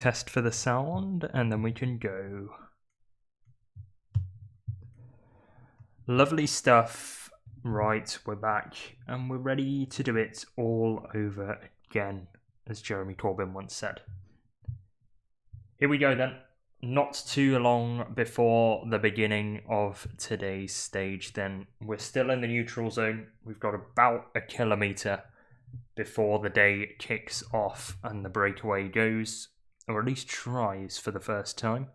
Test for the sound, and then we can go. Lovely stuff. Right, we're back, and we're ready to do it all over again, as Jeremy Corbyn once said. Here we go then. Not too long before the beginning of today's stage then. We're still in the neutral zone. We've got about a kilometre before the day kicks off and the breakaway goes, or at least tries for the first time.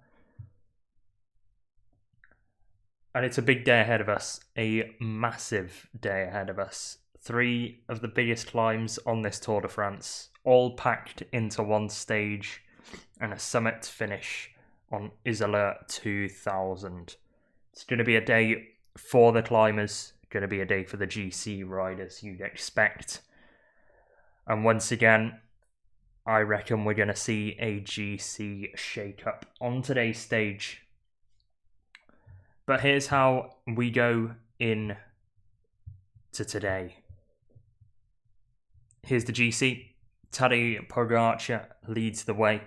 And it's a big day ahead of us, a massive day ahead of us. 3 of the biggest climbs on this Tour de France, all packed into one stage, and a summit finish on Isola 2000. It's going to be a day for the climbers, going to be a day for the GC riders, you'd expect. And once again, I reckon we're going to see a GC shake-up on today's stage. But here's how we go in to today. Here's the GC. Tadej Pogacar leads the way.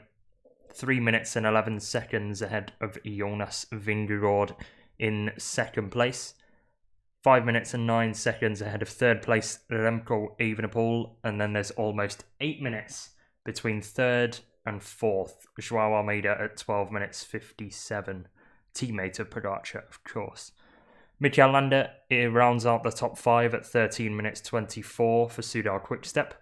3 minutes and 11 seconds ahead of Jonas Vingegaard in second place. 5 minutes and 9 seconds ahead of third place Remco Evenepoel. And then there's almost 8 minutes between third and fourth. Joao Almeida at 12 minutes 57. Teammate of Pogacar, of course. Mikel Landa rounds out the top 5 at 13 minutes 24 for Soudal Quickstep.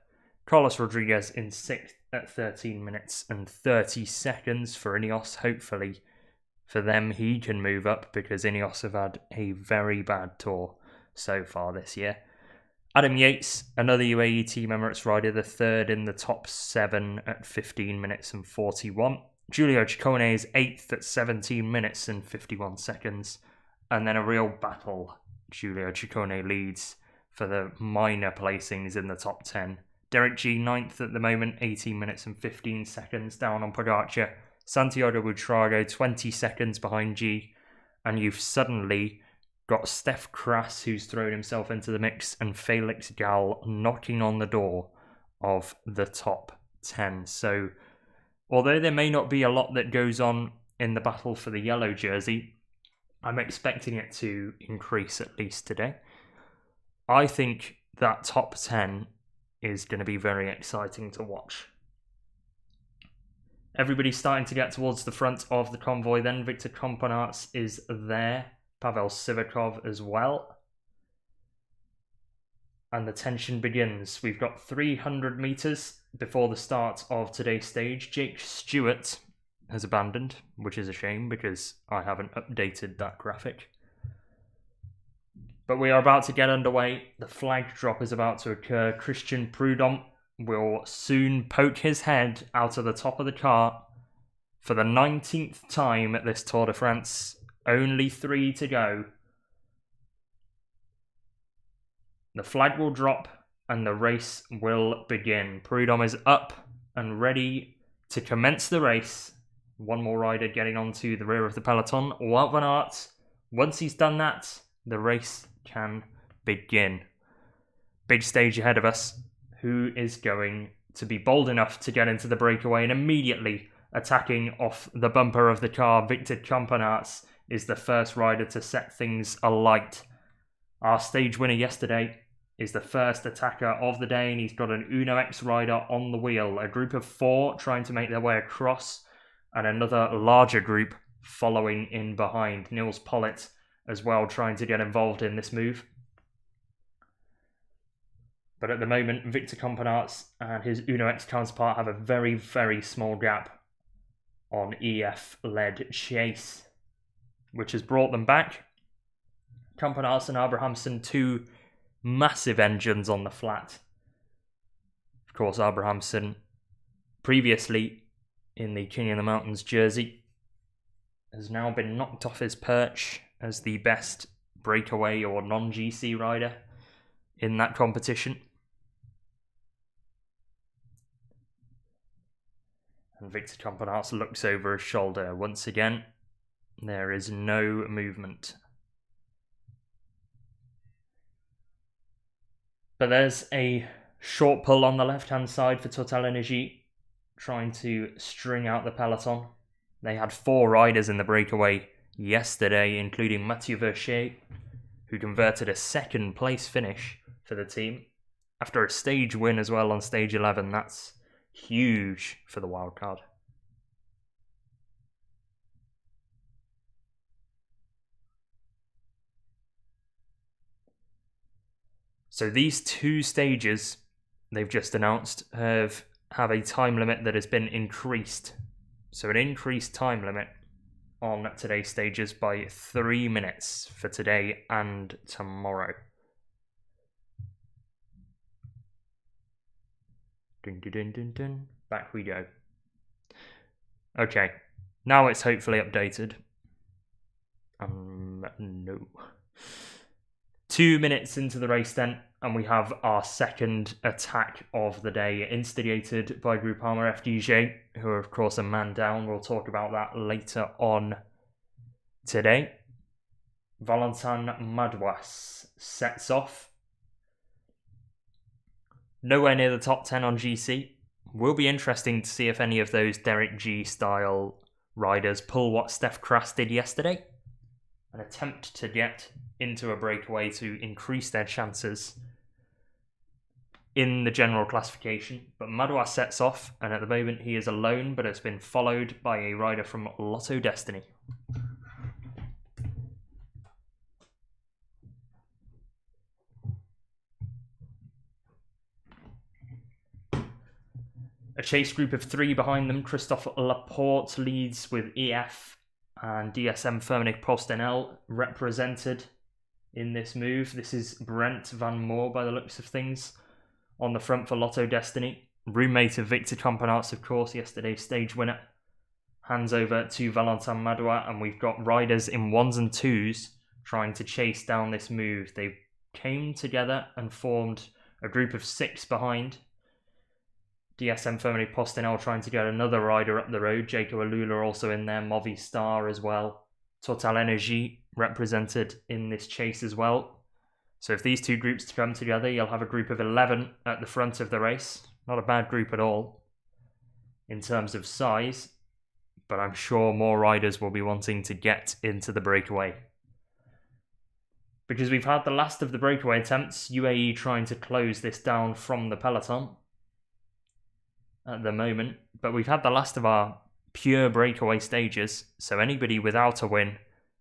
Carlos Rodriguez in 6th at 13 minutes and 30 seconds for Ineos. Hopefully for them he can move up, because Ineos have had a very bad tour so far this year. Adam Yates, another UAE Team Emirates rider, the third in the top 7 at 15 minutes and 41. Giulio Ciccone is 8th at 17 minutes and 51 seconds. And then a real battle. Giulio Ciccone leads for the minor placings in the top 10. Derek G 9th at the moment, 18 minutes and 15 seconds down on Pogacar. Santiago Buitrago 20 seconds behind G. And you've suddenly got Steph Kras, who's thrown himself into the mix, and Felix Gall knocking on the door of the top 10. So although there may not be a lot that goes on in the battle for the yellow jersey, I'm expecting it to increase at least today. I think that top 10 is going to be very exciting to watch. Everybody's starting to get towards the front of the convoy then. Victor Campenaerts is there. Pavel Sivakov as well. And the tension begins. We've got 300 metres before the start of today's stage. Jake Stewart has abandoned, which is a shame because I haven't updated that graphic. But we are about to get underway. The flag drop is about to occur. Christian Prudhomme will soon poke his head out of the top of the car for the 19th time at this Tour de France. Only 3 to go. The flag will drop and the race will begin. Prudhomme is up and ready to commence the race. One more rider getting onto the rear of the peloton. Wout van Aert. Once he's done that, the race can begin. Big stage ahead of us. Who is going to be bold enough to get into the breakaway and immediately attacking off the bumper of the car? Victor Campenaerts is the first rider to set things alight. Our stage winner yesterday is the first attacker of the day, and he's got an Uno X rider on the wheel. A group of 4 trying to make their way across, and another larger group following in behind. Nils Pollitt as well trying to get involved in this move. But at the moment, Victor Campenaerts and his Uno X counterpart have a very, very small gap on EF-led Chase, which has brought them back. Campenaerts and Abrahamsen, 2 massive engines on the flat. Of course, Abrahamsen, previously in the King of the Mountains jersey, has now been knocked off his perch as the best breakaway or non-GC rider in that competition. And Victor Campenaerts looks over his shoulder. Once again, there is no movement. But there's a short pull on the left-hand side for Total Energy. trying to string out the peloton. They had 4 riders in the breakaway yesterday, including Matteo Jorgenson, who converted a 2nd place finish for the team after a stage win as well on stage 11. That's huge for the wildcard. So these 2 stages they've just announced have a time limit that has been increased. So an increased time limit on today's stages by 3 minutes for today and tomorrow. Dun, dun, dun, dun, dun. Back we go. Okay, now it's hopefully updated. No. 2 minutes into the race then, and we have our second attack of the day, instigated by Groupama FDJ, who are of course a man down. We'll talk about that later on today. Valentin Madouas sets off. Nowhere near the top 10 on GC. Will be interesting to see if any of those Derek G style riders pull what Steph Kras did yesterday, an attempt to get into a breakaway to increase their chances in the general classification. But Madouas sets off, and at the moment he is alone, but has been followed by a rider from Lotto Destiny. A chase group of 3 behind them. Christophe Laporte leads with EF and DSM Firmenich Postenel represented in this move. This is Brent Van Moor by the looks of things on the front for Lotto Destiny. Roommate of Victor Campenaerts, of course, yesterday's stage winner. Hands over to Valentin Madouas, and we've got riders in 1s and 2s trying to chase down this move. They came together and formed a group of 6 behind. DSM Firmenich Postenel trying to get another rider up the road. Jacob Alula also in there. Movistar as well. Total Energy represented in this chase as well. So if these 2 groups come together, you'll have a group of 11 at the front of the race. Not a bad group at all in terms of size, but I'm sure more riders will be wanting to get into the breakaway. Because we've had the last of the breakaway attempts, UAE trying to close this down from the peloton at the moment, but we've had the last of our pure breakaway stages, so anybody without a win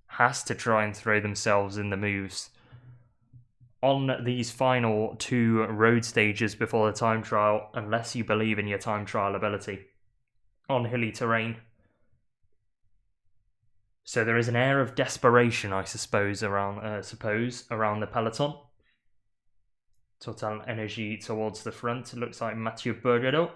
has to try and throw themselves in the moves on these final 2 road stages before the time trial, unless you believe in your time trial ability on hilly terrain. So there is an air of desperation, I suppose, around the peloton. Total Energy towards the front. It looks like Matteo Jorgenson,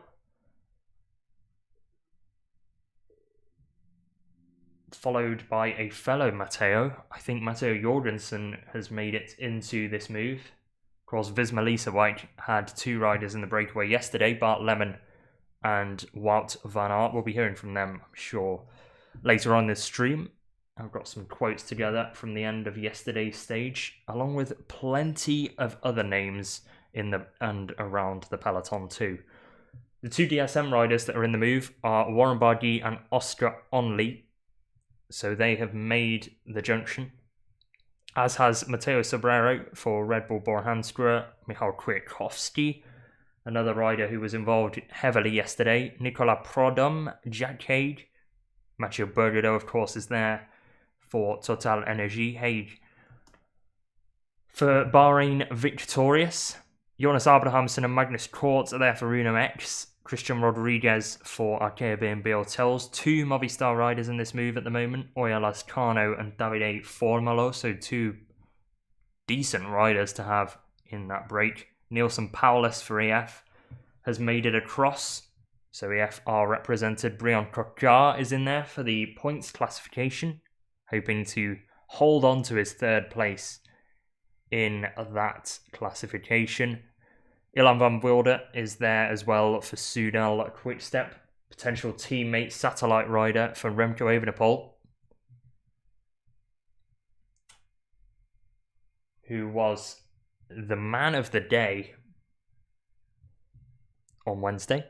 followed by a fellow Matteo. I think Matteo Jorgenson has made it into this move. Of course, Visma Lease White had 2 riders in the breakaway yesterday, Bart Lemon and Wout van Aert. We'll be hearing from them, I'm sure, later on this stream. I've got some quotes together from the end of yesterday's stage, along with plenty of other names in the and around the peloton too. The 2 DSM riders that are in the move are Warren Barguil and Oscar Onley. So they have made the junction, as has Matteo Sobrero for Red Bull Bora-Hansgrohe, Michal Kwiatkowski, another rider who was involved heavily yesterday, Nicolas Prodhomme, Jack Haig, Matteo Jorgenson, of course, is there for Total Energy. Haig for Bahrain Victorious, Jonas Abrahamsen and Magnus Kort are there for Uno X, Christian Rodriguez for Arkea B&B Hotels. 2 Movistar riders in this move at the moment, Oya Lascano and Davide Formolo, so 2 decent riders to have in that break. Nielsen Paulus for EF has made it across, so EF are represented. Brian Coquard is in there for the points classification, hoping to hold on to his 3rd place in that classification. Ilan van Wilder is there as well for Soudal Quickstep, potential teammate satellite rider for Remco Evenepoel, who was the man of the day on Wednesday.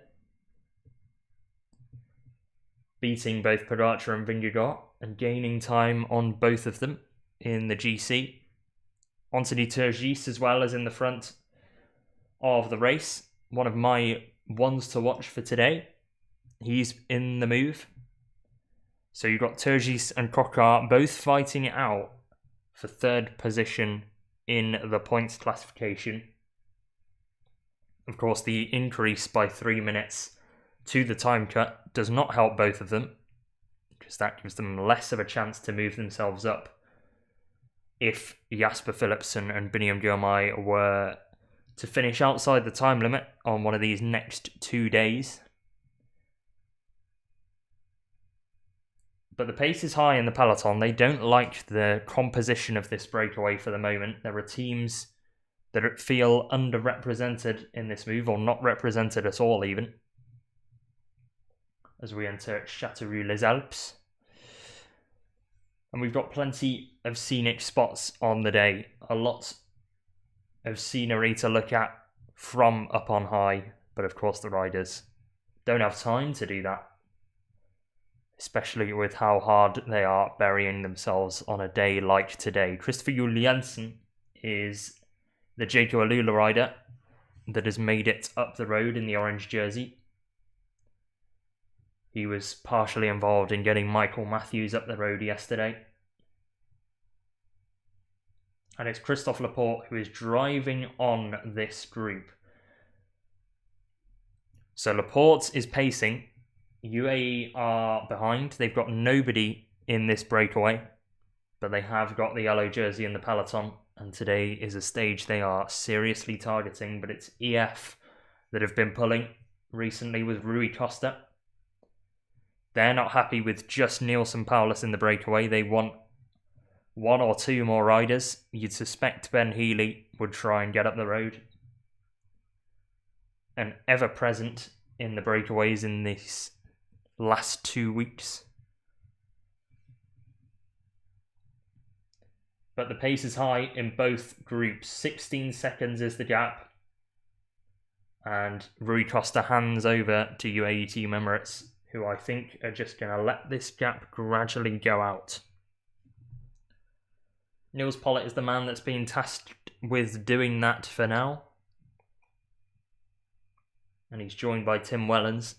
beating both Pogacar and Vingegaard and gaining time on both of them in the GC. Anthony Turgis as well as in the front of the race. One of my ones to watch for today. He's in the move. So you've got Turgis and Pogacar both fighting it out for third position in the points classification. Of course, the increase by 3 minutes to the time cut does not help both of them, because that gives them less of a chance to move themselves up if Jasper Philipsen and Biniam Girmay were to finish outside the time limit on one of these next 2 days. But the pace is high in the peloton. They don't like the composition of this breakaway for the moment. There are teams that feel underrepresented in this move, or not represented at all even, as we enter Châteauroux-les-Alpes. And we've got plenty of scenic spots on the day. A lot of scenery to look at from up on high. But of course the riders don't have time to do that, especially with how hard they are burying themselves on a day like today. Christopher Juliansen is the Jaco Alula rider that has made it up the road in the orange jersey. He was partially involved in getting Michael Matthews up the road yesterday. And it's Christophe Laporte who is driving on this group. So Laporte is pacing. UAE are behind. They've got nobody in this breakaway, but they have got the yellow jersey in the peloton. And today is a stage they are seriously targeting, but it's EF that have been pulling recently with Rui Costa. They're not happy with just Nielsen Paulus in the breakaway. They want 1 or 2 more riders. You'd suspect Ben Healy would try and get up the road. And ever present in the breakaways in these last 2 weeks. But the pace is high in both groups. 16 seconds is the gap. And Rui Costa hands over to UAE Team Emirates, who I think are just going to let this gap gradually go out. Nils Pollitt is the man that's been tasked with doing that for now. And he's joined by Tim Wellens.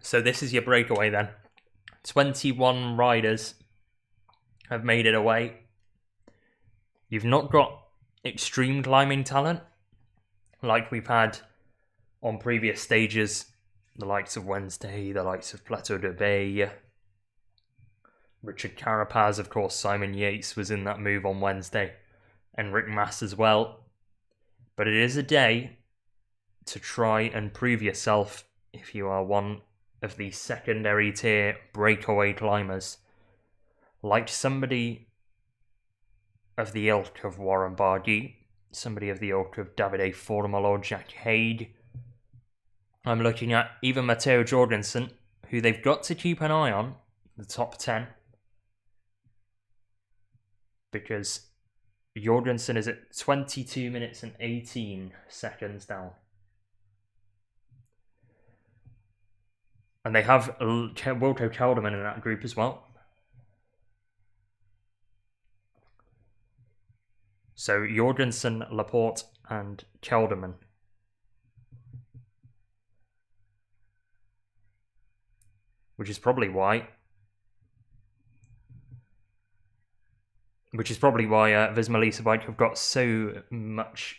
So this is your breakaway then. 21 riders have made it away. You've not got extreme climbing talent like we've had on previous stages. The likes of Wednesday, the likes of Plateau de Bay. Richard Carapaz, of course, Simon Yates was in that move on Wednesday. And Rick Mass as well. But it is a day to try and prove yourself if you are one of the secondary tier breakaway climbers. Like somebody of the ilk of Warren Barguil, somebody of the ilk of Davide Formal or Jack Haig. I'm looking at even Matteo Jorgenson, who they've got to keep an eye on, the top 10. Because Jorgenson is at 22 minutes and 18 seconds down. And they have Wilco Kelderman in that group as well. So Jorgensen, Laporte and Kelderman. Which is probably why Visma Lease Bike have got so much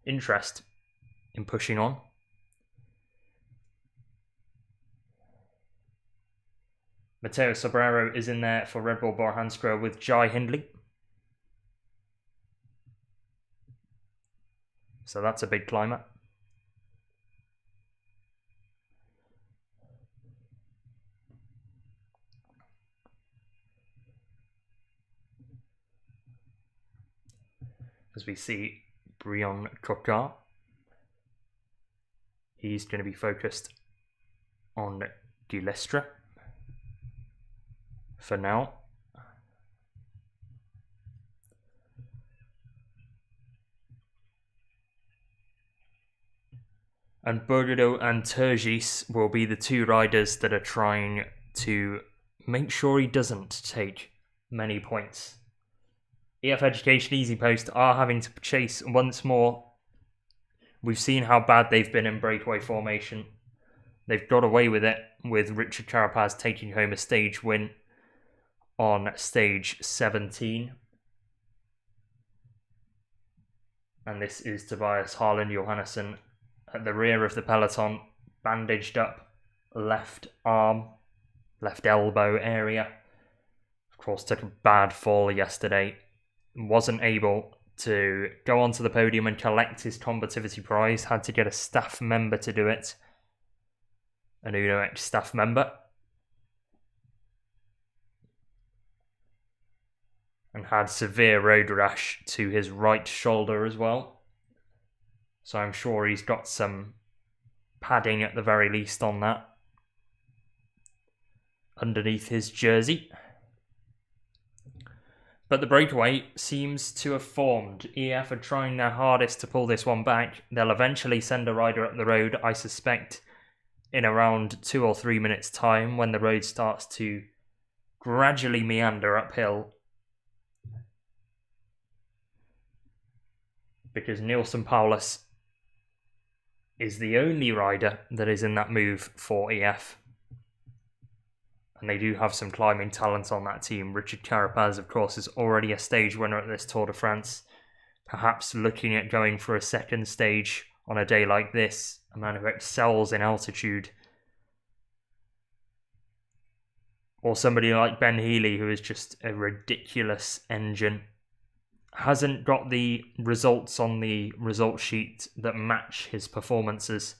interest in pushing on. Matteo Sobrero is in there for Red Bull Bar Hansgrohe with Jai Hindley. So that's a big climber. As we see Brion Coquart. He's going to be focused on Gilestre for now. And Burgado and Turgis will be the two riders that are trying to make sure he doesn't take many points. EF Education Easy Post are having to chase once more. We've seen how bad they've been in breakaway formation. They've got away with it, with Richard Carapaz taking home a stage win on stage 17. And this is Tobias Harlan Johannesson at the rear of the peloton, bandaged up left arm, left elbow area. Of course, took a bad fall yesterday. Wasn't able to go onto the podium and collect his combativity prize. Had to get a staff member to do it. An Uno X staff member. And had severe road rash to his right shoulder as well. So I'm sure he's got some padding at the very least on that. Underneath his jersey. But the breakaway seems to have formed. EF are trying their hardest to pull this one back. They'll eventually send a rider up the road, I suspect, in around 2 or 3 minutes' time when the road starts to gradually meander uphill. Because Nielsen Paulus is the only rider that is in that move for EF. And they do have some climbing talent on that team. Richard Carapaz, of course, is already a stage winner at this Tour de France. Perhaps looking at going for a second stage on a day like this. A man who excels in altitude. Or somebody like Ben Healy, who is just a ridiculous engine. Hasn't got the results on the result sheet that match his performances.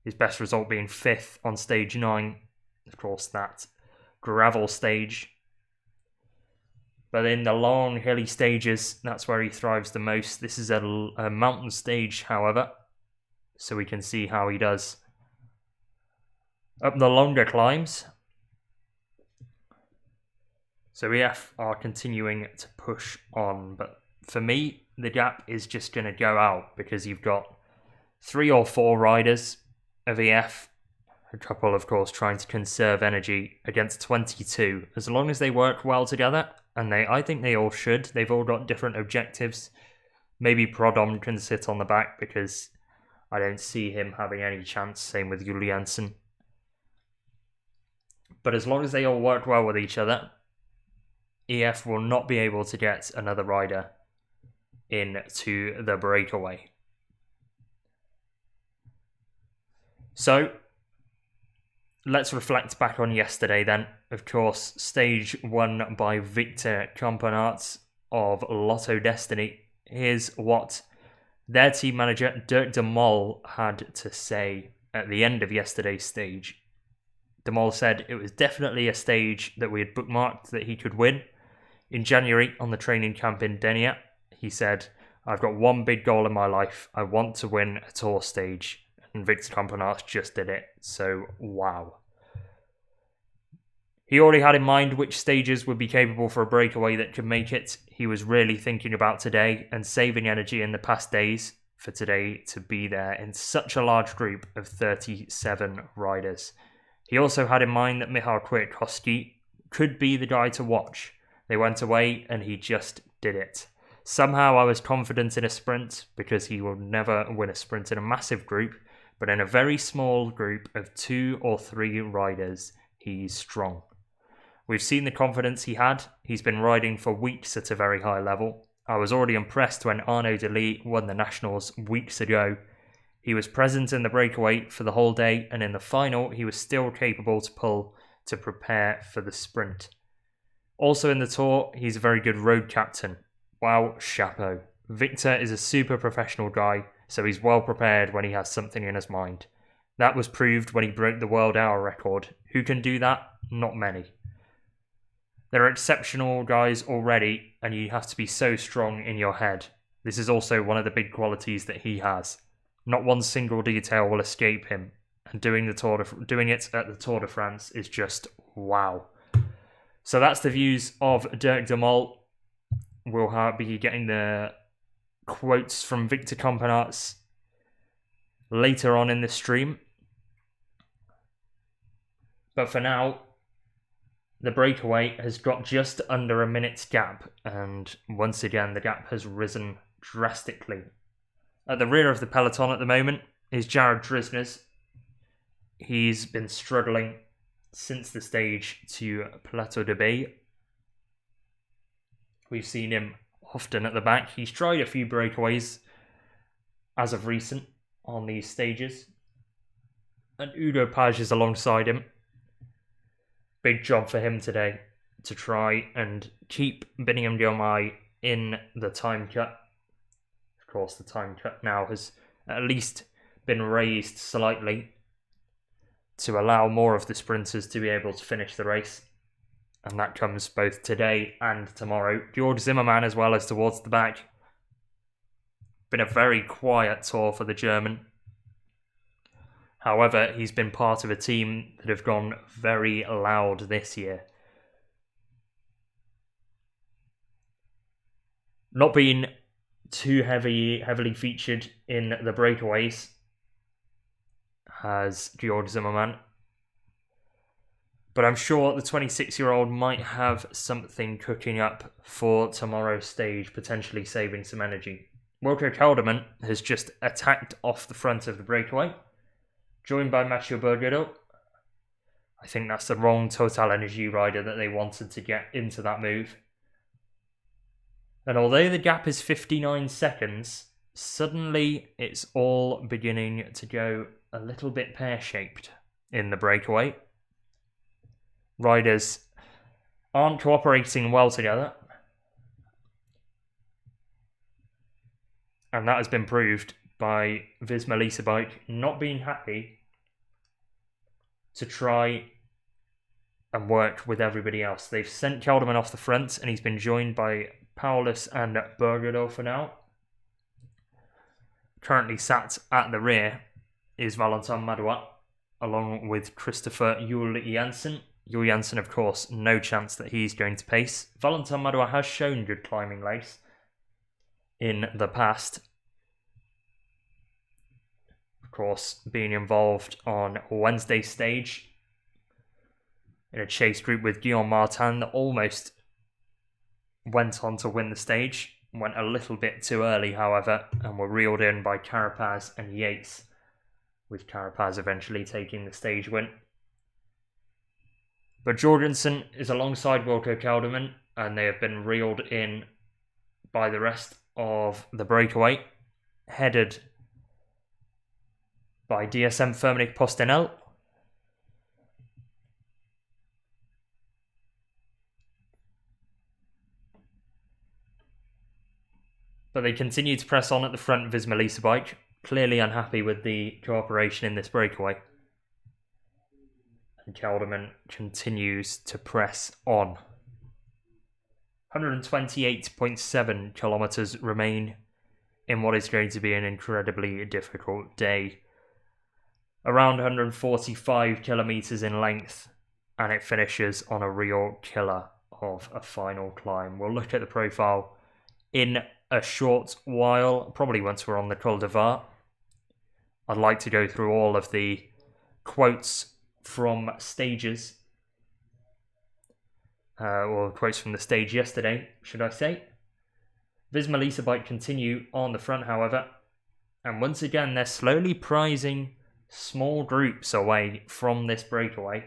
His best result being 5th on stage 9. Of course, that gravel stage. But in the long hilly stages, that's where he thrives the most. This is a mountain stage, however, so we can see how he does. Up the longer climbs. So EF are continuing to push on, but for me, the gap is just going to go out because you've got 3 or 4 riders of EF. A couple, of course, trying to conserve energy against 22. As long as they work well together, and I think they all should. They've all got different objectives. Maybe Prodom can sit on the back because I don't see him having any chance. Same with Juliansen. But as long as they all work well with each other, EF will not be able to get another rider into the breakaway. So, let's reflect back on yesterday then. Of course, stage 1 by Victor Campenaerts of Lotto Destiny. Here's what their team manager, Dirk de Mol, had to say at the end of yesterday's stage. De Mol said it was definitely a stage that we had bookmarked that he could win. In January, on the training camp in Denia, he said, "I've got one big goal in my life. I want to win a Tour stage." And Victor Campenaerts just did it. So, wow. He already had in mind which stages would be capable for a breakaway that could make it. He was really thinking about today and saving energy in the past days for today to be there in such a large group of 37 riders. He also had in mind that Michał Kwiatkowski could be the guy to watch. They went away and he just did it. Somehow I was confident in a sprint because he will never win a sprint in a massive group. But in a very small group of 2 or 3 riders, he's strong. We've seen the confidence he had. He's been riding for weeks at a very high level. I was already impressed when Arnaud Delis won the Nationals weeks ago. He was present in the breakaway for the whole day, and in the final, he was still capable to pull to prepare for the sprint. Also in the Tour, he's a very good road captain. Wow, chapeau. Victor is a super professional guy, so he's well prepared when he has something in his mind. That was proved when he broke the world hour record. Who can do that? Not many. There are exceptional guys already, and you have to be so strong in your head. This is also one of the big qualities that he has. Not one single detail will escape him, and doing it at the Tour de France is just wow. So that's the views of Dirk de Mol. We'll be getting the quotes from Victor Campenaerts later on in the stream. But for now, the breakaway has got just under a minute's gap, and once again the gap has risen drastically. At the rear of the peloton at the moment is Jared Drisner's. He's been struggling since the stage to Plateau de Bay. We've seen him often at the back. He's tried a few breakaways as of recent on these stages. And Ugo Page is alongside him. Big job for him today to try and keep Biniam Diomaye in the time cut. Of course, the time cut now has at least been raised slightly to allow more of the sprinters to be able to finish the race. And that comes both today and tomorrow. Georg Zimmermann as well as towards the back. Been a very quiet tour for the German. However, he's been part of a team that have gone very loud this year. Not been too heavily featured in the breakaways as Georg Zimmermann. But I'm sure the 26-year-old might have something cooking up for tomorrow's stage, potentially saving some energy. Wilco Kelderman has just attacked off the front of the breakaway, joined by Matteo Jorgenson. I think that's the wrong Total Energy rider that they wanted to get into that move. And although the gap is 59 seconds, suddenly it's all beginning to go a little bit pear-shaped in the breakaway. Riders aren't cooperating well together. And that has been proved by Visma Lease Bike not being happy to try and work with everybody else. They've sent Kelderman off the front and he's been joined by Paulus and Bergerdo for now. Currently sat at the rear is Valentin Madouas, along with Christopher Jules Janssen. Jules Janssen, of course, no chance that he's going to pace. Valentin Madouas has shown good climbing legs in the past. Of course, being involved on Wednesday's stage in a chase group with Guillaume Martin that almost went on to win the stage. Went a little bit too early, however, and were reeled in by Carapaz and Yates, with Carapaz eventually taking the stage win. But Jorgenson is alongside Wilco Kelderman, and they have been reeled in by the rest of the breakaway, headed by DSM Firmenich Postenel. But they continue to press on at the front Visma Lease Bike, clearly unhappy with the cooperation in this breakaway. And Kelderman continues to press on. 128.7 kilometres remain in what is going to be an incredibly difficult day. Around 145 kilometres in length, and it finishes on a real killer of a final climb. We'll look at the profile in a short while, probably once we're on the Col de Var. I'd like to go through all of the quotes from stages, or quotes from the stage yesterday, should I say. Visma Lease Bike continue on the front, however, and once again they're slowly prizing small groups away from this breakaway.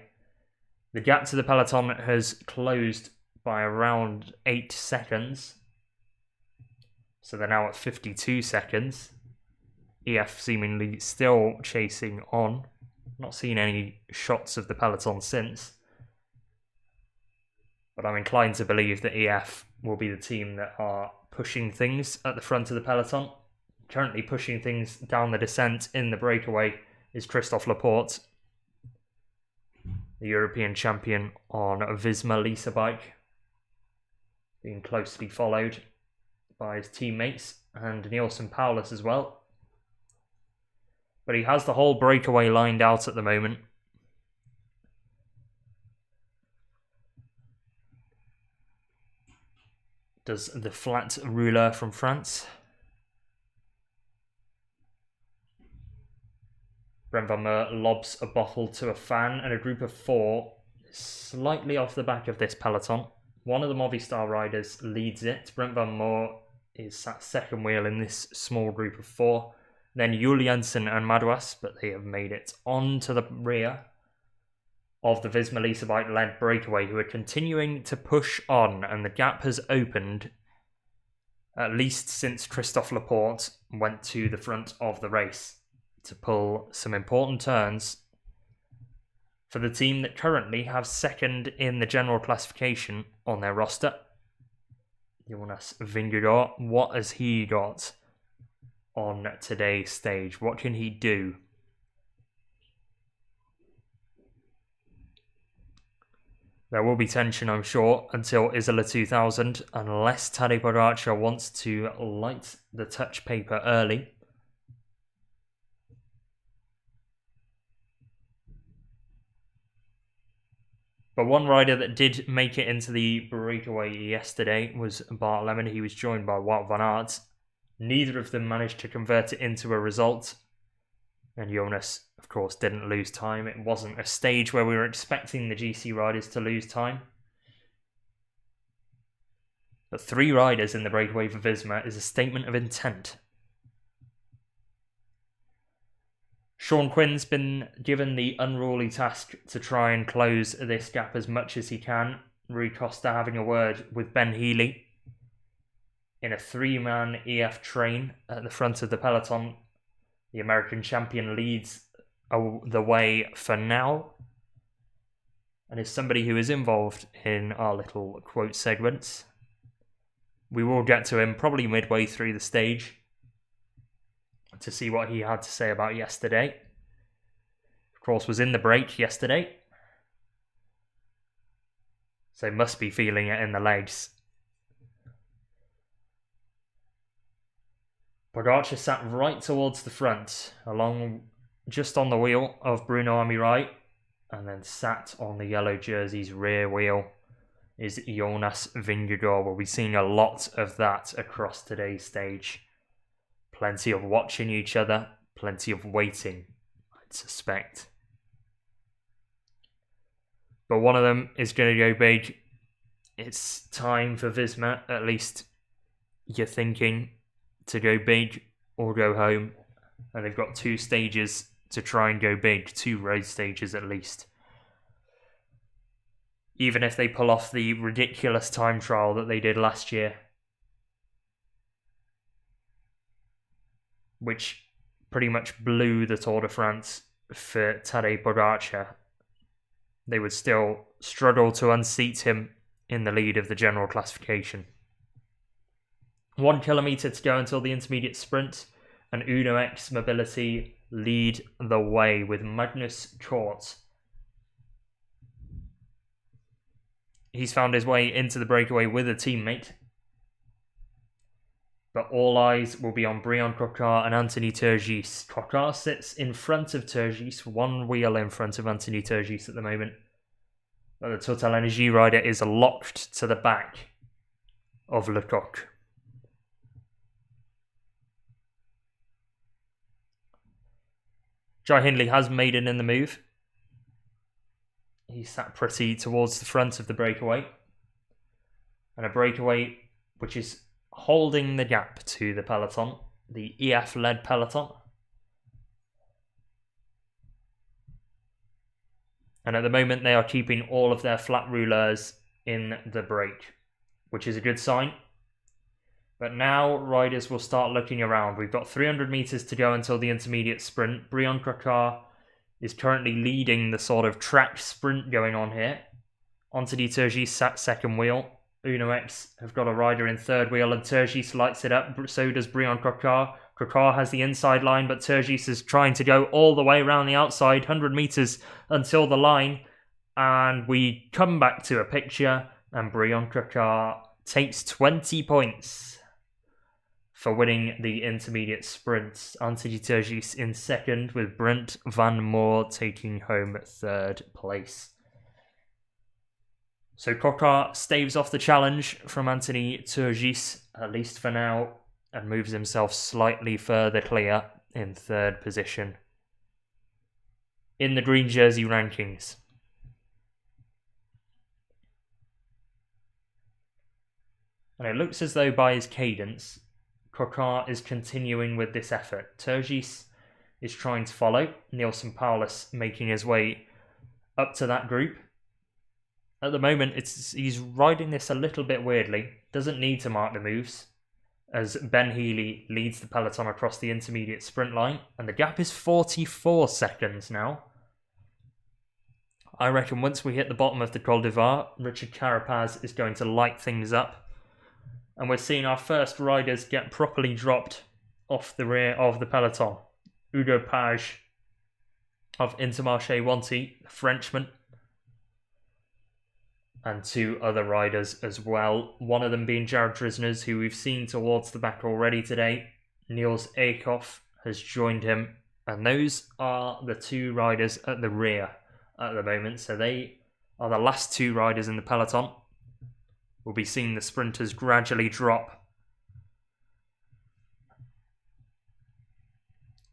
The gap to the peloton has closed by around 8 seconds. So they're now at 52 seconds. EF seemingly still chasing on. Not seen any shots of the peloton since. But I'm inclined to believe that EF will be the team that are pushing things at the front of the peloton. Currently pushing things down the descent in the breakaway is Christophe Laporte, the European champion on a Visma Lease Bike, being closely followed by his teammates and Nielsen Paulus as well. But he has the whole breakaway lined out at the moment. Does the flat rouleur from France. Brent Van Meer lobs a bottle to a fan, and a group of 4 slightly off the back of this peloton. One of the Movistar riders leads it. Brent Van Meer is sat second wheel in this small group of 4. Then Juliansen and Madouas, but they have made it onto the rear of the Visma Leasebike-led breakaway, who are continuing to push on, and the gap has opened at least since Christophe Laporte went to the front of the race to pull some important turns for the team that currently have second in the general classification on their roster. Jonas Vingegaard, what has he got on today's stage? What can he do? There will be tension, I'm sure, until Isola 2000, unless Tadej Pogacar wants to light the touch paper early. But one rider that did make it into the breakaway yesterday was Bart Lemon. He was joined by Wout van Aert. Neither of them managed to convert it into a result. And Jonas, of course, didn't lose time. It wasn't a stage where we were expecting the GC riders to lose time. But 3 riders in the breakaway for Visma is a statement of intent. Sean Quinn's been given the unruly task to try and close this gap as much as he can. Rui Costa having a word with Ben Healy in a 3-man EF train at the front of the peloton. The American champion leads the way for now and is somebody who is involved in our little quote segments. We will get to him probably midway through the stage to see what he had to say about yesterday. Of course, was in the break yesterday, so must be feeling it in the legs. Pogacar sat right towards the front, just on the wheel of Bruno Amirai, and then sat on the yellow jersey's rear wheel is Jonas Vingegaard. We'll be seeing a lot of that across today's stage. Plenty of watching each other, plenty of waiting, I'd suspect. But one of them is going to go big. It's time for Visma, at least you're thinking, to go big or go home. And they've got 2 stages to try and go big, 2 road stages at least. Even if they pull off the ridiculous time trial that they did last year, which pretty much blew the Tour de France for Tadej Pogacar, they would still struggle to unseat him in the lead of the general classification. 1 kilometre to go until the intermediate sprint, and Uno X Mobility lead the way with Magnus Kort. He's found his way into the breakaway with a teammate. But all eyes will be on Brian Coquard and Anthony Turgis. Coquard sits in front of Turgis, 1 wheel in front of Anthony Turgis at the moment. But the Total Energy rider is locked to the back of Lecoq. Jai Hindley has made it in the move. He sat pretty towards the front of the breakaway. And a breakaway which is holding the gap to the peloton, the EF-led peloton. And at the moment they are keeping all of their flat rouleurs in the break, which is a good sign. But now riders will start looking around. We've got 300 metres to go until the intermediate sprint. Brian Coquard is currently leading the sort of track sprint going on here. Anthony Turgis sat second wheel. Uno X have got a rider in third wheel, and Turgis lights it up. So does Brian Coquard. Coquard has the inside line, but Turgis is trying to go all the way around the outside, 100 metres until the line. And we come back to a picture, and Brian Coquard takes 20 points for winning the intermediate sprint. Anthony Turgis in second, with Brent Van Moor taking home third place. So Coquard staves off the challenge from Anthony Turgis, at least for now, and moves himself slightly further clear in third position. in the green jersey rankings. And it looks as though by his cadence, Pogacar is continuing with this effort. Turgis is trying to follow. Neilson Paulus making his way up to that group. At the moment, he's riding this a little bit weirdly. Doesn't need to mark the moves, as Ben Healy leads the peloton across the intermediate sprint line. And the gap is 44 seconds now. I reckon once we hit the bottom of the Col d'Ivoire, Richard Carapaz is going to light things up. And we're seeing our first riders get properly dropped off the rear of the peloton. Ugo Page of Intermarché Wanty, the Frenchman, and 2 other riders as well. One of them being Jared Drisners, who we've seen towards the back already today. Niels Eekhoff has joined him. And those are the 2 riders at the rear at the moment. So they are the last 2 riders in the peloton. We'll be seeing the sprinters gradually drop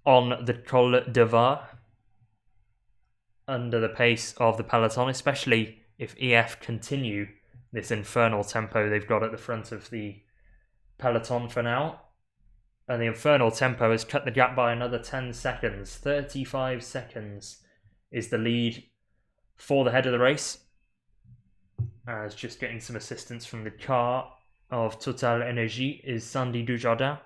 on the Col d'Ivoire under the pace of the peloton, especially if EF continue this infernal tempo they've got at the front of the peloton for now. And the infernal tempo has cut the gap by another 10 seconds. 35 seconds is the lead for the head of the race. As just getting some assistance from the car of Total Energie is Sandy Dujardin.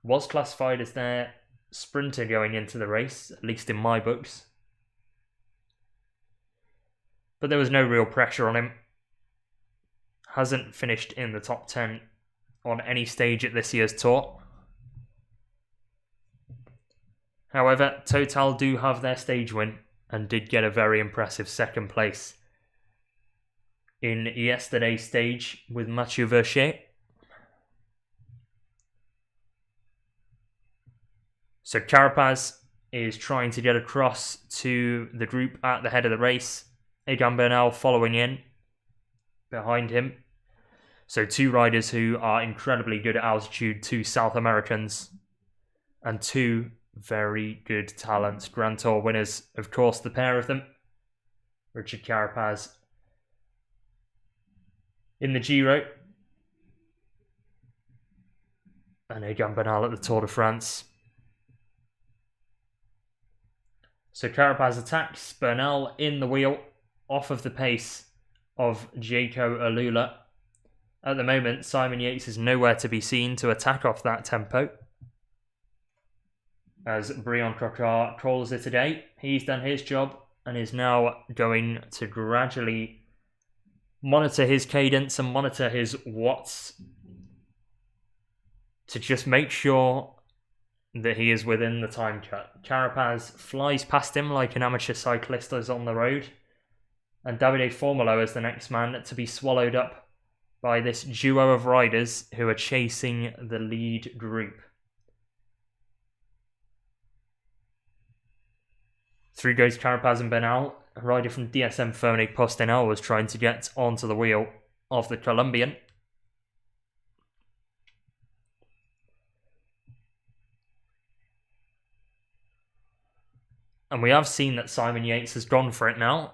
Was classified as their sprinter going into the race, at least in my books. But there was no real pressure on him. Hasn't finished in the top 10 on any stage at this year's Tour. However, Total do have their stage win and did get a very impressive second place in yesterday's stage with Mathieu Verchet. So Carapaz is trying to get across to the group at the head of the race. Egan Bernal following in behind him. So 2 riders who are incredibly good at altitude, 2 South Americans, and 2 very good talents. Grand Tour winners, of course, the pair of them. Richard Carapaz in the Giro, and Egan Bernal at the Tour de France. So Carapaz attacks Bernal in the wheel, off of the pace of Jaco Alula. At the moment, Simon Yates is nowhere to be seen to attack off that tempo, as Brian Coquard calls it a day. He's done his job and is now going to gradually monitor his cadence and monitor his watts to just make sure that he is within the time cut. Carapaz flies past him like an amateur cyclist is on the road, and Davide Formolo is the next man to be swallowed up by this duo of riders who are chasing the lead group. Through goes Carapaz and Bernal. A rider from DSM Fone Postinel was trying to get onto the wheel of the Colombian. And we have seen that Simon Yates has gone for it now.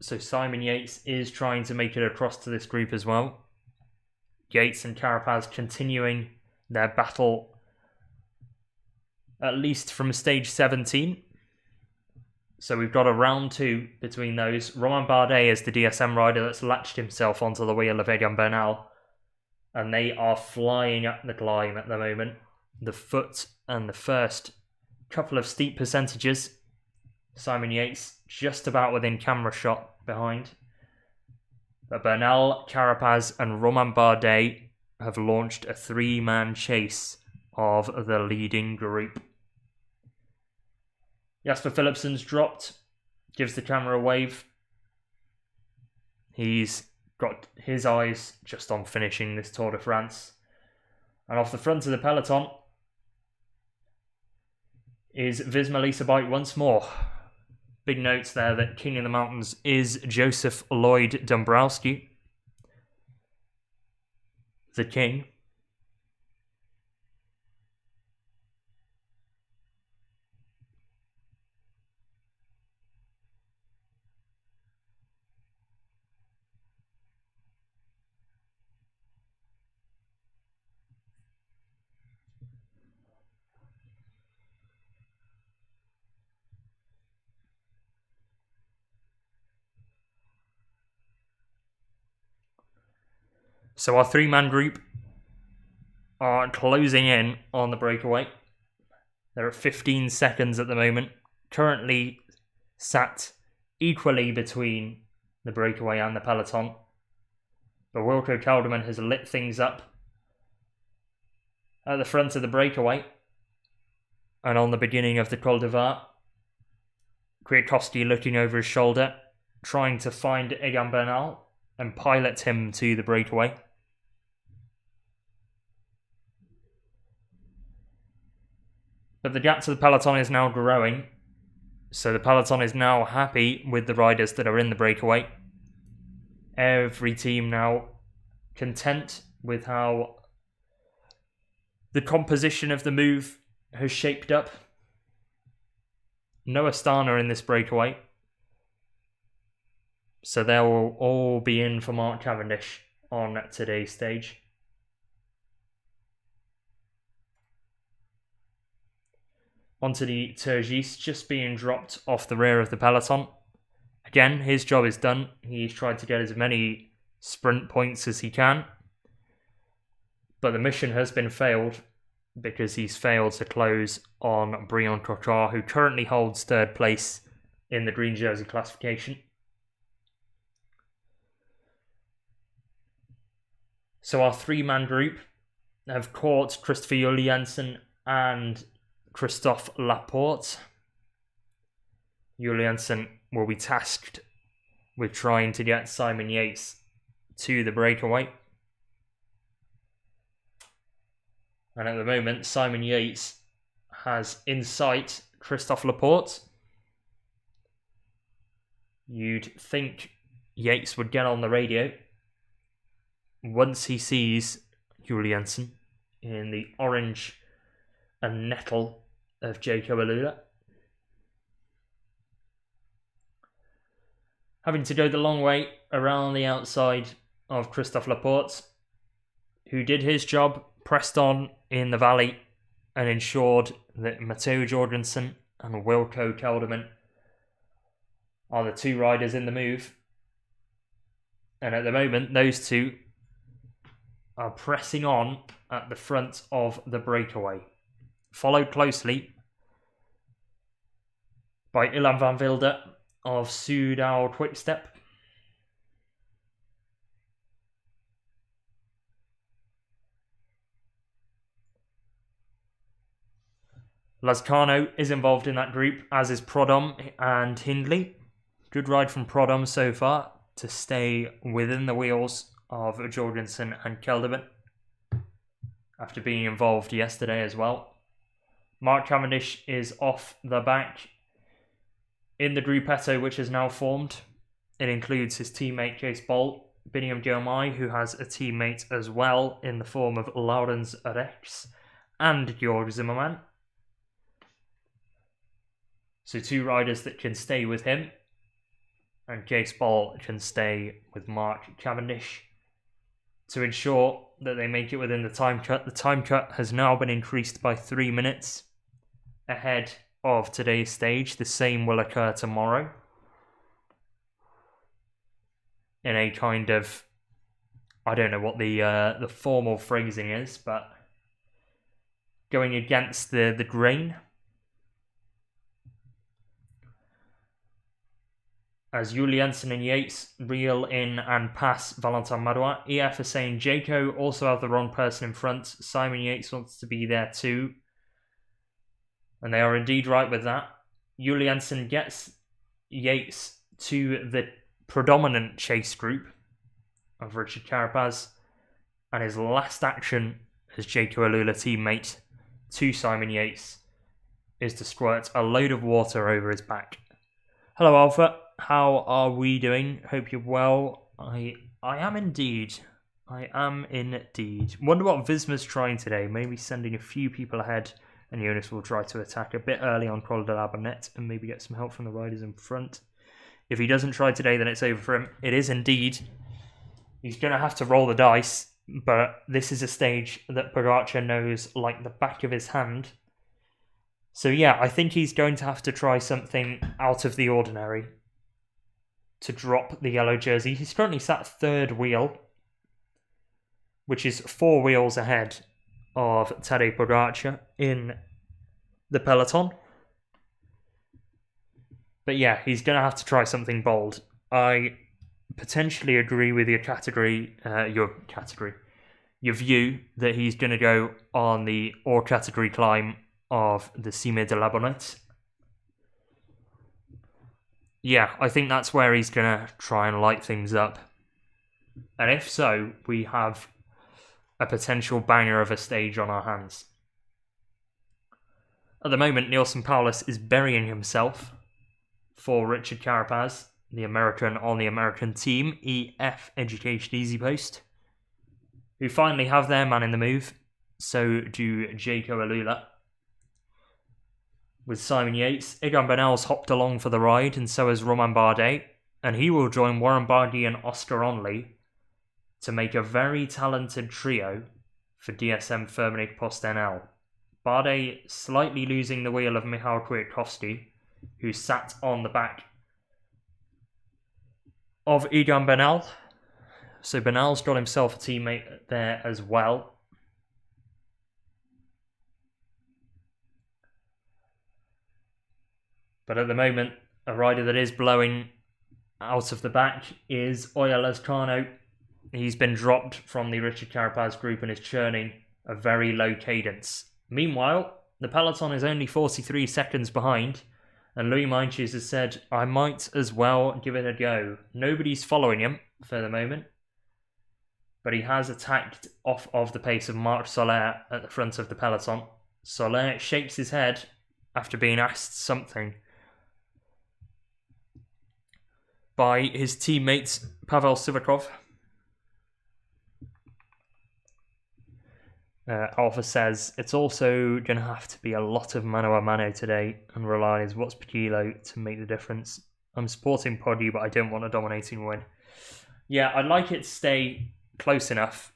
So Simon Yates is trying to make it across to this group as well. Yates and Carapaz continuing their battle, at least from stage 17. So we've got a round 2 between those. Romain Bardet is the DSM rider that's latched himself onto the wheel of Egan Bernal. And they are flying up the climb at the moment. The foot and the first couple of steep percentages. Simon Yates just about within camera shot behind. But Bernal, Carapaz and Romain Bardet have launched a 3-man chase of the leading group. Jasper Philipsen's dropped, gives the camera a wave. He's got his eyes just on finishing this Tour de France. And off the front of the peloton is Visma Lease a Bike once more. Big notes there that King in the Mountains is Joseph Lloyd Dombrowski, the King. So our three-man group are closing in on the breakaway. They're at 15 seconds at the moment, currently sat equally between the breakaway and the peloton. But Remco Kelderman has lit things up at the front of the breakaway and on the beginning of the Col de Var. Kwiatkowski looking over his shoulder, trying to find Egan Bernal and pilot him to the breakaway. But the gap to the peloton is now growing, so the peloton is now happy with the riders that are in the breakaway. Every team now content with how the composition of the move has shaped up. No Astana in this breakaway, so they will all be in for Mark Cavendish on today's stage. Onto the Turgis, just being dropped off the rear of the peloton. Again, his job is done. He's tried to get as many sprint points as he can, but the mission has been failed because he's failed to close on Brian Cocard, who currently holds third place in the green jersey classification. So our three-man group have caught Christopher Juliansen and Christophe Laporte. Juliansen will be tasked with trying to get Simon Yates to the breakaway. And at the moment, Simon Yates has in sight Christophe Laporte. You'd think Yates would get on the radio once he sees Juliansen in the orange and nettle of Jacob Alula. Having to go the long way around the outside of Christophe Laporte, who did his job, pressed on in the valley and ensured that Matteo Jorgenson and Remco Kelderman are the two riders in the move. And at the moment, those two are pressing on at the front of the breakaway, followed closely by Ilan van Wilde of Soudal Quickstep. Lazcano is involved in that group, as is Prodom and Hindley. Good ride from Prodom so far to stay within the wheels of Jorgensen and Kelderman after being involved yesterday as well. Mark Cavendish is off the back in the gruppetto which is now formed. It includes his teammate Chase Bolt, Biniam Diomaye, who has a teammate as well in the form of Laurens Rex and Georg Zimmermann. So two riders that can stay with him, and Chase Bolt can stay with Mark Cavendish to ensure that they make it within the time cut. The time cut has now been increased by 3 minutes ahead of today's stage. The same will occur tomorrow in a kind of, I don't know what the formal phrasing is, but going against the grain. As Juliansen and Yates reel in and pass Valentin Madouin, EF is saying Jaco also have the wrong person in front. Simon Yates wants to be there too. And they are indeed right with that. Juliansen gets Yates to the predominant chase group of Richard Carapaz. And his last action as Jaco Alula teammate to Simon Yates is to squirt a load of water over his back. Hello Alpha, how are we doing? Hope you're well. I am indeed. I am indeed. Wonder what Visma's trying today. Maybe sending a few people ahead, and Jonas will try to attack a bit early on Col de la Bonnette and maybe get some help from the riders in front. If he doesn't try today, then it's over for him. It is indeed. He's going to have to roll the dice, but this is a stage that Pogacar knows like the back of his hand. So yeah, I think he's going to have to try something out of the ordinary to drop the yellow jersey. He's currently sat third wheel. which is 4 wheels ahead of Tadej Pogacar in the peloton. But yeah, he's going to have to try something bold. I potentially agree with your view that he's going to go on the all category climb of the Cime de la Bonette. Yeah, I think that's where he's going to try and light things up. And if so, we have a potential banger of a stage on our hands. At the moment, Neilson Powless is burying himself for Richard Carapaz, the American on the American team, EF Education Easy Post, who finally have their man in the move. So do Jaco Alula. With Simon Yates, Egan Bernal's hopped along for the ride, and so has Romain Bardet, and he will join Warren Barguil and Oscar Onley to make a very talented trio for DSM Firmenich PostNL. Bardet slightly losing the wheel of Michał Kwiatkowski, who sat on the back of Egan Bernal. So Bernal's got himself a teammate there as well. But at the moment, a rider that is blowing out of the back is Oya Lezcano. He's been dropped from the Richard Carapaz group and is churning a very low cadence. Meanwhile, the peloton is only 43 seconds behind, and Louis Meintjes has said, I might as well give it a go. Nobody's following him for the moment, but he has attacked off of the pace of Marc Soler at the front of the peloton. Soler shakes his head after being asked something by his teammate Pavel Sivakov. Alpha says, it's also going to have to be a lot of mano a mano today and rely on his watts per kilo to make the difference. I'm supporting Poddy, but I don't want a dominating win. Yeah, I'd like it to stay close enough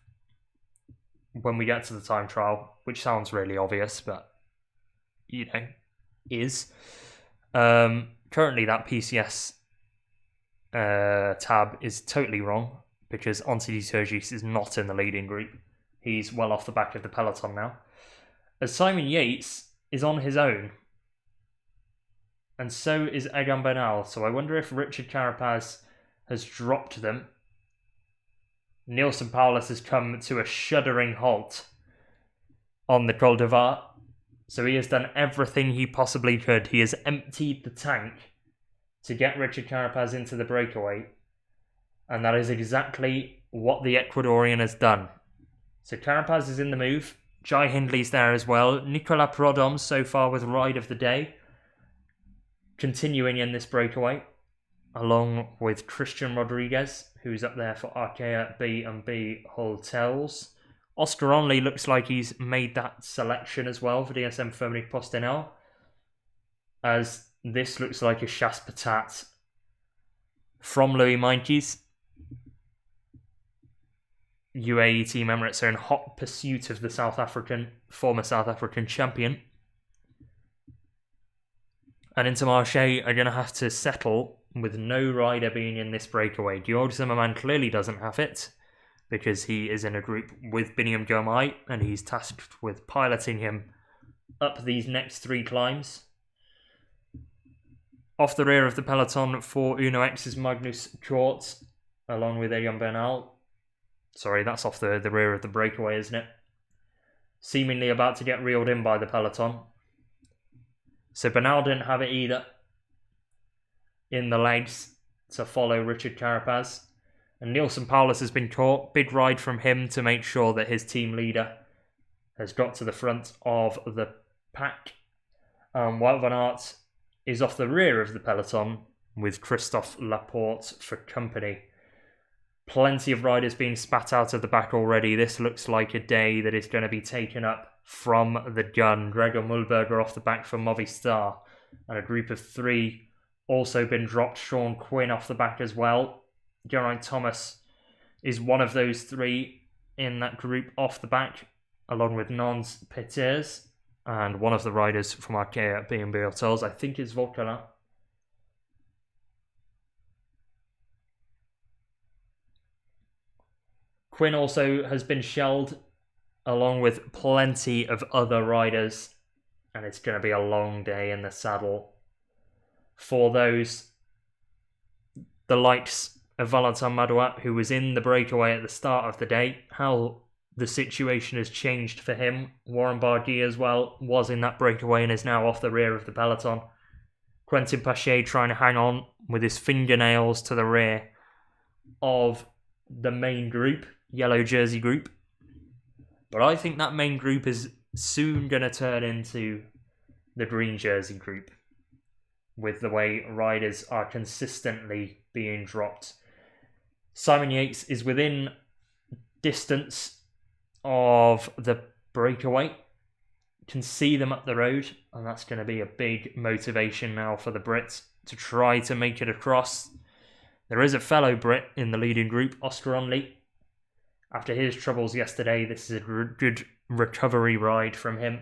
when we get to the time trial, which sounds really obvious, but, you know, is. Currently, that PCS tab is totally wrong because Anthony Turgis is not in the leading group. He's well off the back of the peloton now. As Simon Yates is on his own. And so is Egan Bernal. So I wonder if Richard Carapaz has dropped them. Neilson Powless has come to a shuddering halt on the Col de Var. So he has done everything he possibly could. He has emptied the tank to get Richard Carapaz into the breakaway. And that is exactly what the Ecuadorian has done. So Carapaz is in the move. Jai Hindley's there as well. Nicolas Prodhomme so far with ride of the day, continuing in this breakaway, along with Christian Rodriguez, who's up there for Arkea B&B Hotels. Oscar Onley looks like he's made that selection as well for DSM Firmenich PostNL, as this looks like a chasse patate from Louis Meintjes. UAE Team Emirates are in hot pursuit of the former South African champion. And Intermarché are going to have to settle with no rider being in this breakaway. Georg Zimmermann clearly doesn't have it because he is in a group with Biniam Girmay and he's tasked with piloting him up these next 3 climbs. Off the rear of the peloton for Uno X is Magnus Kort along with Egan Bernal. Sorry, that's off the rear of the breakaway, isn't it? Seemingly about to get reeled in by the peloton. So Bernal didn't have it either in the legs to follow Richard Carapaz. And Neilson Powless has been caught. Big ride from him to make sure that his team leader has got to the front of the pack. Wout van Aert is off the rear of the peloton with Christophe Laporte for company. Plenty of riders being spat out of the back already. This looks like a day that is going to be taken up from the gun. Gregor Mulberger off the back for Movistar. And a group of 3 also been dropped. Sean Quinn off the back as well. Geraint Thomas is one of those 3 in that group off the back, along with Nons Peters. And one of the riders from Arkea B&B Hotels, I think is Volcala. Quinn also has been shelled, along with plenty of other riders, and it's going to be a long day in the saddle for those. The likes of Valentin Madouas, who was in the breakaway at the start of the day, how the situation has changed for him. Warren Barguil as well was in that breakaway and is now off the rear of the peloton. Quentin Paché trying to hang on with his fingernails to the rear of the main group, yellow jersey group. But I think that main group is soon going to turn into the green jersey group, with the way riders are consistently being dropped. Simon Yates is within distance of the breakaway. Can see them up the road, and that's going to be a big motivation now for the Brits to try to make it across. There is a fellow Brit in the leading group, Oscar Onley. After his troubles yesterday, this is a good recovery ride from him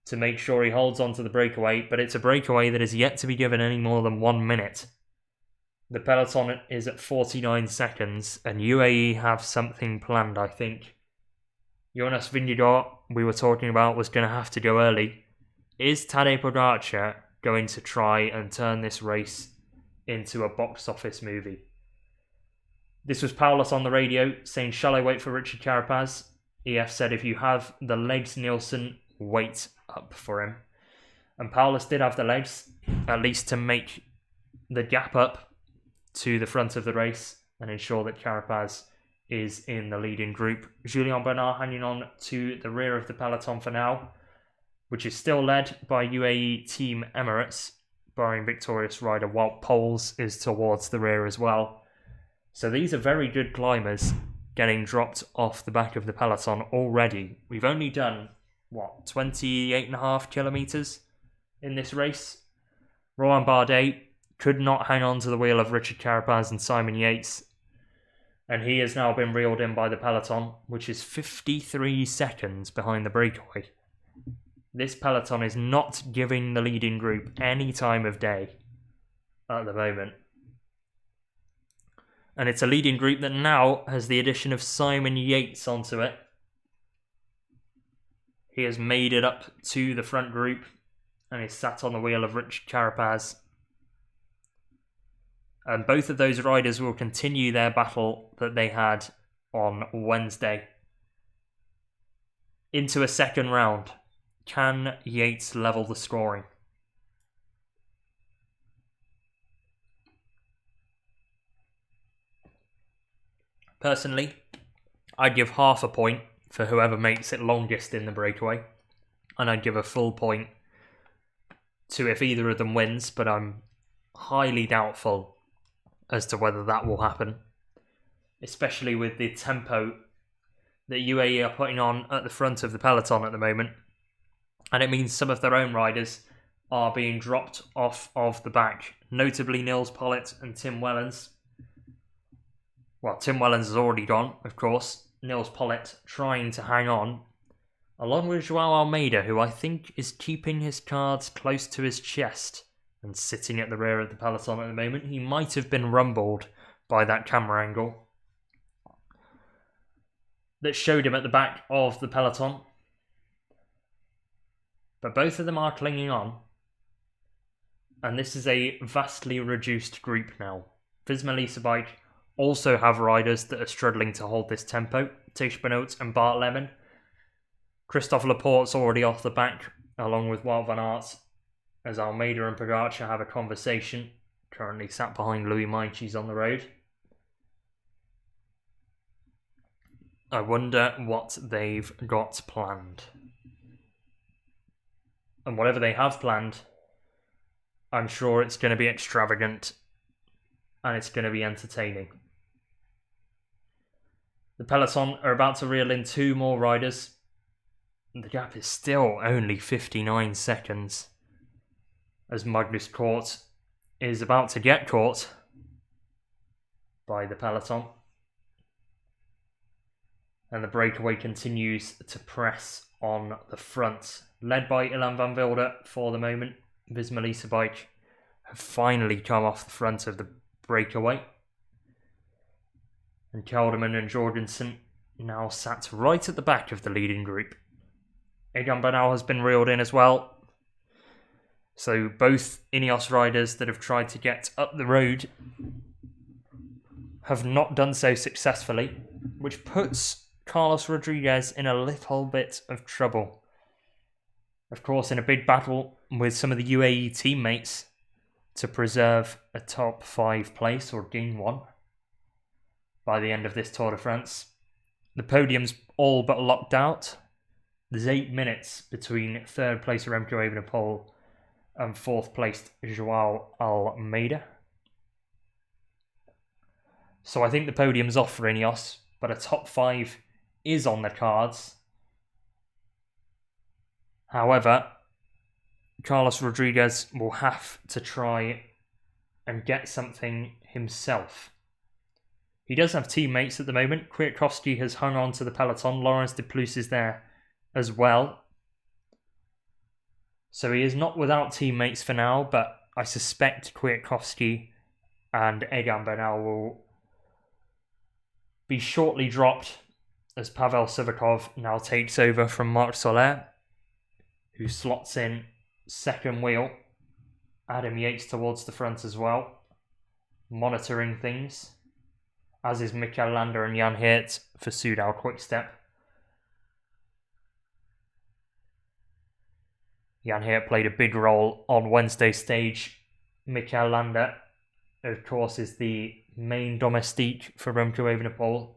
to make sure he holds on to the breakaway, but it's a breakaway that is yet to be given any more than 1 minute. The peloton is at 49 seconds, and UAE have something planned, I think. Jonas Vingegaard, we were talking about, was going to have to go early. Is Tadej Pogacar going to try and turn this race into a box office movie? This was Paulus on the radio saying, "Shall I wait for Richard Carapaz?" EF said, "If you have the legs, Nielsen, wait up for him." And Paulus did have the legs, at least to make the gap up to the front of the race and ensure that Carapaz is in the leading group. Julien Bernard hanging on to the rear of the peloton for now, which is still led by UAE Team Emirates, barring victorious rider Wout Poels is towards the rear as well. So these are very good climbers getting dropped off the back of the peloton already. We've only done, 28.5 kilometres in this race. Romain Bardet could not hang on to the wheel of Richard Carapaz and Simon Yates, and he has now been reeled in by the peloton, which is 53 seconds behind the breakaway. This peloton is not giving the leading group any time of day at the moment. And it's a leading group that now has the addition of Simon Yates onto it. He has made it up to the front group and is sat on the wheel of Richard Carapaz. And both of those riders will continue their battle that they had on Wednesday into a second round. Can Yates level the scoring? Personally, I'd give half a point for whoever makes it longest in the breakaway, and I'd give a full point to if either of them wins, but I'm highly doubtful as to whether that will happen, especially with the tempo that UAE are putting on at the front of the peloton at the moment. And it means some of their own riders are being dropped off of the back, notably Nils Pollitt and Tim Wellens. Well, Tim Wellens has already gone, of course. Nils Pollitt trying to hang on, along with Joao Almeida, who I think is keeping his cards close to his chest and sitting at the rear of the peloton at the moment. He might have been rumbled by that camera angle that showed him at the back of the peloton. But both of them are clinging on. And this is a vastly reduced group now. Visma Lease Bike also have riders that are struggling to hold this tempo. Tish Benoot and Bart Lemon. Christophe Laporte's already off the back, along with Wout van Aert, as Almeida and Pogacar have a conversation. Currently sat behind Louis Meintjes on the road. I wonder what they've got planned. And whatever they have planned, I'm sure it's going to be extravagant and it's going to be entertaining. The peloton are about to reel in 2 more riders. The gap is still only 59 seconds. As Magnus Cort is about to get caught by the peloton. And the breakaway continues to press on the front. Led by Ilan van Wilde for the moment. Visma Lease Bike have finally come off the front of the breakaway. And Kelderman and Jorgenson now sat right at the back of the leading group. Egan Bernal has been reeled in as well. So both Ineos riders that have tried to get up the road have not done so successfully, which puts Carlos Rodriguez in a little bit of trouble. Of course, in a big battle with some of the UAE teammates to preserve a top 5 place or gain one by the end of this Tour de France. The podium's all but locked out. There's 8 minutes between 3rd place Remco Evenepoel and 4th placed Joao Almeida. So I think the podium's off for Ineos, but a top 5 is on the cards. However, Carlos Rodriguez will have to try and get something himself. He does have teammates at the moment. Kwiatkowski has hung on to the peloton. Laurens de Plus is there as well. So he is not without teammates for now, but I suspect Kwiatkowski and Egan Bernal will be shortly dropped as Pavel Sivakov now takes over from Marc Soler, who slots in second wheel. Adam Yates towards the front as well, monitoring things, as is Mikel Landa and Jan Geert for Soudal Quickstep. Jan Geert played a big role on Wednesday's stage. Mikel Landa, of course, is the main domestique for Remco Evenepoel.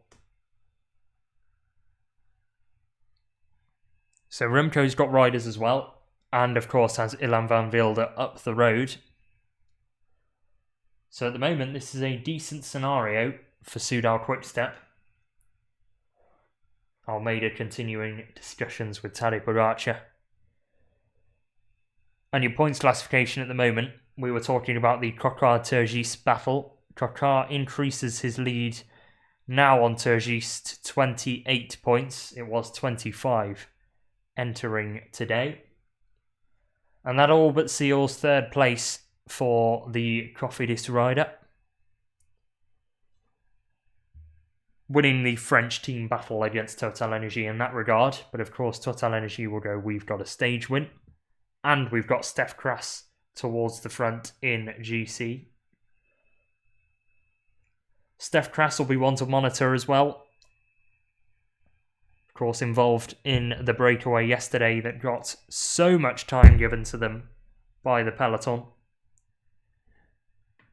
So Remco's got riders as well, and of course has Ilan van Wilde up the road. So at the moment, this is a decent scenario for Soudal Quickstep. Almeida continuing discussions with Tadej Pogacar. And your points classification at the moment, we were talking about the Coquard-Turgis battle. Coquard increases his lead now on Turgis to 28 points. It was 25 entering today. And that all but seals 3rd place for the Cofidis rider, winning the French team battle against Total Energy in that regard. But of course, Total Energy will go, we've got a stage win. And we've got Stef Kras towards the front in GC. Stef Kras will be one to monitor as well. Of course, involved in the breakaway yesterday that got so much time given to them by the peloton.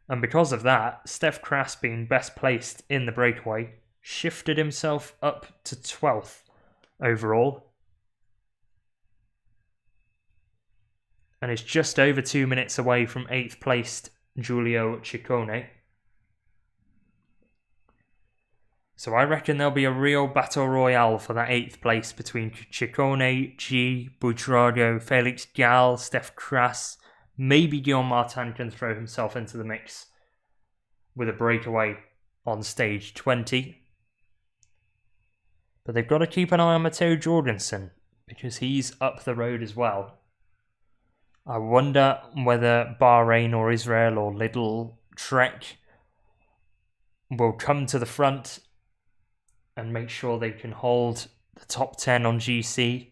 And because of that, Stef Kras, being best placed in the breakaway, shifted himself up to 12th overall. And is just over 2 minutes away from 8th placed Giulio Ciccone. So I reckon there'll be a real battle royale for that 8th place between Ciccone, G, Buitrago, Felix Gall, Stef Kras. Maybe Guillaume Martin can throw himself into the mix with a breakaway on stage 20. But they've got to keep an eye on Matteo Jorgenson, because he's up the road as well. I wonder whether Bahrain or Israel or Little Trek will come to the front and make sure they can hold the top 10 on GC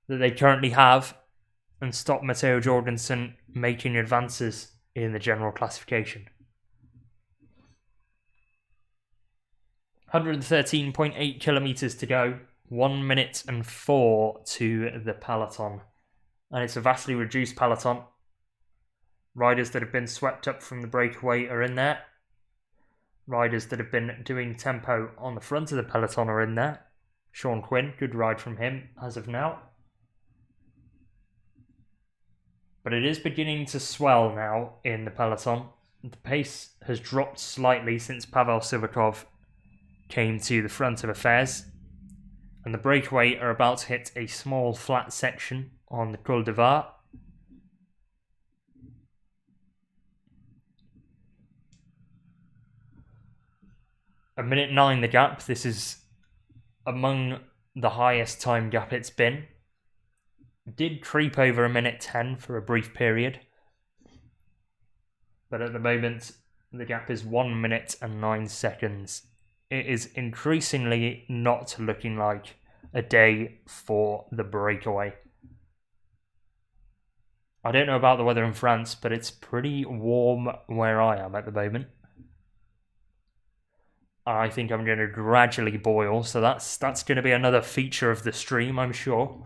that they currently have and stop Matteo Jorgenson making advances in the general classification. 113.8 kilometres to go, 1 minute and 4 to the peloton. And it's a vastly reduced peloton. Riders that have been swept up from the breakaway are in there. Riders that have been doing tempo on the front of the peloton are in there. Sean Quinn, good ride from him as of now. But it is beginning to swell now in the peloton. The pace has dropped slightly since Pavel Sivakov came to the front of affairs. And the breakaway are about to hit a small flat section on the Col de Var. A minute 9 the gap. This is among the highest time gap it's been. Did creep over a minute 10 for a brief period. But at the moment, the gap is 1 minute and 9 seconds it is increasingly not looking like a day for the breakaway. I don't know about the weather in France, but it's pretty warm where I am at the moment. I think I'm going to gradually boil, so that's going to be another feature of the stream, I'm sure.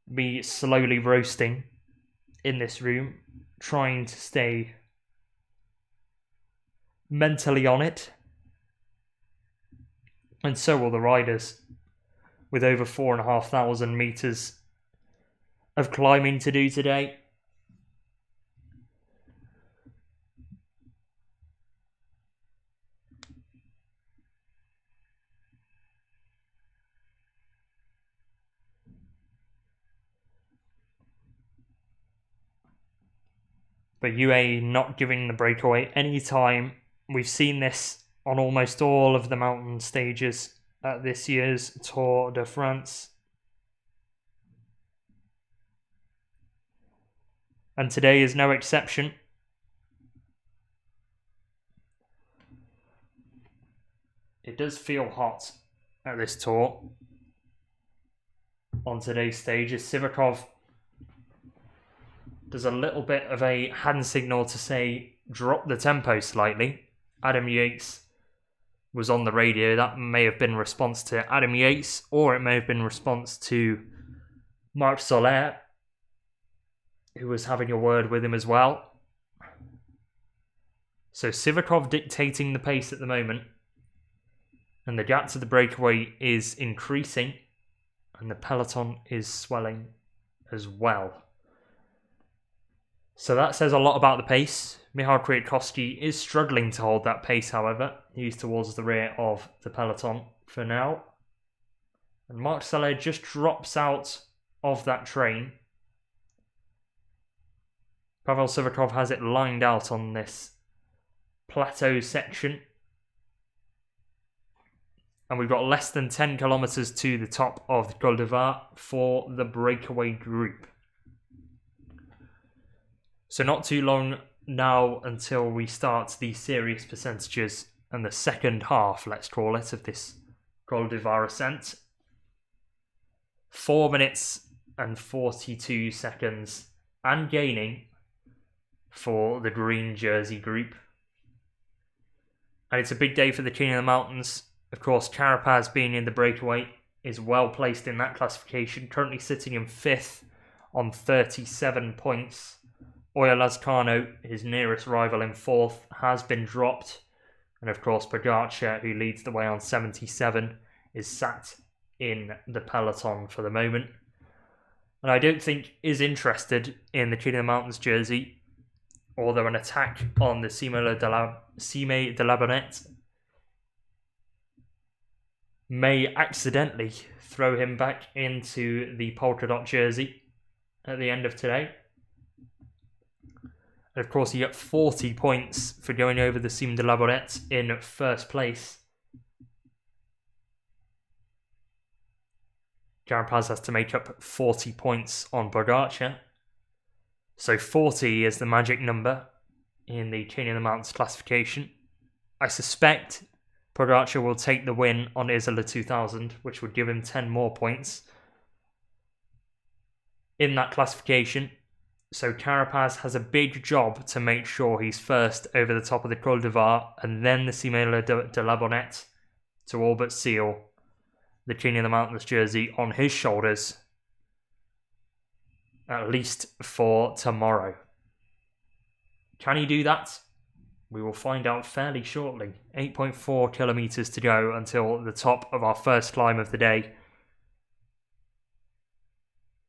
Me slowly roasting in this room, trying to stay mentally on it. And so will the riders, with over 4,500 meters of climbing to do today. But UAE not giving the breakaway any time. We've seen this on almost all of the mountain stages at this year's Tour de France. And today is no exception. It does feel hot at this tour. On today's stage is Sivakov does a little bit of a hand signal to say drop the tempo slightly. Adam Yates was on the radio. That may have been response to Adam Yates, or it may have been response to Marc Soler, who was having a word with him as well. So Sivakov dictating the pace at the moment, and the gap to the breakaway is increasing, and the peloton is swelling as well. So that says a lot about the pace. Michał Kwiatkowski is struggling to hold that pace, however. He's towards the rear of the peloton for now. And Marc Soler just drops out of that train. Pavel Sivakov has it lined out on this plateau section. And we've got less than 10 kilometres to the top of the Col de Var for the breakaway group. So not too long now until we start the serious percentages and the second half, let's call it, of this Col de Var ascent. 4 minutes and 42 seconds and gaining for the green jersey group. And it's a big day for the King of the Mountains. Of course, Carapaz being in the breakaway is well placed in that classification, currently sitting in 5th on 37 points. Oya Lazcano, his nearest rival in 4th, has been dropped. And of course, Pogacar, who leads the way on 77, is sat in the peloton for the moment. And I don't think is interested in the King of the Mountains jersey, although an attack on the Cime de la Bonnette may accidentally throw him back into the polka dot jersey at the end of today. And of course, he got 40 points for going over the Cime de la Bonnette in first place. Carapaz has to make up 40 points on Pogacar. So 40 is the magic number in the King of the Mountains classification. I suspect Pogacar will take the win on Isola 2000, which would give him 10 more points in that classification. So Carapaz has a big job to make sure he's first over the top of the Col de Var and then the Cime de la Bonnette to all but seal the King of the Mountains jersey on his shoulders, at least for tomorrow. Can he do that? We will find out fairly shortly. 8.4 kilometres to go until the top of our first climb of the day.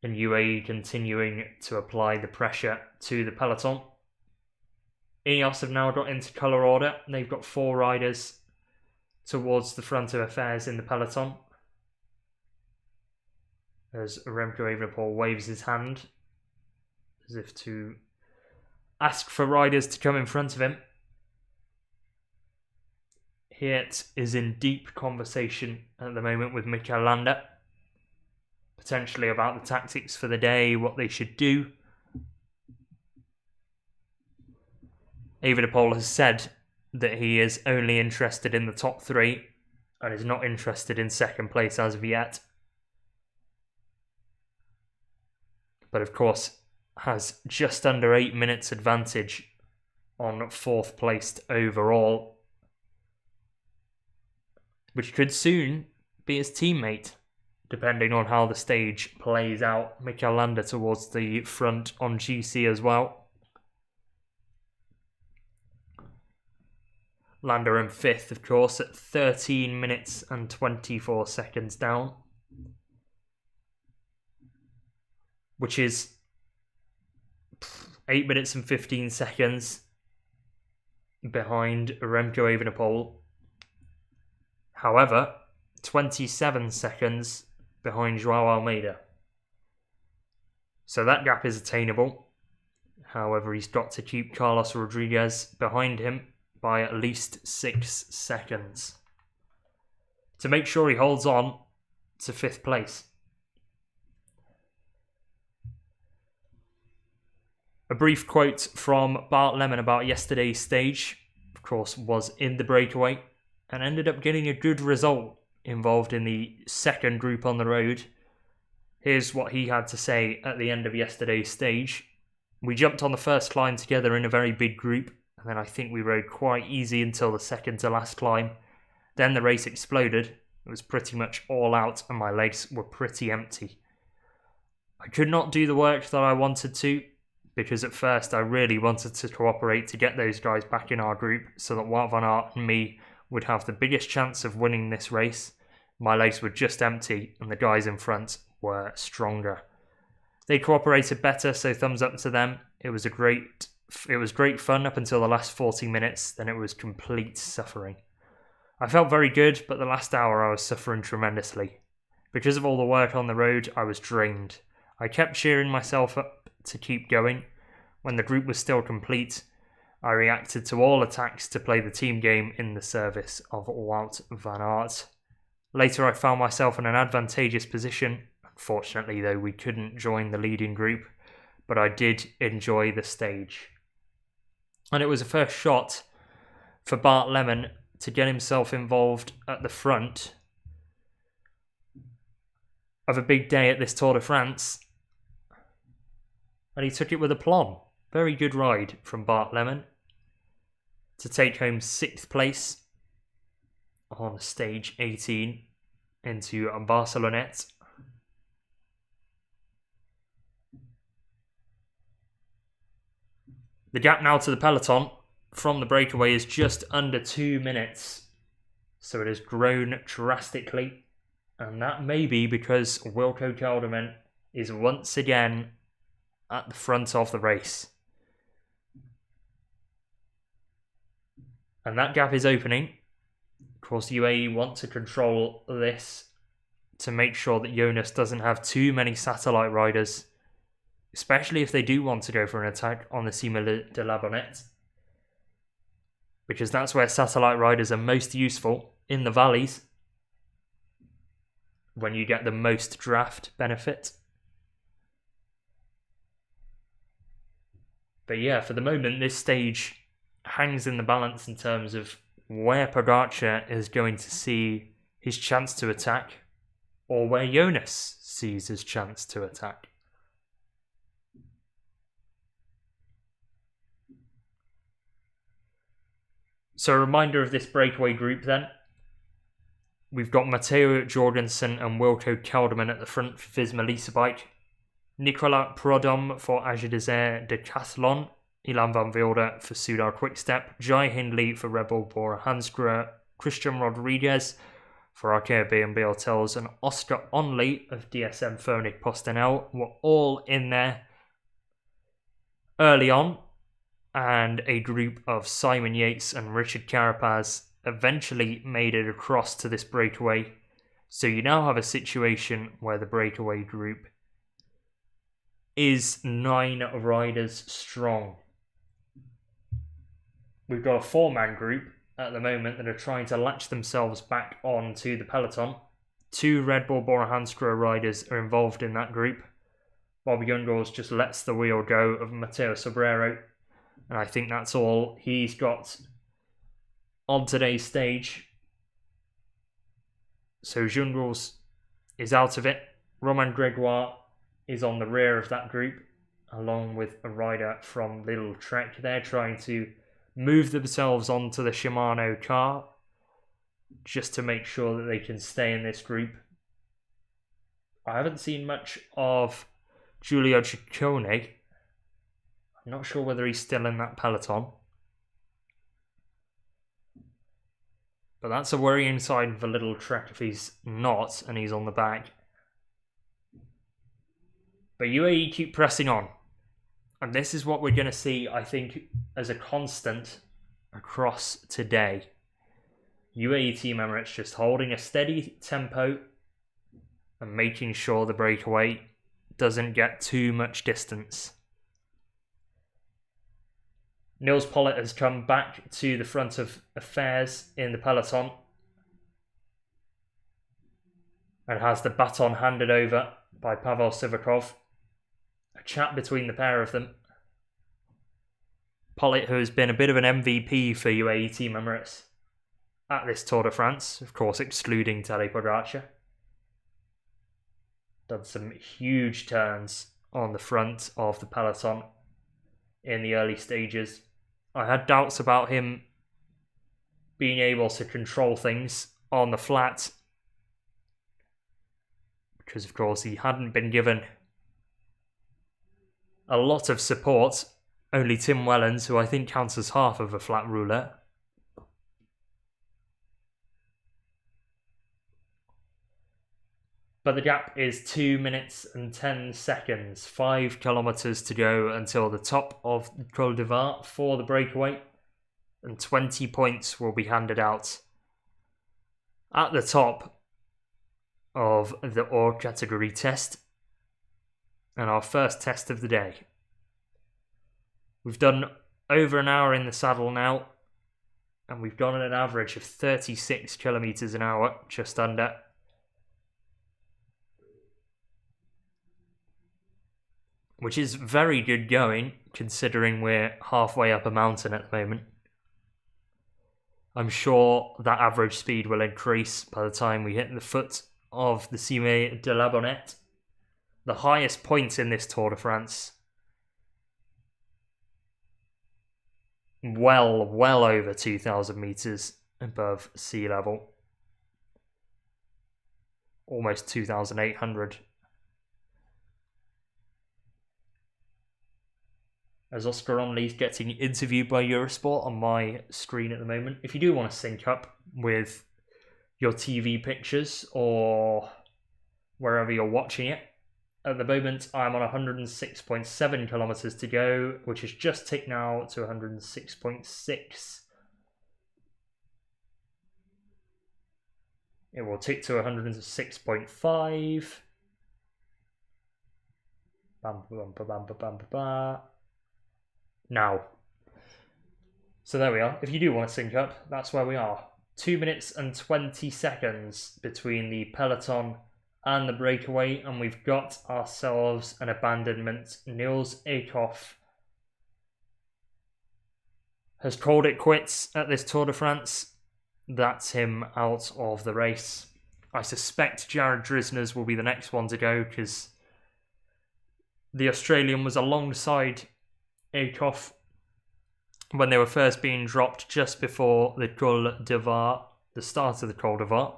And UAE continuing to apply the pressure to the peloton. Ineos have now got into colour order. They've got 4 riders towards the front of affairs in the peloton. As Remco Evenepoel waves his hand as if to ask for riders to come in front of him. Yates is in deep conversation at the moment with Mikel Landa, potentially about the tactics for the day, what they should do. Evenepoel has said that he is only interested in the top 3 and is not interested in second place as of yet. But of course, has just under 8 minutes advantage on 4th placed overall, which could soon be his teammate, depending on how the stage plays out. Mikel Landa towards the front on GC as well. Landa in 5th, of course, at 13 minutes and 24 seconds down, which is 8 minutes and 15 seconds behind Remco Evenepoel. However, 27 seconds behind Joao Almeida. So that gap is attainable. However, he's got to keep Carlos Rodriguez behind him by at least 6 seconds to make sure he holds on to 5th place. A brief quote from Bart Lemon about yesterday's stage, of course, was in the breakaway and ended up getting a good result involved in the second group on the road. Here's what he had to say at the end of yesterday's stage. We jumped on the first climb together in a very big group, and then I think we rode quite easy until the second to last climb. Then the race exploded. It was pretty much all out and my legs were pretty empty. I could not do the work that I wanted to, because at first I really wanted to cooperate to get those guys back in our group so that Wout van Aert and me would have the biggest chance of winning this race. My legs were just empty and the guys in front were stronger. They cooperated better, so thumbs up to them. It was great fun up until the last 40 minutes, then it was complete suffering. I felt very good, but the last hour I was suffering tremendously. Because of all the work on the road, I was drained. I kept cheering myself up to keep going. When the group was still complete, I reacted to all attacks to play the team game in the service of Wout van Aert. Later I found myself in an advantageous position. Unfortunately though, we couldn't join the leading group, but I did enjoy the stage. And it was a first shot for Bart Lemon to get himself involved at the front of a big day at this Tour de France. And he took it with aplomb. Very good ride from Bart Lemon to take home 6th place on stage 18 into Barcelonette. The gap now to the peloton from the breakaway is just under 2 minutes. So it has grown drastically. And that may be because Wilco Kelderman is once again at the front of the race. And that gap is opening. Of course, UAE want to control this to make sure that Jonas doesn't have too many satellite riders, especially if they do want to go for an attack on the Cima de la Bonnette, because that's where satellite riders are most useful, in the valleys, when you get the most draft benefit. But yeah, for the moment, this stage hangs in the balance in terms of where Pogacar is going to see his chance to attack, or where Jonas sees his chance to attack. So a reminder of this breakaway group then. We've got Matteo Jorgenson and Wilco Kelderman at the front for Visma Lease Bike. Nicolas Prodhomme for AG Desert Decathlon. Ilan van Wilder for Soudal Quickstep. Jai Hindley for Red Bull Bora Hansgrohe. Christian Rodriguez for Arkea B&B Hotels. And Oscar Onley of DSM Phonik Postenel were all in there early on. And a group of Simon Yates and Richard Carapaz eventually made it across to this breakaway. So you now have a situation where the breakaway group is 9 riders strong. We've got a 4-man group at the moment that are trying to latch themselves back onto the peloton. 2 Red Bull Bora Hansgrohe riders are involved in that group. Bobby Jungels just lets the wheel go of Matteo Sobrero. And I think that's all. He's got on today's stage. So Jungles is out of it. Romain Gregoire is on the rear of that group, along with a rider from Little Trek. They're trying to move themselves onto the Shimano car just to make sure that they can stay in this group. I haven't seen much of Giulio Ciccone. I'm not sure whether he's still in that peloton. But that's a worrying sign for Little Trek if he's not and he's on the back. But UAE keep pressing on. And this is what we're going to see, I think, as a constant across today. UAE Team Emirates just holding a steady tempo and making sure the breakaway doesn't get too much distance. Nils Pollitt has come back to the front of affairs in the peloton and has the baton handed over by Pavel Sivakov. A chat between the pair of them. Pollitt, who has been a bit of an MVP for UAE Team Emirates at this Tour de France, of course excluding Tadej Pogacar. Done some huge turns on the front of the peloton in the early stages. I had doubts about him being able to control things on the flat because, of course, he hadn't been given a lot of support. Only Tim Wellens, who I think counts as half of a flat ruler. But the gap is 2 minutes and 10 seconds. 5 kilometres to go until the top of Col de Var for the breakaway. And 20 points will be handed out at the top of the Or category test. And our first test of the day. We've done over an hour in the saddle now. And we've gone at an average of 36 kilometres an hour, just under. Which is very good going, considering we're halfway up a mountain at the moment. I'm sure that average speed will increase by the time we hit the foot of the Cime de la Bonnette. The highest point in this Tour de France. Well over 2,000 metres above sea level. Almost 2,800. As Oscar Onley's getting interviewed by Eurosport on my screen at the moment. If you do want to sync up with your TV pictures or wherever you're watching it, at the moment I'm on 106.7 kilometres to go, which has just ticked now to 106.6. It will tick to 106.5. Bam, bam, bam, bam, bam, bam. Now. So there we are. If you do want to sync up, that's where we are. 2 minutes and 20 seconds between the peloton and the breakaway, and we've got ourselves an abandonment. Niels Eekhoff has called it quits at this Tour de France. That's him out of the race. I suspect Jared Drisner's will be the next one to go because the Australian was alongside Eekhoff when they were first being dropped just before the Col de Var, the start of the Col de Var.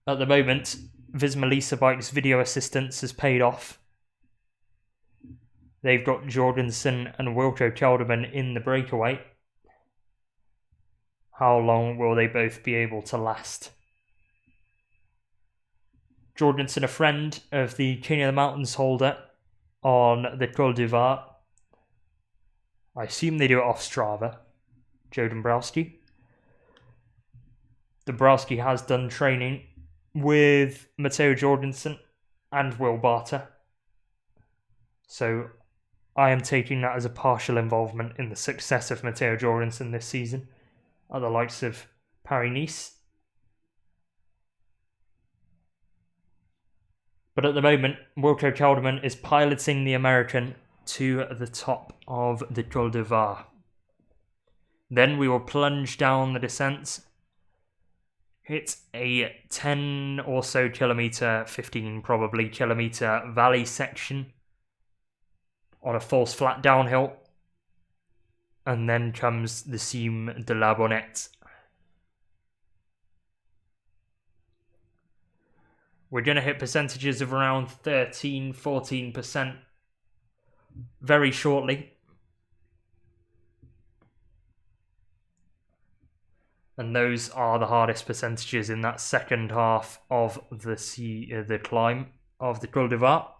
At the moment, Visma Lease Bike's video assistance has paid off. They've got Jorgenson and Wilco Kelderman in the breakaway. How long will they both be able to last? Jorgenson, a friend of the King of the Mountains holder on the Col de Var. I assume they do it off Strava. Joe Dombrowski. Dombrowski has done training with Matteo Jorgenson and Will Barter. So I am taking that as a partial involvement in the success of Matteo Jorgenson this season at the likes of Paris-Nice. But at the moment, Wilco Kelderman is piloting the American to the top of the Col de Var. Then we will plunge down the descent, hit a 10 or so kilometre, 15 probably kilometre valley section on a false flat downhill, and then comes the Cime de la Bonnette. We're going to hit percentages of around 13-14% very shortly. And those are the hardest percentages in that second half of the climb of the Col de Var.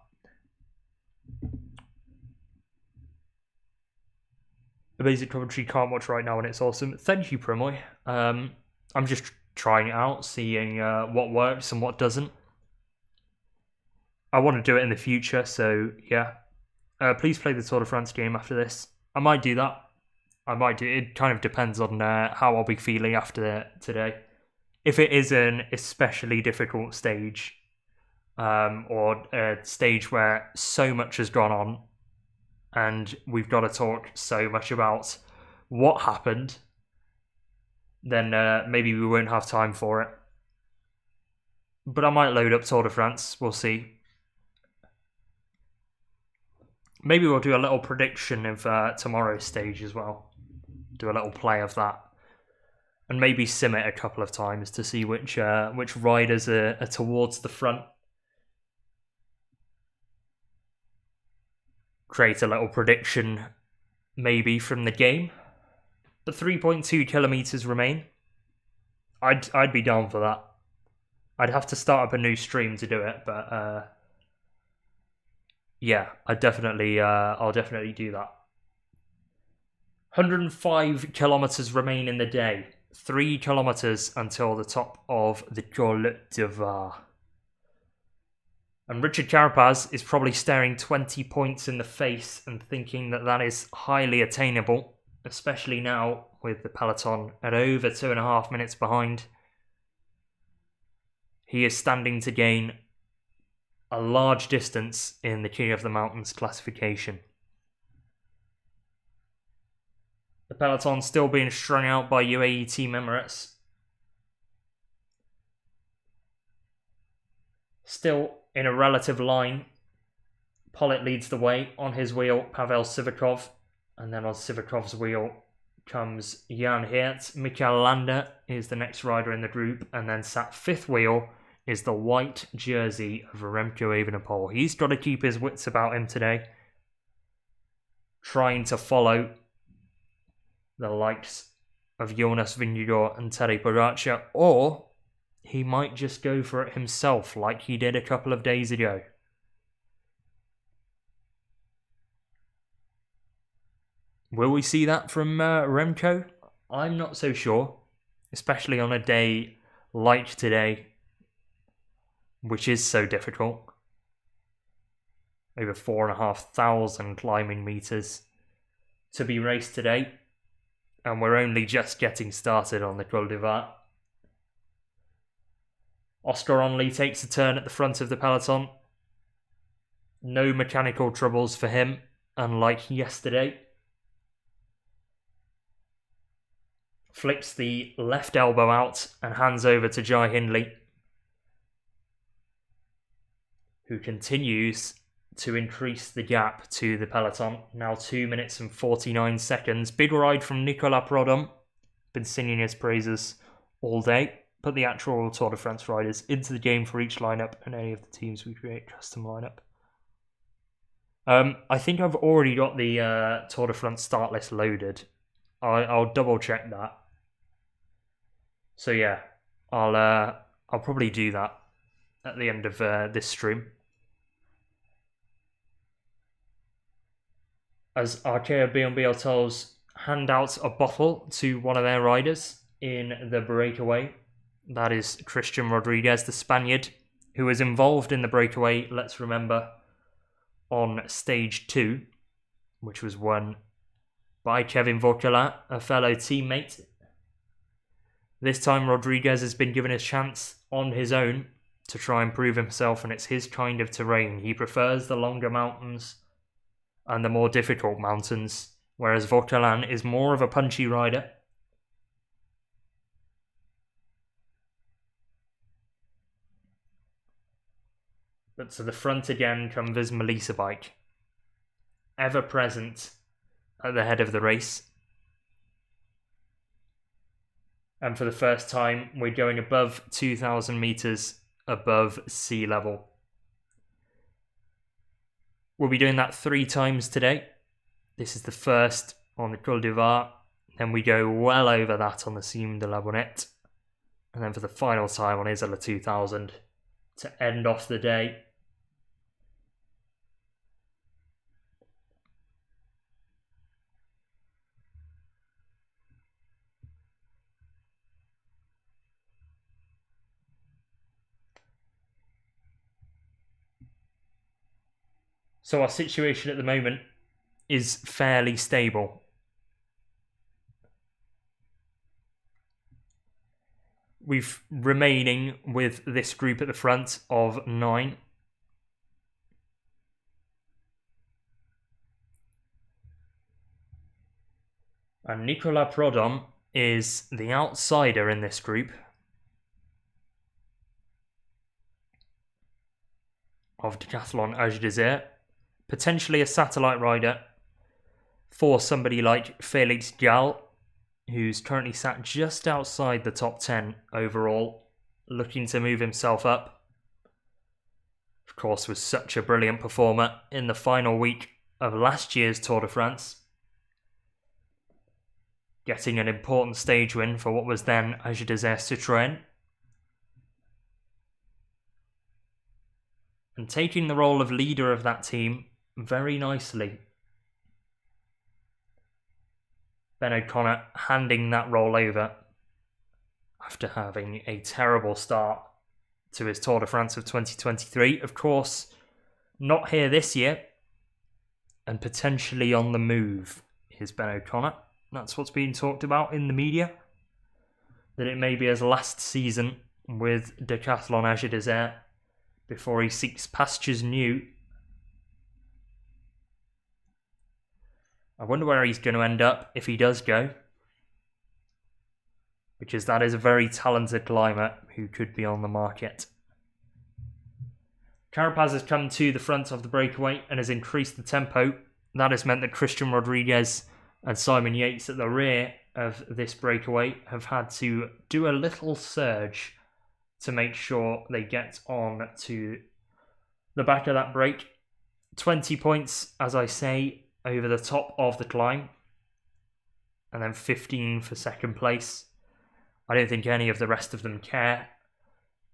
Amazing commentary, can't watch right now and it's awesome. Thank you, Primoy. I'm just trying it out, seeing what works and what doesn't. I want to do it in the future, so yeah. Please play the Tour de France game after this. I might do that. It kind of depends on how I'll be feeling after today. If it is an especially difficult stage, or a stage where so much has gone on, and we've got to talk so much about what happened, then maybe we won't have time for it. But I might load up Tour de France, we'll see. Maybe we'll do a little prediction of tomorrow's stage as well. Do a little play of that. And maybe sim it a couple of times to see which riders are towards the front. Create a little prediction maybe from the game. But 3.2 kilometres remain. I'd be down for that. I'd have to start up a new stream to do it, but yeah, I'll definitely do that. 105 kilometres remain in the day. 3 kilometres until the top of the Col de Var. And Richard Carapaz is probably staring 20 points in the face and thinking that that is highly attainable, especially now with the peloton at over 2.5 minutes behind. He is standing to gain a large distance in the King of the Mountains classification. The peloton still being strung out by UAE Team Emirates. Still in a relative line. Pollitt leads the way. On his wheel, Pavel Sivakov. And then on Sivakov's wheel comes Jan Geert. Michael Landa is the next rider in the group. And then sat fifth wheel is the white jersey of Remco Evenepoel. He's got to keep his wits about him today. Trying to follow the likes of Jonas, Vingegaard and Tadej Pogacar, or he might just go for it himself like he did a couple of days ago. Will we see that from Remco? I'm not so sure, especially on a day like today, which is so difficult. Over 4,500 climbing meters to be raced today. And we're only just getting started on the Col de Var. Oscar Onley takes a turn at the front of the peloton. No mechanical troubles for him, unlike yesterday. Flicks the left elbow out and hands over to Jai Hindley, who continues to increase the gap to the peloton. Now 2 minutes and 49 seconds. Big ride from Nicolas Prodhomme. Been singing his praises all day. Put the actual Tour de France riders into the game for each lineup and any of the teams we create custom lineup. I think I've already got the Tour de France start list loaded. I'll double check that. So yeah, I'll probably do that at the end of this stream. As Arkea B&B Hotels hand out a bottle to one of their riders in the breakaway. That is Christian Rodriguez, the Spaniard, who was involved in the breakaway, let's remember, on stage 2, which was won by Kevin Vauquelin, a fellow teammate. This time Rodriguez has been given a chance on his own to try and prove himself, and it's his kind of terrain. He prefers the longer mountains and the more difficult mountains, whereas Vauquelin is more of a punchy rider. But to the front again come Visma bike, ever present at the head of the race. And for the first time, we're going above 2,000 meters above sea level. We'll be doing that 3 times today. This is the first on the Col du Var. Then we go well over that on the Cime de la Bonnette. And then for the final time on Isola 2000 to end off the day. So our situation at the moment is fairly stable. We've remaining with this group at the front of 9. And Nicolas Prodhomme is the outsider in this group of Decathlon Age Desert. Potentially a satellite rider for somebody like Felix Gall, who's currently sat just outside the top 10 overall, looking to move himself up. Of course, was such a brilliant performer in the final week of last year's Tour de France, getting an important stage win for what was then Age Desert Citroën, and taking the role of leader of that team very nicely. Ben O'Connor handing that role over after having a terrible start to his Tour de France of 2023. Of course, not here this year, and potentially on the move is Ben O'Connor. That's what's being talked about in the media, that it may be his last season with Decathlon Age Desert before he seeks pastures new. I wonder where he's going to end up if he does go, because that is a very talented climber who could be on the market. Carapaz has come to the front of the breakaway and has increased the tempo. That has meant that Christian Rodriguez and Simon Yates at the rear of this breakaway have had to do a little surge to make sure they get on to the back of that break. 20 points, as I say, over the top of the climb, and then 15 for second place. I don't think any of the rest of them care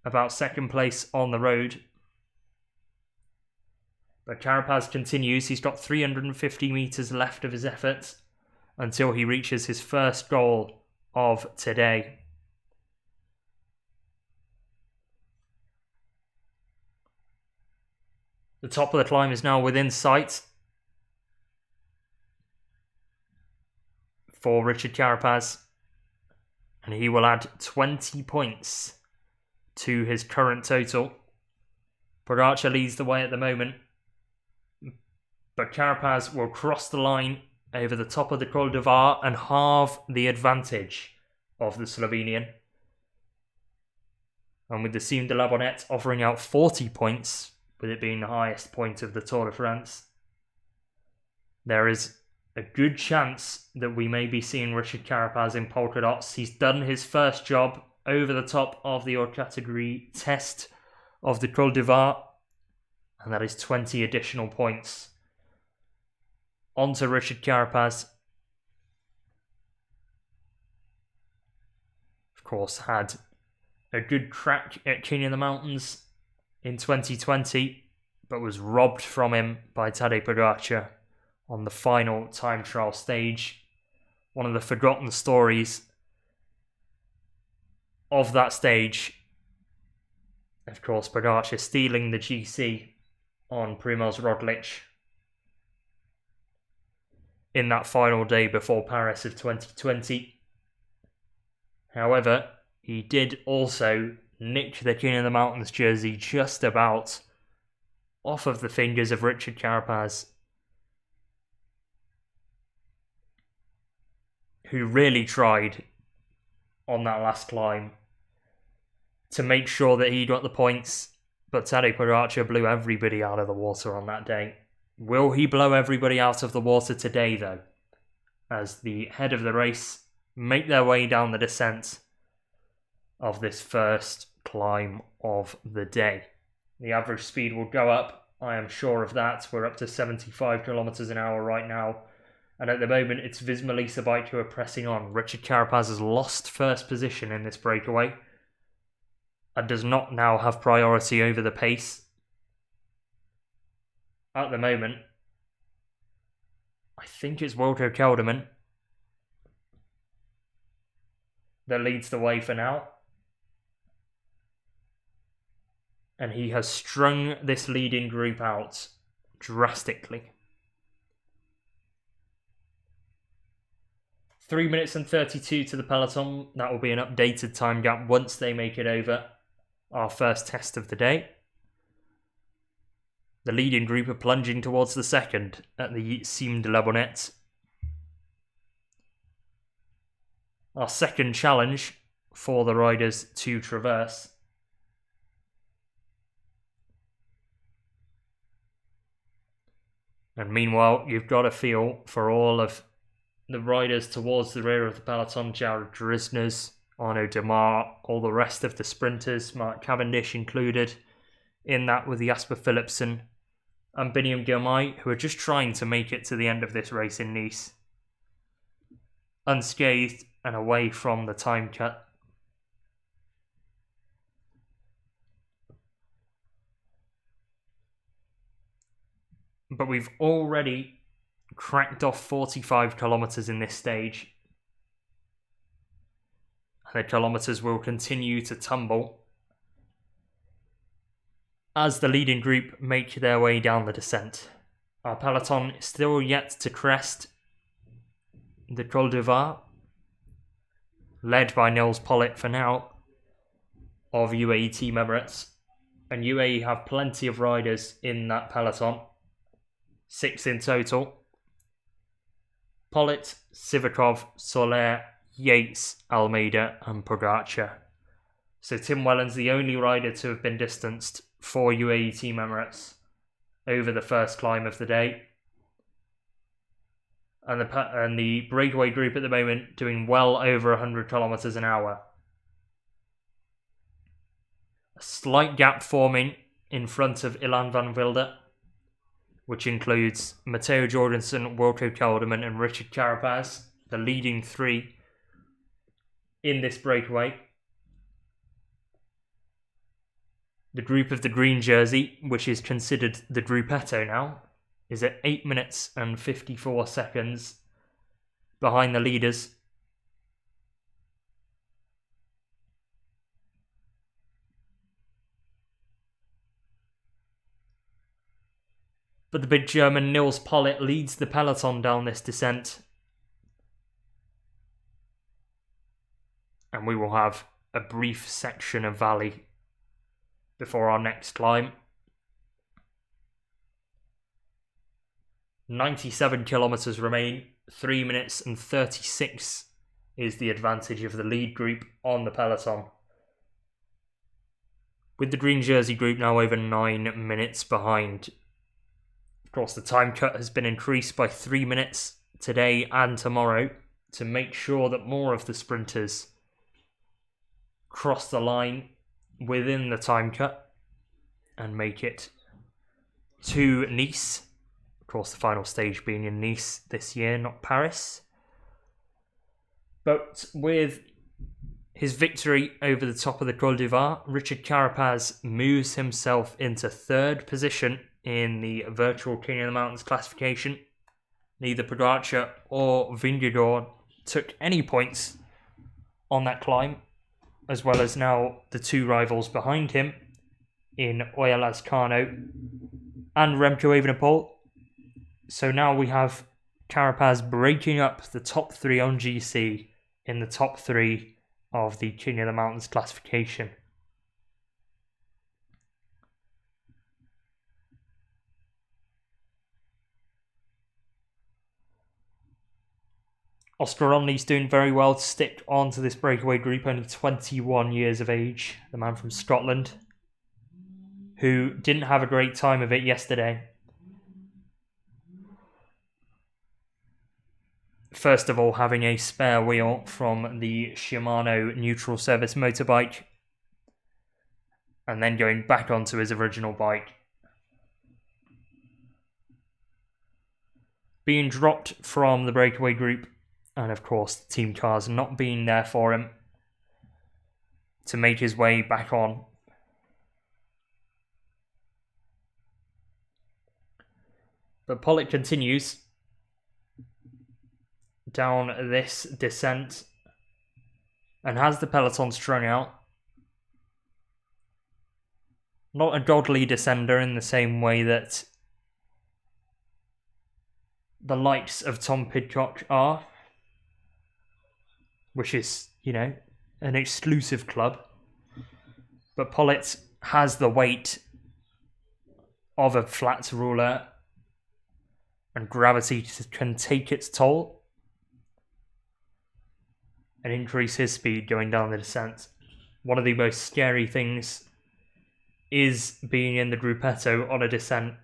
about second place on the road. But Carapaz continues. He's got 350 metres left of his effort until he reaches his first goal of today. The top of the climb is now within sight for Richard Carapaz, and he will add 20 points to his current total. Pogacar leads the way at the moment, but Carapaz will cross the line over the top of the Col du Var and halve the advantage of the Slovenian. And with the Cime de la Bonnette offering out 40 points, with it being the highest point of the Tour de France, there is a good chance that we may be seeing Richard Carapaz in polka dots. He's done his first job over the top of the hors category test of the Col du Var, and that is 20 additional points. On to Richard Carapaz. Of course, had a good crack at King in the Mountains in 2020, but was robbed from him by Tadej Pogacar on the final time trial stage. One of the forgotten stories of that stage, of course, Pogacar stealing the GC on Primož Roglic in that final day before Paris of 2020. However, he did also nick the King of the Mountains jersey just about off of the fingers of Richard Carapaz who really tried on that last climb to make sure that he got the points, but Tadej Pogacar blew everybody out of the water on that day. Will he blow everybody out of the water today, though, as the head of the race make their way down the descent of this first climb of the day? The average speed will go up, I am sure of that. We're up to 75 kilometres an hour right now, and at the moment it's Visma Lease bike who are pressing on. Richard Carapaz has lost first position in this breakaway and does not now have priority over the pace. At the moment, I think it's Wilco Kelderman that leads the way for now. And he has strung this leading group out drastically. 3 minutes and 32 to the peloton. That will be an updated time gap once they make it over our first test of the day. The leading group are plunging towards the second at the Cime de la Bonnette. Our second challenge for the riders to traverse. And meanwhile, you've got a feel for all of the riders towards the rear of the peloton. Jared Drisners, Arnaud Demar, all the rest of the sprinters, Mark Cavendish included in that with Jasper Philipsen and Biniam Girmay, who are just trying to make it to the end of this race in Nice, unscathed and away from the time cut. But we've already cracked off 45 kilometres in this stage. The kilometres will continue to tumble as the leading group make their way down the descent. Our peloton is still yet to crest the Col du Var, led by Nils Pollitt for now, of UAE Team Emirates. And UAE have plenty of riders in that peloton, 6 in total. Pollitt, Sivakov, Soler, Yates, Almeida and Pogacar. So Tim Whelan's the only rider to have been distanced for UAE Team Emirates over the first climb of the day. And the breakaway group at the moment doing well over 100 kilometres an hour. A slight gap forming in front of Ilan van Wilder, which includes Matteo Jorgenson, Wilco Kelderman and Richard Carapaz, the leading 3 in this breakaway. The group of the green jersey, which is considered the gruppetto now, is at 8 minutes and 54 seconds behind the leaders. But the big German Nils Pollitt leads the peloton down this descent. And we will have a brief section of valley before our next climb. 97 kilometres remain. 3 minutes and 36 is the advantage of the lead group on the peloton, with the green jersey group now over 9 minutes behind. Of course, the time cut has been increased by 3 minutes today and tomorrow to make sure that more of the sprinters cross the line within the time cut and make it to Nice. Of course, the final stage being in Nice this year, not Paris. But with his victory over the top of the Col du Var, Richard Carapaz moves himself into 3rd position in the virtual King of the Mountains classification. Neither Pogacar or Vingegaard took any points on that climb, as well as now the 2 rivals behind him in Oya Lazcano and Remco Evenepoel. So now we have Carapaz breaking up the top 3 on GC in the top 3 of the King of the Mountains classification. Oscar Onley's doing very well to stick onto this breakaway group, only 21 years of age, the man from Scotland, who didn't have a great time of it yesterday. First of all, having a spare wheel from the Shimano neutral service motorbike, and then going back onto his original bike. Being dropped from the breakaway group, and of course the team cars not being there for him to make his way back on. But Pollitt continues down this descent and has the peloton strung out. Not a godly descender in the same way that the likes of Tom Pidcock are, which is, an exclusive club. But Pollitt has the weight of a flat ruler, and gravity can take its toll and increase his speed going down the descent. One of the most scary things is being in the gruppetto on a descent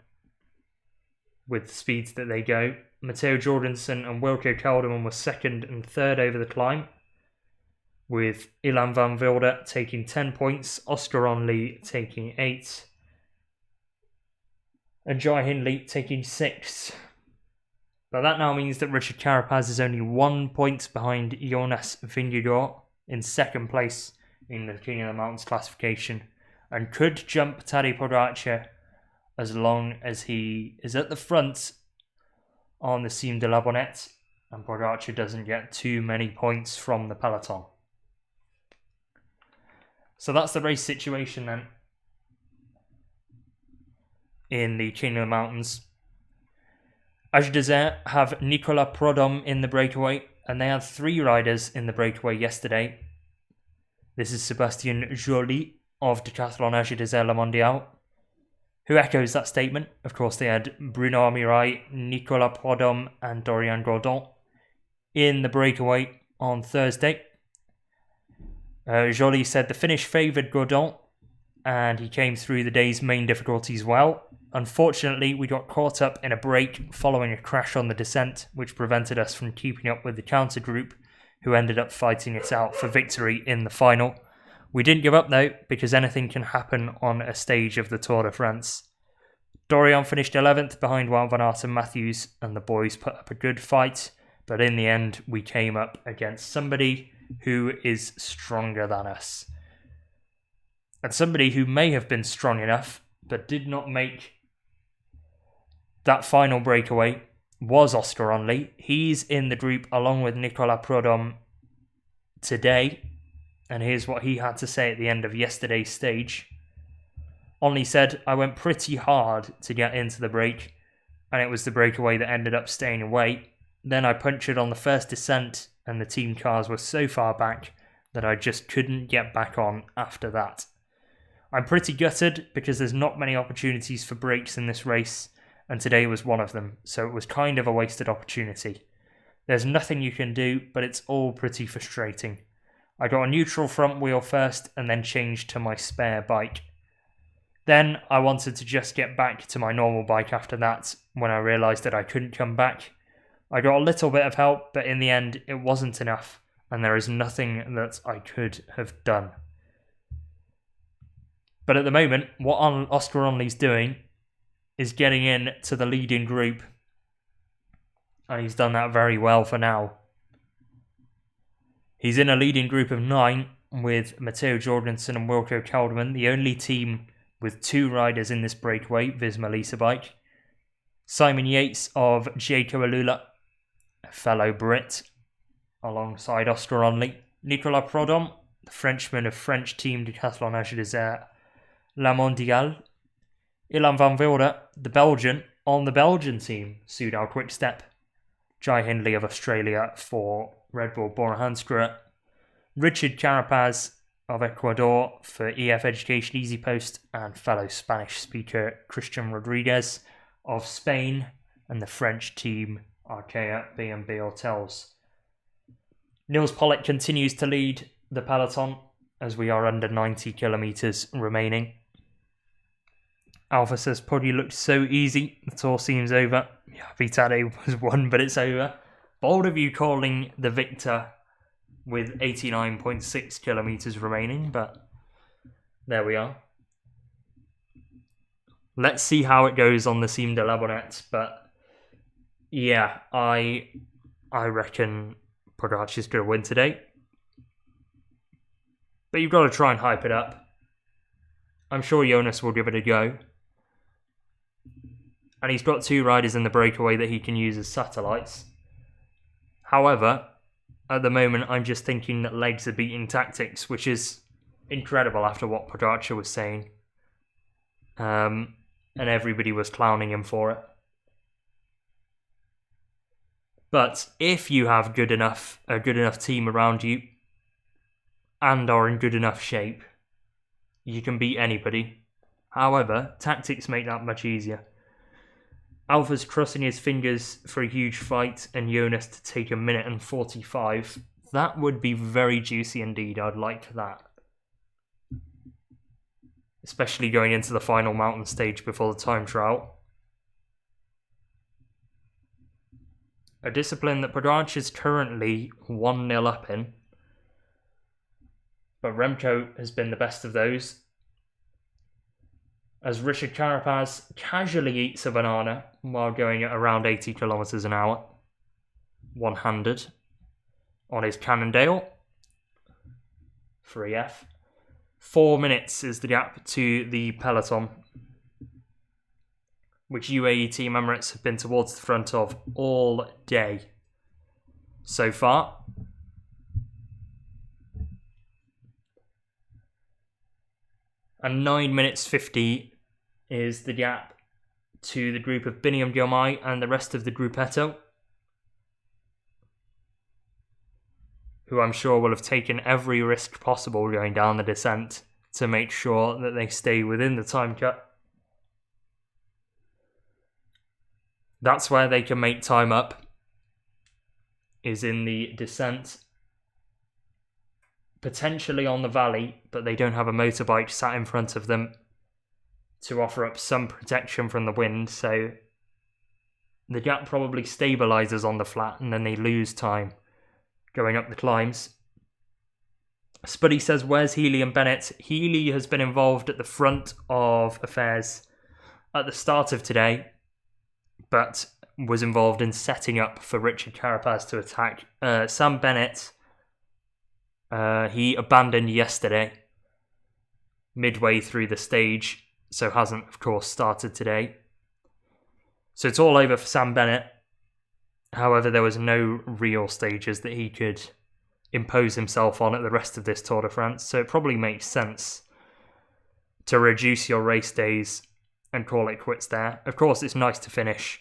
with the speeds that they go. Matteo Jorgenson and Wilco Kelderman were second and third over the climb, with Ilan van Wilde taking 10 points, Oscar Onley taking 8, and Jai Hindley taking 6. But that now means that Richard Carapaz is only 1 point behind Jonas Vingegaard in second place in the King of the Mountains classification, and could jump Tadej Pogacar as long as he is at the front on the Cime de la Bonnette and Pogacar doesn't get too many points from the peloton. So that's the race situation then in the King of the Mountains. Age d'Isère have Nicolas Prudhomme in the breakaway, and they had 3 riders in the breakaway yesterday. This is Sébastien Joly of Decathlon Age d'Isère Le Mondial, who echoes that statement. Of course, they had Bruno Amirai, Nicolas Prudhomme and Dorian Gaudon in the breakaway on Thursday. Joly said the finish favoured Gaudon, and he came through the day's main difficulties well. Unfortunately, we got caught up in a break following a crash on the descent, which prevented us from keeping up with the counter group, who ended up fighting it out for victory in the final. We didn't give up though, because anything can happen on a stage of the Tour de France. Dorian finished 11th behind Wout van Aert and Matthews, and the boys put up a good fight, but in the end we came up against somebody who is stronger than us. And somebody who may have been strong enough, but did not make that final breakaway, was Oscar Onley. He's in the group along with Nicolas Prudhomme today, and here's what he had to say at the end of yesterday's stage. Onley said, "I went pretty hard to get into the break, and it was the breakaway that ended up staying away. Then I punctured on the first descent, and the team cars were so far back that I just couldn't get back on after that. I'm pretty gutted because there's not many opportunities for breaks in this race, and today was one of them, so it was kind of a wasted opportunity. There's nothing you can do, but it's all pretty frustrating. I got a neutral front wheel first and then changed to my spare bike. Then I wanted to just get back to my normal bike after that when I realised that I couldn't come back. I got a little bit of help, but in the end it wasn't enough, and there is nothing that I could have done." But at the moment, what Oscar Onley's doing is getting in to the leading group, and he's done that very well for now. He's in a leading group of 9 with Matteo Jorgenson and Wilco Kelderman, the only team with 2 riders in this breakaway, Visma Lease bike. Simon Yates of Jayco Alula, a fellow Brit, alongside Oscar Onley. Nicolas Prudhomme, the Frenchman of French team Decathlon Age d'Isère La Mondiale. Ilan van Wilde, the Belgian, on the Belgian team, Soudal Quickstep. Jai Hindley of Australia for Red Bull Bora-Hansgrohe. Richard Carapaz of Ecuador for EF Education Easy Post, and fellow Spanish speaker Christian Rodriguez of Spain and the French team Arkea B&B Hotels. Nils Pollitt continues to lead the peloton as we are under 90 kilometres remaining. Alpha says, Poddy looks so easy, the tour seems over. Yeah, Tadej was won, but it's over. Bold of you calling the victor with 89.6 kilometres remaining, but there we are. Let's see how it goes on the Cime de la Bonnette, but yeah, I reckon Pogacar is going to win today. But you've got to try and hype it up. I'm sure Jonas will give it a go. And he's got 2 riders in the breakaway that he can use as satellites. However, at the moment, I'm just thinking that legs are beating tactics, which is incredible after what Pogacar was saying. And everybody was clowning him for it. But if you have a good enough team around you and are in good enough shape, you can beat anybody. However, tactics make that much easier. Alpha's crossing his fingers for a huge fight and Jonas to take 1 minute and 45. That would be very juicy indeed. I'd like that. Especially going into the final mountain stage before the time trial. A discipline that Pogacar is currently 1-0 up in. But Remco has been the best of those. As Richard Carapaz casually eats a banana while going at around 80 kilometres an hour. One-handed. On his Cannondale. Free F. 4 minutes is the gap to the peloton, which UAE Team Emirates have been towards the front of all day so far. And 9 minutes 50 is the gap to the group of Biniam Girmay and the rest of the Gruppetto, who I'm sure will have taken every risk possible going down the descent to make sure that they stay within the time cut. That's where they can make time up, is in the descent. Potentially on the valley, but they don't have a motorbike sat in front of them to offer up some protection from the wind, so the gap probably stabilises on the flat and then they lose time going up the climbs. Spuddy says, where's Healy and Bennett? Healy has been involved at the front of affairs at the start of today, but was involved in setting up for Richard Carapaz to attack. Sam Bennett, he abandoned yesterday, midway through the stage, so hasn't, of course, started today. So it's all over for Sam Bennett. However, there was no real stages that he could impose himself on at the rest of this Tour de France, so it probably makes sense to reduce your race days and call it quits there. Of course, it's nice to finish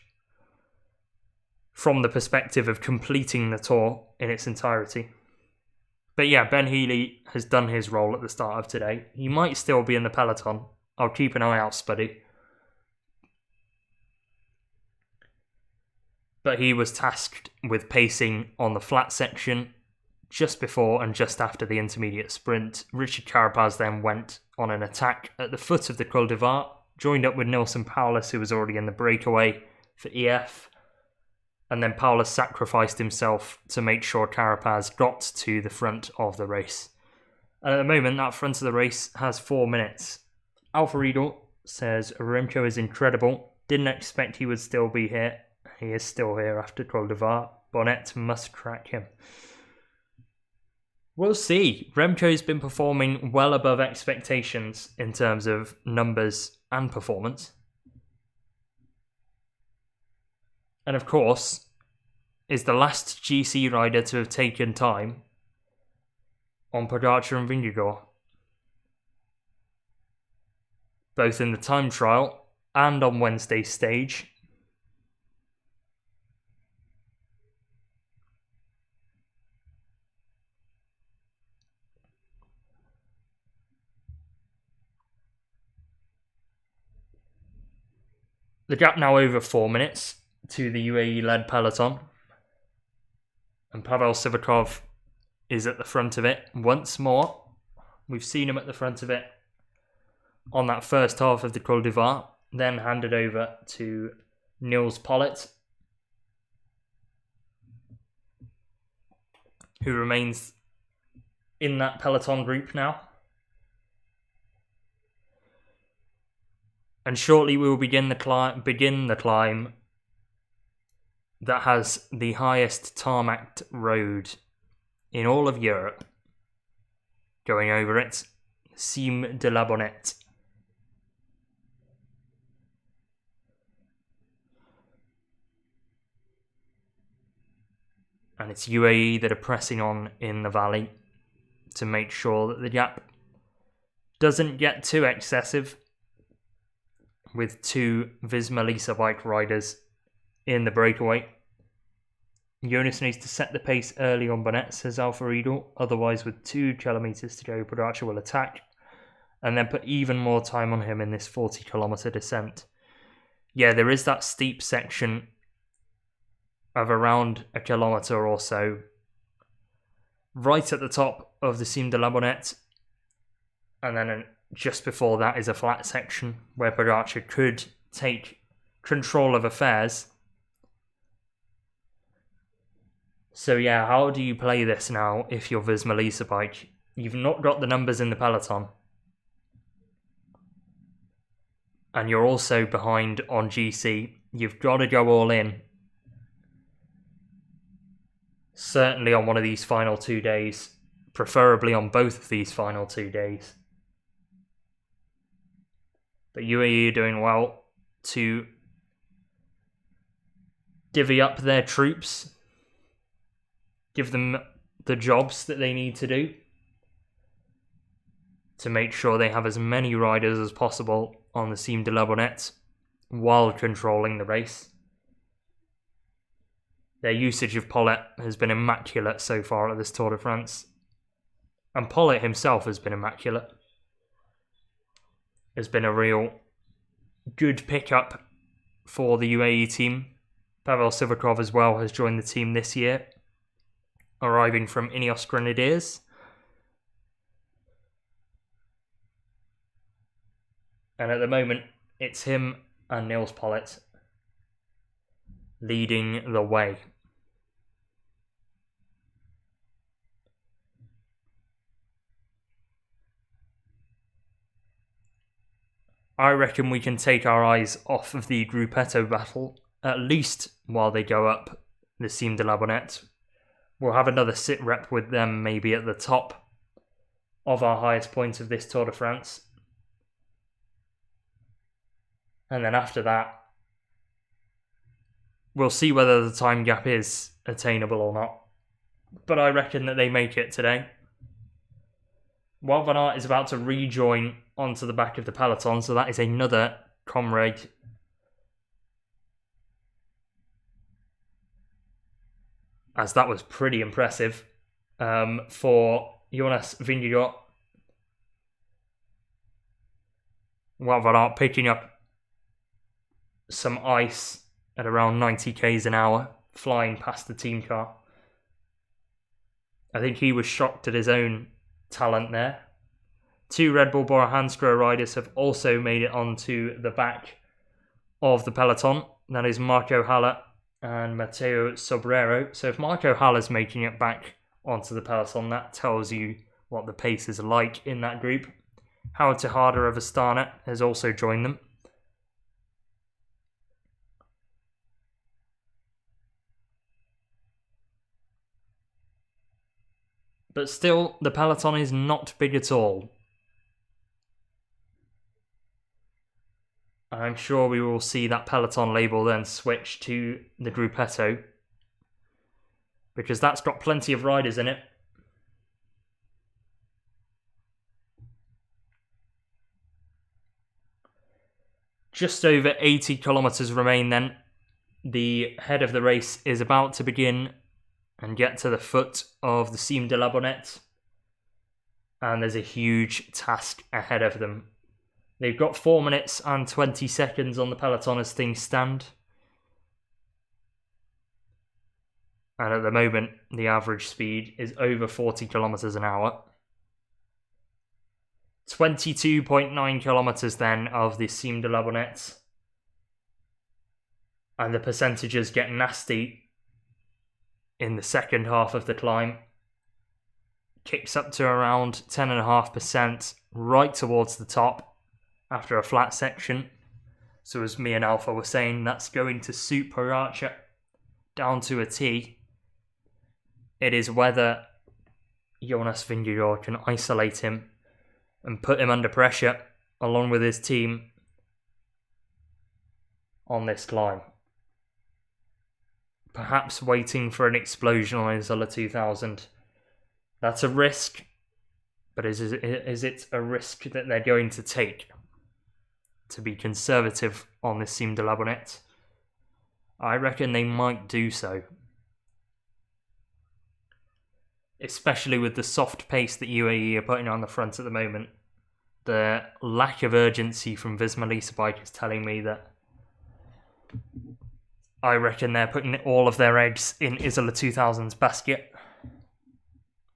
from the perspective of completing the Tour in its entirety. But yeah, Ben Healy has done his role at the start of today. He might still be in the peloton. I'll keep an eye out, Spuddy. But he was tasked with pacing on the flat section just before and just after the intermediate sprint. Richard Carapaz then went on an attack at the foot of the Col de Var, joined up with Nilson Paulus, who was already in the breakaway for EF. And then Paulus sacrificed himself to make sure Carapaz got to the front of the race. And at the moment, that front of the race has 4 minutes. Alfa Eagle says, Remco is incredible. Didn't expect he would still be here. He is still here after Col de Var. Bonnet must crack him. We'll see. Remco's been performing well above expectations in terms of numbers and performance. And of course, is the last GC rider to have taken time on Pogacar and Vingegaard, both in the time trial and on Wednesday's stage. The gap now over 4 minutes to the UAE-led peloton. And Pavel Sivakov is at the front of it once more. We've seen him at the front of it on that first half of the Col du Var, then handed over to Nils Pollitt, who remains in that peloton group now. And shortly we will begin the climb that has the highest tarmacked road in all of Europe. Going over it, Cime de la Bonnette. And it's UAE that are pressing on in the valley to make sure that the gap doesn't get too excessive, with two Visma Lease bike riders in the breakaway. Jonas needs to set the pace early on Bonnette, says Alfredo. Otherwise, with 2 kilometres to go, Pogacar will attack and then put even more time on him in this 40-kilometre descent. Yeah, there is that steep section of around a kilometre or so right at the top of the Cime de la Bonnette, and then just before that is a flat section where Pogacar could take control of affairs. So yeah, how do you play this now if you're Visma Lease bike? You've not got the numbers in the peloton, and you're also behind on GC. You've got to go all in. Certainly on one of these final 2 days, preferably on both of these final 2 days. But UAE are doing well to divvy up their troops, give them the jobs that they need to do to make sure they have as many riders as possible on the Cime de la Bonnette while controlling the race. Their usage of Pollitt has been immaculate so far at this Tour de France. And Pollitt himself has been immaculate. Has been a real good pickup for the UAE team. Pavel Sivakov as well has joined the team this year, arriving from Ineos Grenadiers. And at the moment, it's him and Nils Pollitt leading the way. I reckon we can take our eyes off of the Gruppetto battle, at least while they go up the Cime de la Bonnette. We'll have another sit rep with them maybe at the top of our highest point of this Tour de France. And then after that, we'll see whether the time gap is attainable or not. But I reckon that they make it today. Wout van Aert is about to rejoin onto the back of the peloton, so that is another comrade. As that was pretty impressive for Jonas Vingegaard. Wout van Aert picking up some ice at around 90 k's an hour, flying past the team car. I think he was shocked at his own talent there. 2 Red Bull Bora Hansgrohe riders have also made it onto the back of the peloton. That is Marco Haller and Matteo Sobrero. So if Marco Haller's making it back onto the peloton, that tells you what the pace is like in that group. Howard Tejada of Astana has also joined them. But still, the peloton is not big at all. I'm sure we will see that peloton label then switch to the Gruppetto, because that's got plenty of riders in it. Just over 80 kilometres remain then. The head of the race is about to begin and get to the foot of the Cime de la Bonnette. And there's a huge task ahead of them. They've got 4 minutes and 20 seconds on the peloton as things stand. And at the moment, the average speed is over 40 kilometres an hour. 22.9 kilometres then of the Cime de la Bonnette. And the percentages get nasty in the second half of the climb. Kicks up to around 10.5% right towards the top after a flat section. So as me and Alpha were saying, that's going to suit Pogacar down to a T. It is whether Jonas Vingegaard can isolate him and put him under pressure along with his team on this climb. Perhaps waiting for an explosion on Isola 2000. That's a risk, but is it a risk that they're going to take to be conservative on this Cime de la Bonnette? I reckon they might do so. Especially with the soft pace that UAE are putting on the front at the moment. The lack of urgency from Visma Lease Bike is telling me that I reckon they're putting all of their eggs in Isola 2000's basket.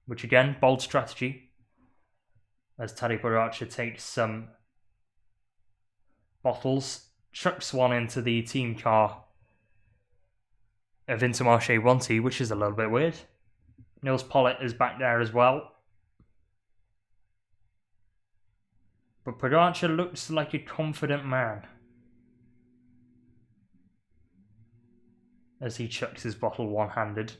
Which again, bold strategy. As Tadej Pogacar takes some bottles, chucks one into the team car of Intermarché Wanty, which is a little bit weird. Nils Pollitt is back there as well. But Pogacar looks like a confident man as he chucks his bottle one-handed.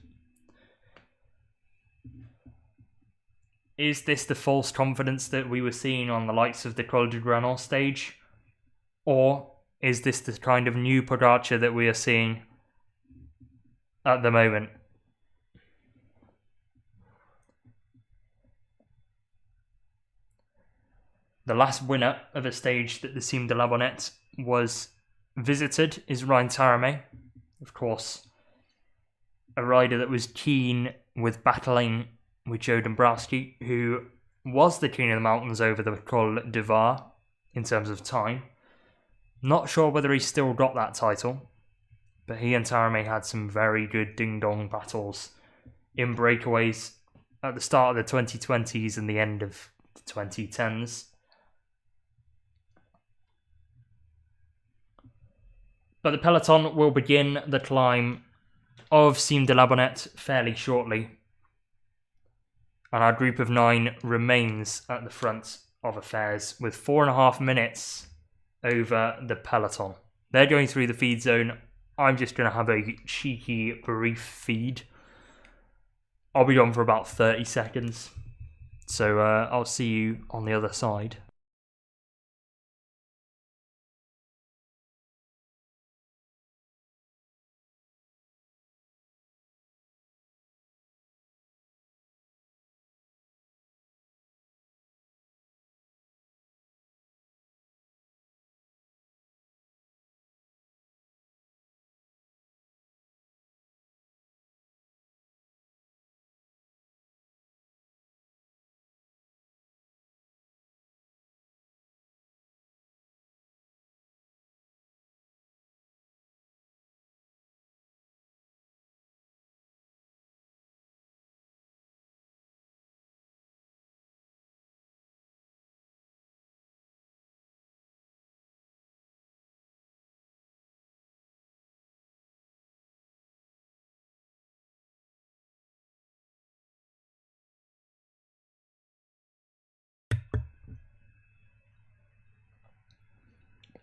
Is this the false confidence that we were seeing on the likes of the Col du Granon stage? Or is this the kind of new Pogacar that we are seeing at the moment? The last winner of a stage that the Cime de la Bonnette was visited is Ryan Tarame. Of course, a rider that was keen with battling with Joe Dombrowski, who was the king of the mountains over the Col du Var in terms of time. Not sure whether he still got that title, but he and Tarame had some very good ding-dong battles in breakaways at the start of the 2020s and the end of the 2010s. But the peloton will begin the climb of Cime de la Bonnette fairly shortly. And our group of 9 remains at the front of affairs with 4.5 minutes over the peloton. They're going through the feed zone. I'm just going to have a cheeky brief feed. I'll be on for about 30 seconds. So I'll see you on the other side.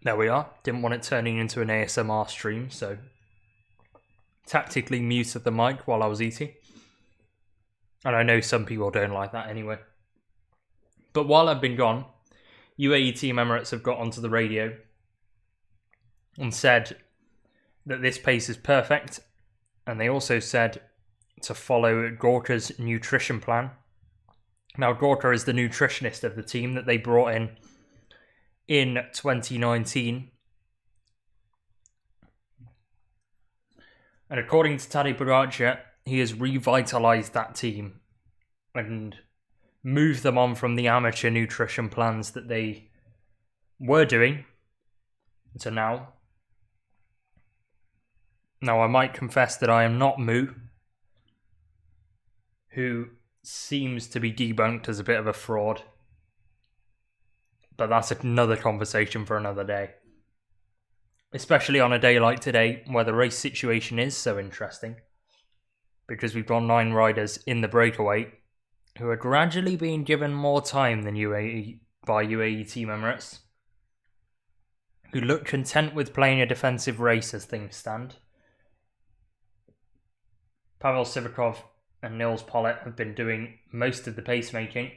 There we are. Didn't want it turning into an ASMR stream, so tactically muted the mic while I was eating. And I know some people don't like that anyway. But while I've been gone, UAE Team Emirates have got onto the radio and said that this pace is perfect. And they also said to follow Gorka's nutrition plan. Now, Gorka is the nutritionist of the team that they brought in 2019. And according to Tadej Pogacar, he has revitalised that team and moved them on from the amateur nutrition plans that they were doing to now. Now, I might confess that I am not Moo, who seems to be debunked as a bit of a fraud. But that's another conversation for another day. Especially on a day like today, where the race situation is so interesting. Because we've got 9 riders in the breakaway who are gradually being given more time than UAE by UAE Team Emirates, who look content with playing a defensive race as things stand. Pavel Sivakov and Nils Pollitt have been doing most of the pacemaking,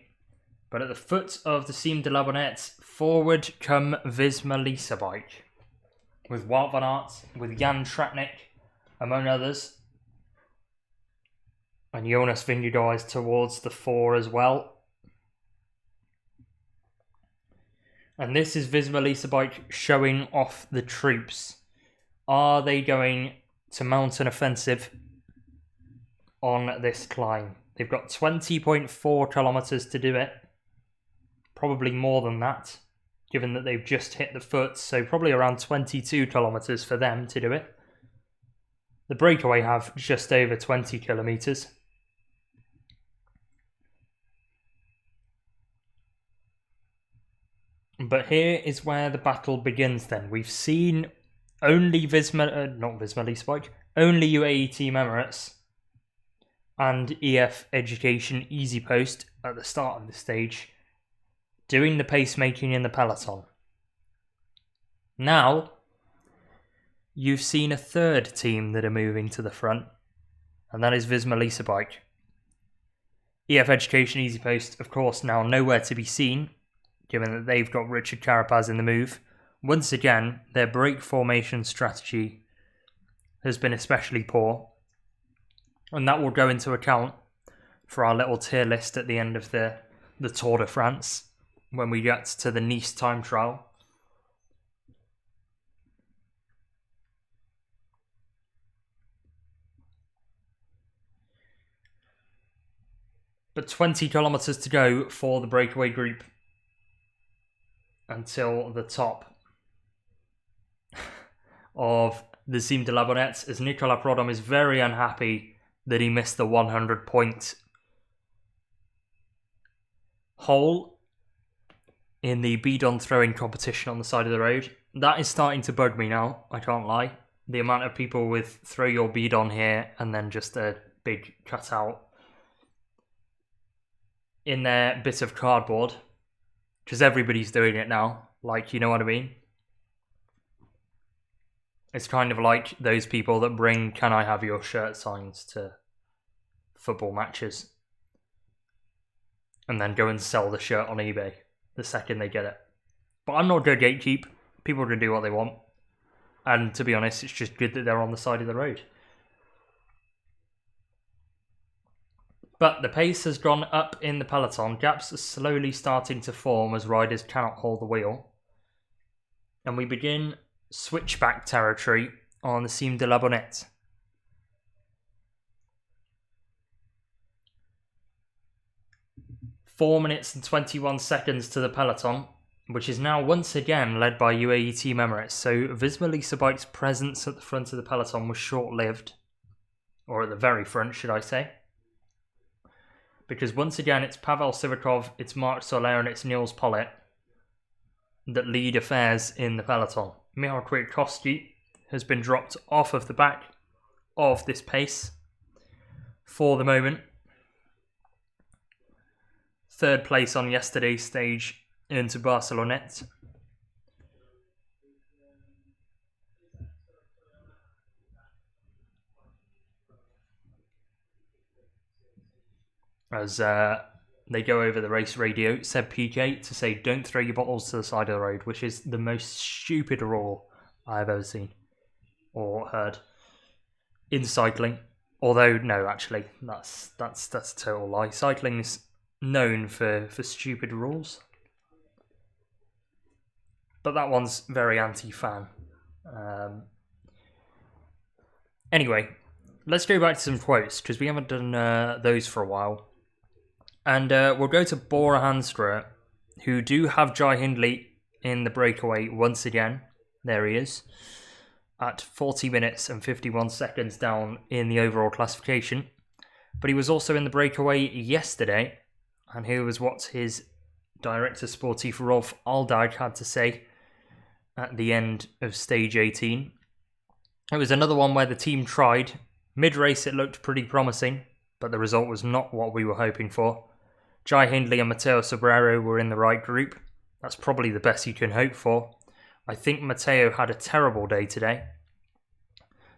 but at the foot of the Cime de la Bonnette, forward come Visma Leasebike, with Wout van Aert, with Jan Tratnik, among others. And Jonas Vingegaard is towards the 4 as well. And this is Visma Leasebike showing off the troops. Are they going to mount an offensive on this climb? They've got 20.4 kilometres to do it. Probably more than that, given that they've just hit the foot. So probably around 22 kilometres for them to do it. The breakaway have just over 20 kilometres. But here is where the battle begins then. We've seen only not Visma Leasebike, only UAE Team Emirates and EF Education Easy Post at the start of the stage doing the pacemaking in the peloton. Now, you've seen a third team that are moving to the front, and that is Visma Leasebike. EF Education Easy Post, of course, now nowhere to be seen, given that they've got Richard Carapaz in the move. Once again, their break formation strategy has been especially poor, and that will go into account for our little tier list at the end of the Tour de France, when we get to the Nice time trial. But 20 kilometres to go for the breakaway group until the top of the Cime de la Bonnette, as Nicolas Prodhomme is very unhappy that he missed the 100-point hole in the bidon throwing competition on the side of the road. That is starting to bug me now, I can't lie. The amount of people with throw your bidon here and then just a big cutout in their bit of cardboard. Because everybody's doing it now. Like, you know what I mean? It's kind of like those people that bring "Can I have your shirt" signs to football matches and then go and sell the shirt on eBay the second they get it. But I'm not going to gatekeep. People can do what they want. And to be honest, it's just good that they're on the side of the road. But the pace has gone up in the peloton. Gaps are slowly starting to form as riders cannot hold the wheel. And we begin switchback territory on the Cime de la Bonnette. Four minutes and 21 seconds to the peloton, which is now once again led by UAE Team Emirates. So Visma Leasebike's presence at the front of the peloton was short-lived. Or at the very front, should I say. Because once again, it's Pavel Sivakov, it's Marc Soler, and it's Nils Pollitt that lead affairs in the peloton. Michał Kwiatkowski has been dropped off of the back of this pace for the moment. Third place on yesterday's stage into Barcelonette. As they go over the race radio, said PK to say don't throw your bottles to the side of the road, which is the most stupid rule I've ever seen or heard in cycling. Although no, actually, that's a total lie. Cycling's known for stupid rules, but that one's very anti-fan. Anyway, let's go back to some quotes because we haven't done those for a while. And we'll go to Bora Hansgrohe, who do have Jai Hindley in the breakaway once again. There he is, at 40 minutes and 51 seconds down in the overall classification. but he was also in the breakaway yesterday, and here was what his director sportif Rolf Aldag had to say at the end of stage 18. It was another one where the team tried. Mid-race it looked pretty promising, but the result was not what we were hoping for. Jai Hindley and Matteo Sobrero were in the right group. That's probably the best you can hope for. I think Matteo had a terrible day today.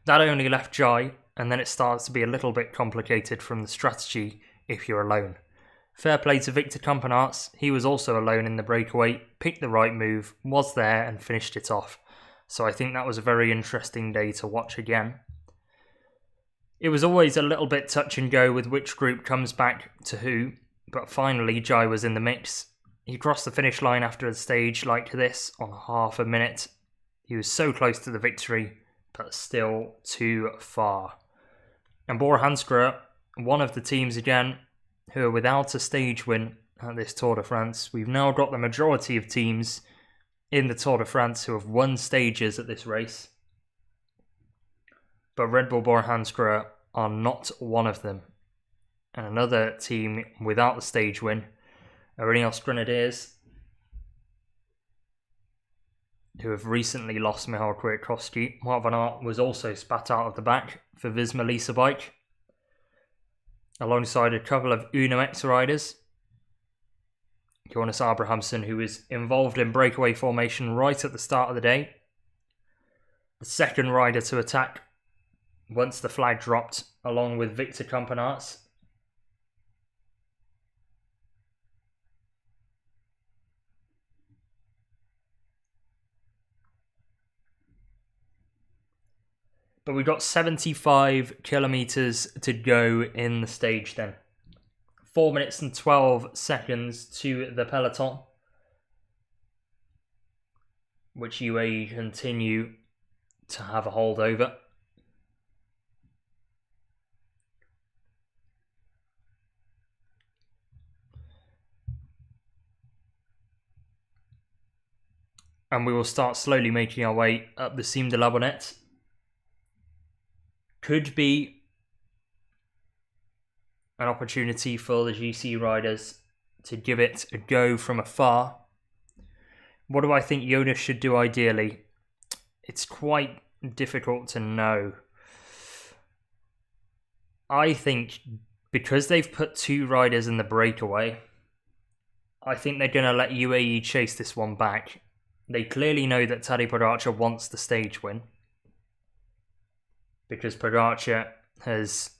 That only left Jai, and then it starts to be a little bit complicated from the strategy if you're alone. Fair play to Victor Campenaerts. He was also alone in the breakaway, picked the right move, was there and finished it off. So I think that was a very interesting day to watch again. It was always a little bit touch and go with which group comes back to who, but finally Jai was in the mix. He crossed the finish line after a stage like this on half a minute. He was so close to the victory, but still too far. And Bora Hansgrohe, one of the teams again, who are without a stage win at this Tour de France. We've now got the majority of teams in the Tour de France who have won stages at this race. But Red Bull Bora Hansgrohe are not one of them. And another team without the stage win are Ineos Grenadiers, who have recently lost Michal Kwiatkowski. Wout van Aert was also spat out of the back for Visma Lease Bike, alongside a couple of Uno X riders. Jonas Abrahamsson, who was involved in breakaway formation right at the start of the day. The second rider to attack once the flag dropped, along with Victor Campenaerts. But we've got 75 kilometres to go in the stage then. 4 minutes and 12 seconds to the peloton, which UAE continue to have a hold over. And we will start slowly making our way up the Cime de la Bonnette. Could be an opportunity for the GC riders to give it a go from afar. What do I think Jonas should do ideally? It's quite difficult to know. I think because they've put two riders in the breakaway, I think they're going to let UAE chase this one back. They clearly know that Tadej Pogacar wants the stage win, because Pogacar has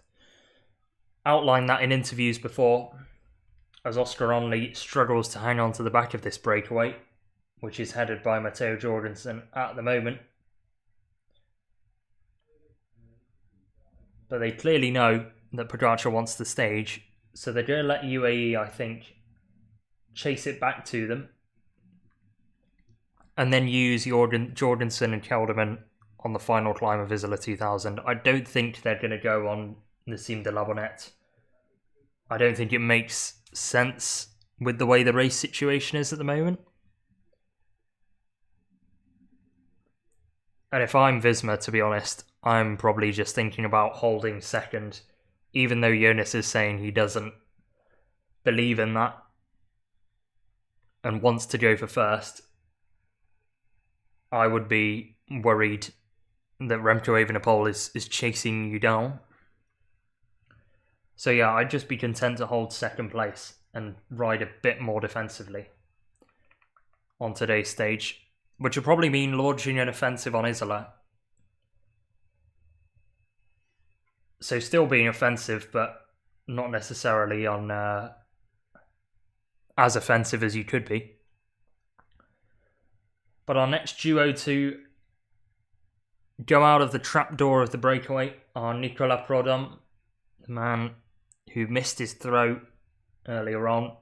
outlined that in interviews before, as Oscar Onley struggles to hang on to the back of this breakaway, which is headed by Matteo Jorgenson at the moment. But they clearly know that Pogacar wants the stage, so they're going to let UAE, I think, chase it back to them, and then use Jorgenson and Kelderman on the final climb of Isola 2000. I don't think they're going to go on the Cime de la Bonnette. I don't think it makes sense with the way the race situation is at the moment. And if I'm Visma, to be honest, I'm probably just thinking about holding second, even though Jonas is saying he doesn't believe in that and wants to go for first. I would be worried that Remco Evenepoel is chasing you down. So yeah, I'd just be content to hold second place and ride a bit more defensively on today's stage, which will probably mean launching an offensive on Isola. So still being offensive, but not necessarily on as offensive as you could be. But our next duo to go out of the trapdoor of the breakaway are Nicolas Prudhomme, the man who missed his throw earlier on,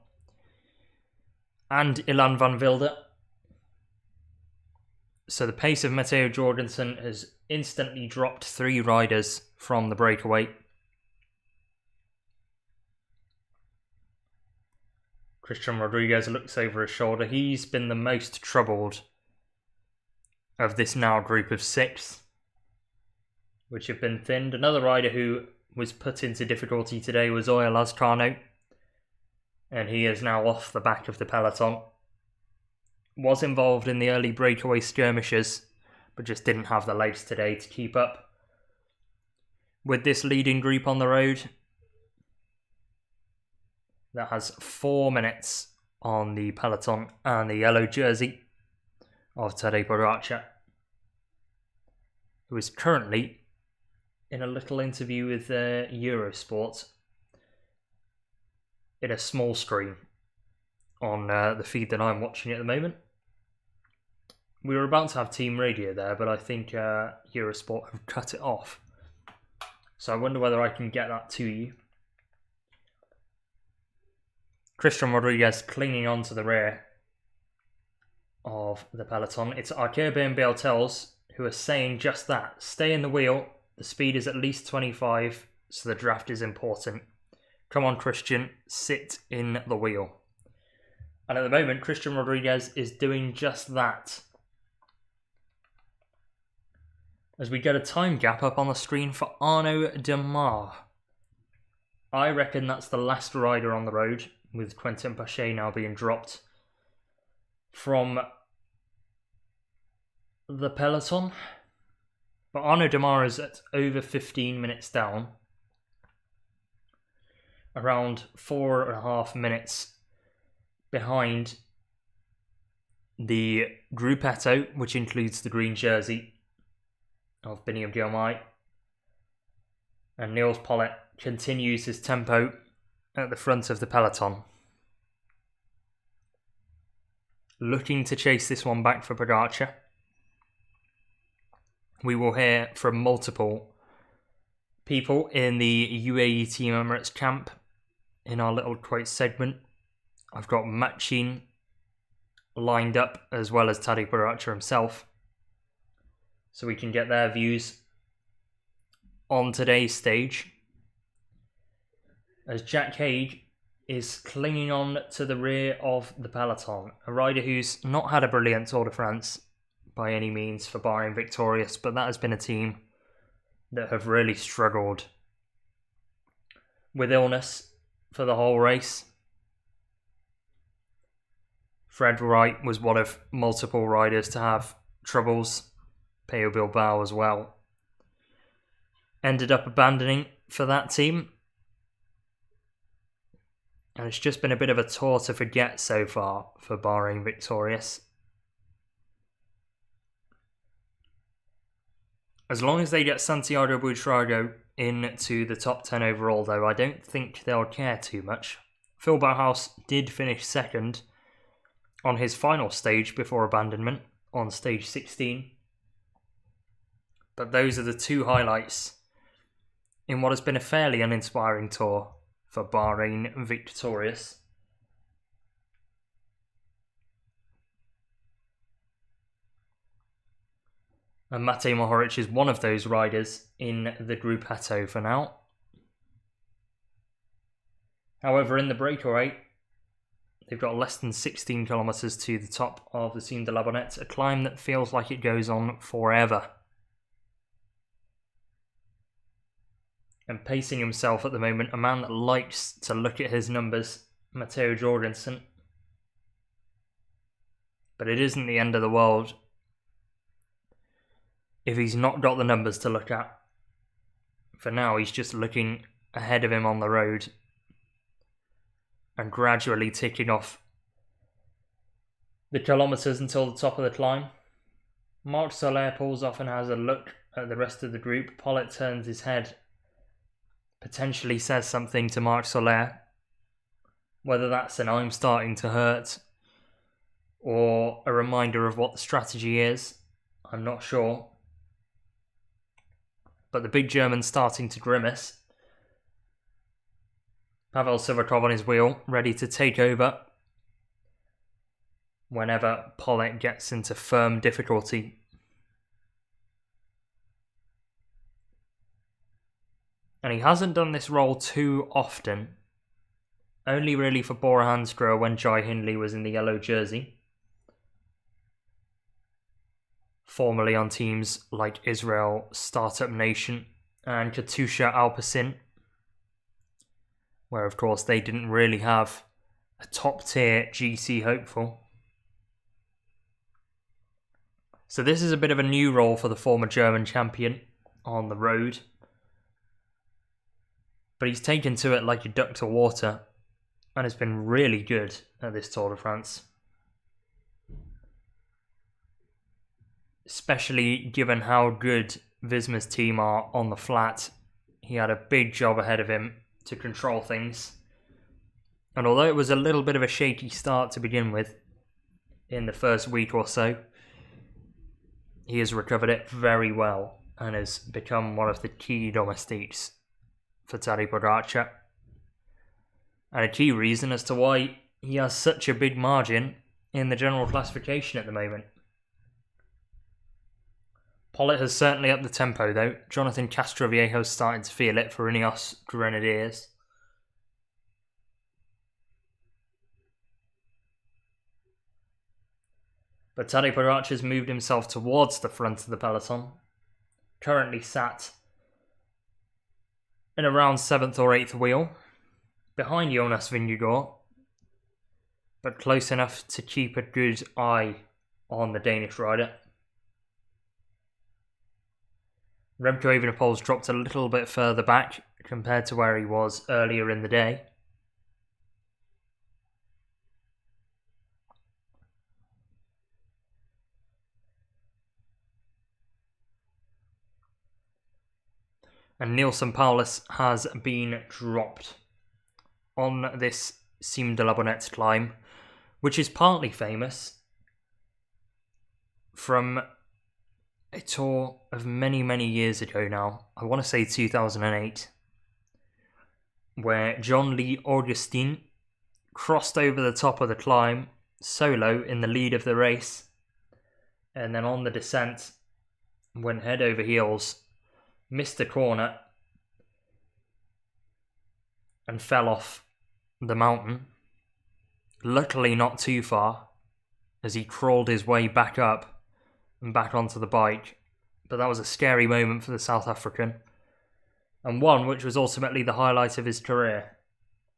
and Ilan van Wilde. So the pace of Matteo Jorgenson has instantly dropped 3 riders from the breakaway. Christian Rodriguez looks over his shoulder. He's been the most troubled of this now group of 6, which have been thinned. Another rider who was put into difficulty today was Oya Lazcano, and he is now off the back of the peloton. Was involved in the early breakaway skirmishes, but just didn't have the legs today to keep up with this leading group on the road. That has 4 minutes on the peloton and the yellow jersey of Tadej Pogacar, who is currently in a little interview with Eurosport in a small screen on the feed that I'm watching at the moment. We were about to have team radio there, but I think Eurosport have cut it off. So I wonder whether I can get that to you. Christian Rodriguez clinging on to the rear of the peloton. It's Arkebe and Bieltels who are saying just that. Stay in the wheel. The speed is at least 25, so the draft is important. Come on, Christian, sit in the wheel. And at the moment, Christian Rodriguez is doing just that. As we get a time gap up on the screen for Arnaud Demar. I reckon that's the last rider on the road, with Quentin Pache now being dropped from the peloton. But Arnaud Demar is at over 15 minutes down. Around 4.5 minutes behind the Gruppetto, which includes the green jersey of Biniam Diomaye. And Nils Pollitt continues his tempo at the front of the peloton, looking to chase this one back for Pogacar. We will hear from multiple people in the UAE Team Emirates camp in our little quote segment. I've got Machin lined up as well as Tadej Pogacar himself, so we can get their views on today's stage. As Jack Haig is clinging on to the rear of the peloton, a rider who's not had a brilliant Tour de France by any means for Bahrain Victorious, but that has been a team that have really struggled with illness for the whole race. Fred Wright was one of multiple riders to have troubles. Pello Bilbao as well ended up abandoning for that team. And it's just been a bit of a tour to forget so far for Bahrain Victorious. As long as they get Santiago Buitrago into the top 10 overall, though, I don't think they'll care too much. Phil Bauhaus did finish second on his final stage before abandonment on stage 16. But those are the two highlights in what has been a fairly uninspiring tour for Bahrain Victorious. And Matej Mohoric is one of those riders in the Gruppetto for now. However, in the breakaway, they've got less than 16 kilometres to the top of the Cime de la Bonnette, a climb that feels like it goes on forever. And pacing himself at the moment, a man that likes to look at his numbers, Matteo Jorgenson. But it isn't the end of the world if he's not got the numbers to look at. For now, he's just looking ahead of him on the road and gradually ticking off the kilometres until the top of the climb. Marc Soler pulls off and has a look at the rest of the group. Pollitt turns his head, potentially says something to Marc Soler. Whether that's an "I'm starting to hurt" or a reminder of what the strategy is, I'm not sure. But the big German's starting to grimace. Pavel Sivakov on his wheel, ready to take over whenever Pollitt gets into firm difficulty. And he hasn't done this role too often. Only really for Bora Hansgrohe when Jai Hindley was in the yellow jersey. Formerly on teams like Israel Startup Nation and Katusha Alpecin where of course they didn't really have a top tier GC hopeful. So this is a bit of a new role for the former German champion on the road. But he's taken to it like a duck to water and has been really good at this Tour de France. Especially given how good Visma's team are on the flat. He had a big job ahead of him to control things. And although it was a little bit of a shaky start to begin with, in the first week or so, he has recovered it very well and has become one of the key domestiques for Tadej Pogacar. And a key reason as to why he has such a big margin in the general classification at the moment. Pollitt has certainly upped the tempo though. Jonathan Castroviejo's starting to feel it for Ineos Grenadiers. But Tadej Pogacar has moved himself towards the front of the peloton. Currently sat in around 7th or 8th wheel, behind Jonas Vingegaard, but close enough to keep a good eye on the Danish rider. Remco Evenepoel's dropped a little bit further back compared to where he was earlier in the day. And Nielsen Paulus has been dropped on this Cime de la Bonnette climb, which is partly famous from a tour of many, many years ago now. I want to say 2008, where Jean-Louis Augustin crossed over the top of the climb solo in the lead of the race, and then on the descent went head over heels, missed the corner and fell off the mountain. Luckily not too far, as he crawled his way back up and back onto the bike. But that was a scary moment for the South African, and one which was ultimately the highlight of his career,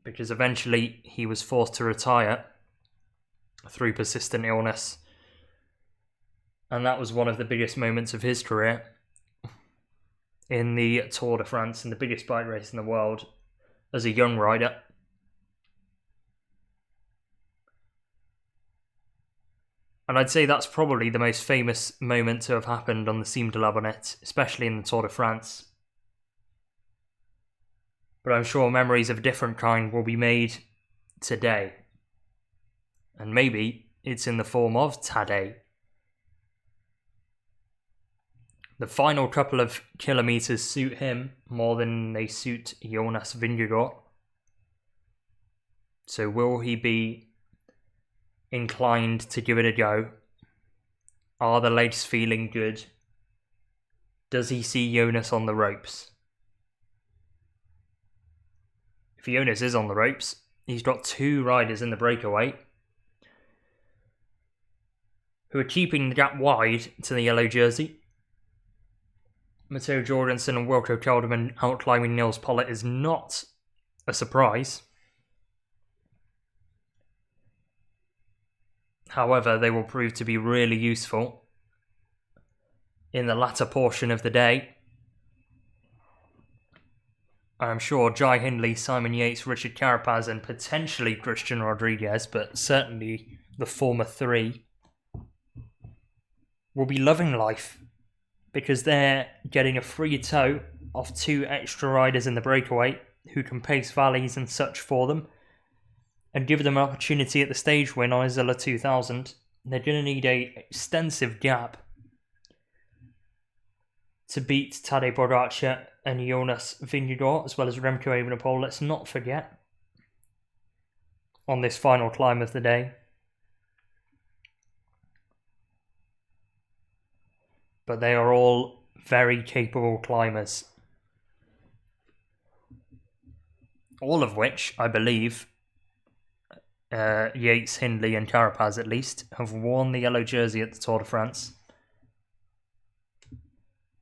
because eventually he was forced to retire through persistent illness, and that was one of the biggest moments of his career in the Tour de France, in the biggest bike race in the world, as a young rider. And I'd say that's probably the most famous moment to have happened on the Cime de la Bonnette, especially in the Tour de France. But I'm sure memories of a different kind will be made today. And maybe it's in the form of Tadej. The final couple of kilometres suit him more than they suit Jonas Vingegaard. So will he be inclined to give it a go? Are the legs feeling good? Does he see Jonas on the ropes? If Jonas is on the ropes, he's got two riders in the breakaway who are keeping the gap wide to the yellow jersey. Matteo Jorgenson and Wilco Kelderman outclimbing Nils Pollitt is not a surprise. However, they will prove to be really useful in the latter portion of the day. I'm sure Jai Hindley, Simon Yates, Richard Carapaz and potentially Christian Rodriguez, but certainly the former three, will be loving life, because they're getting a free tow off two extra riders in the breakaway who can pace valleys and such for them and give them an opportunity at the stage win on Isola 2000. They're going to need an extensive gap to beat Tadej Pogacar and Jonas Vingegaard, as well as Remco Evenepoel, let's not forget, on this final climb of the day. But they are all very capable climbers. All of which, I believe, Yates, Hindley and Carapaz at least, have worn the yellow jersey at the Tour de France.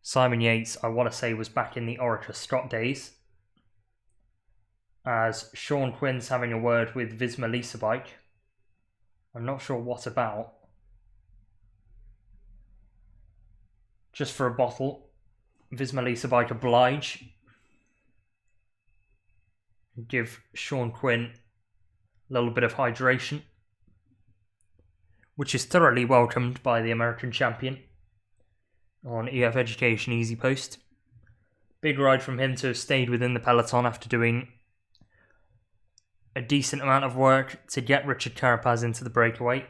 Simon Yates, I want to say, was back in the Orica Scott days. as Sean Quinn's having a word with Visma Lease Bike. I'm not sure what about. Just for a bottle. Visma Lease Bike oblige. Give Sean Quinn a little bit of hydration, which is thoroughly welcomed by the American champion on EF Education Easy Post. Big ride from him to have stayed within the peloton after doing a decent amount of work to get Richard Carapaz into the breakaway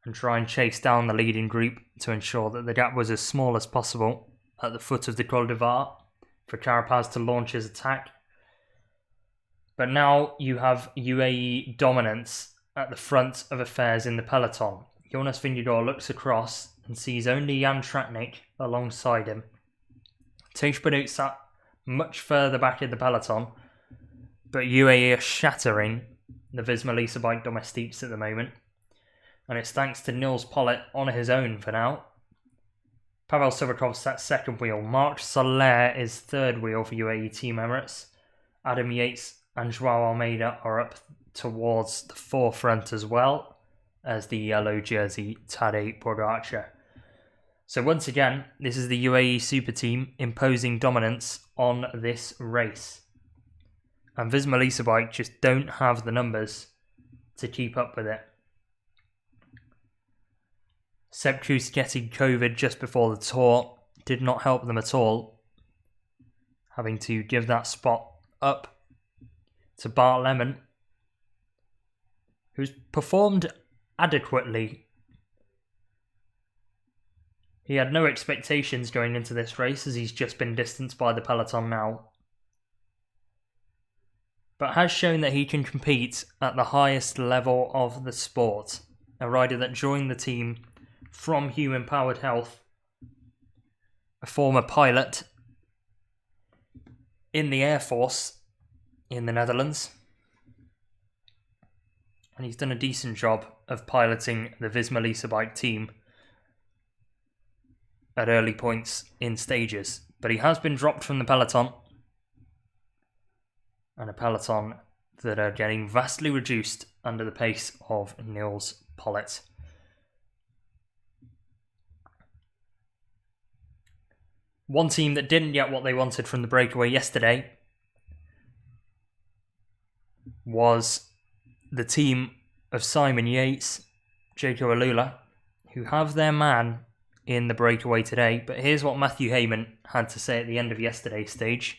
and try and chase down the leading group to ensure that the gap was as small as possible at the foot of the Col de Var for Carapaz to launch his attack. But now you have UAE dominance at the front of affairs in the peloton. Jonas Vingegaard looks across and sees only Jan Tratnik alongside him. Tadej Pogacar sat much further back in the peloton, but UAE are shattering the Visma Lease Bike domestiques at the moment, and it's thanks to Nils Pollitt on his own for now. Pavel Sivakov sat second wheel. Marc Soler is third wheel for UAE Team Emirates. Adam Yates and Joao Almeida are up towards the forefront as well as the yellow jersey Tadej Pogacar. So once again, this is the UAE Super Team imposing dominance on this race. And Visma Lease Bike just don't have the numbers to keep up with it. Sepp Kuss getting COVID just before the Tour did not help them at all, having to give that spot up to Bart Lemon, who's performed adequately. He had no expectations going into this race as he's just been distanced by the peloton now, but has shown that he can compete at the highest level of the sport. A rider that joined the team from Human Powered Health, a former pilot in the Air Force in the Netherlands, and he's done a decent job of piloting the Visma Lease Bike team at early points in stages, but he has been dropped from the peloton, and a peloton that are getting vastly reduced under the pace of Nils Pollitt. One team that didn't get what they wanted from the breakaway yesterday was the team of Simon Yates, Jaco Alula, who have their man in the breakaway today. But here's what Matthew Hayman had to say at the end of yesterday's stage.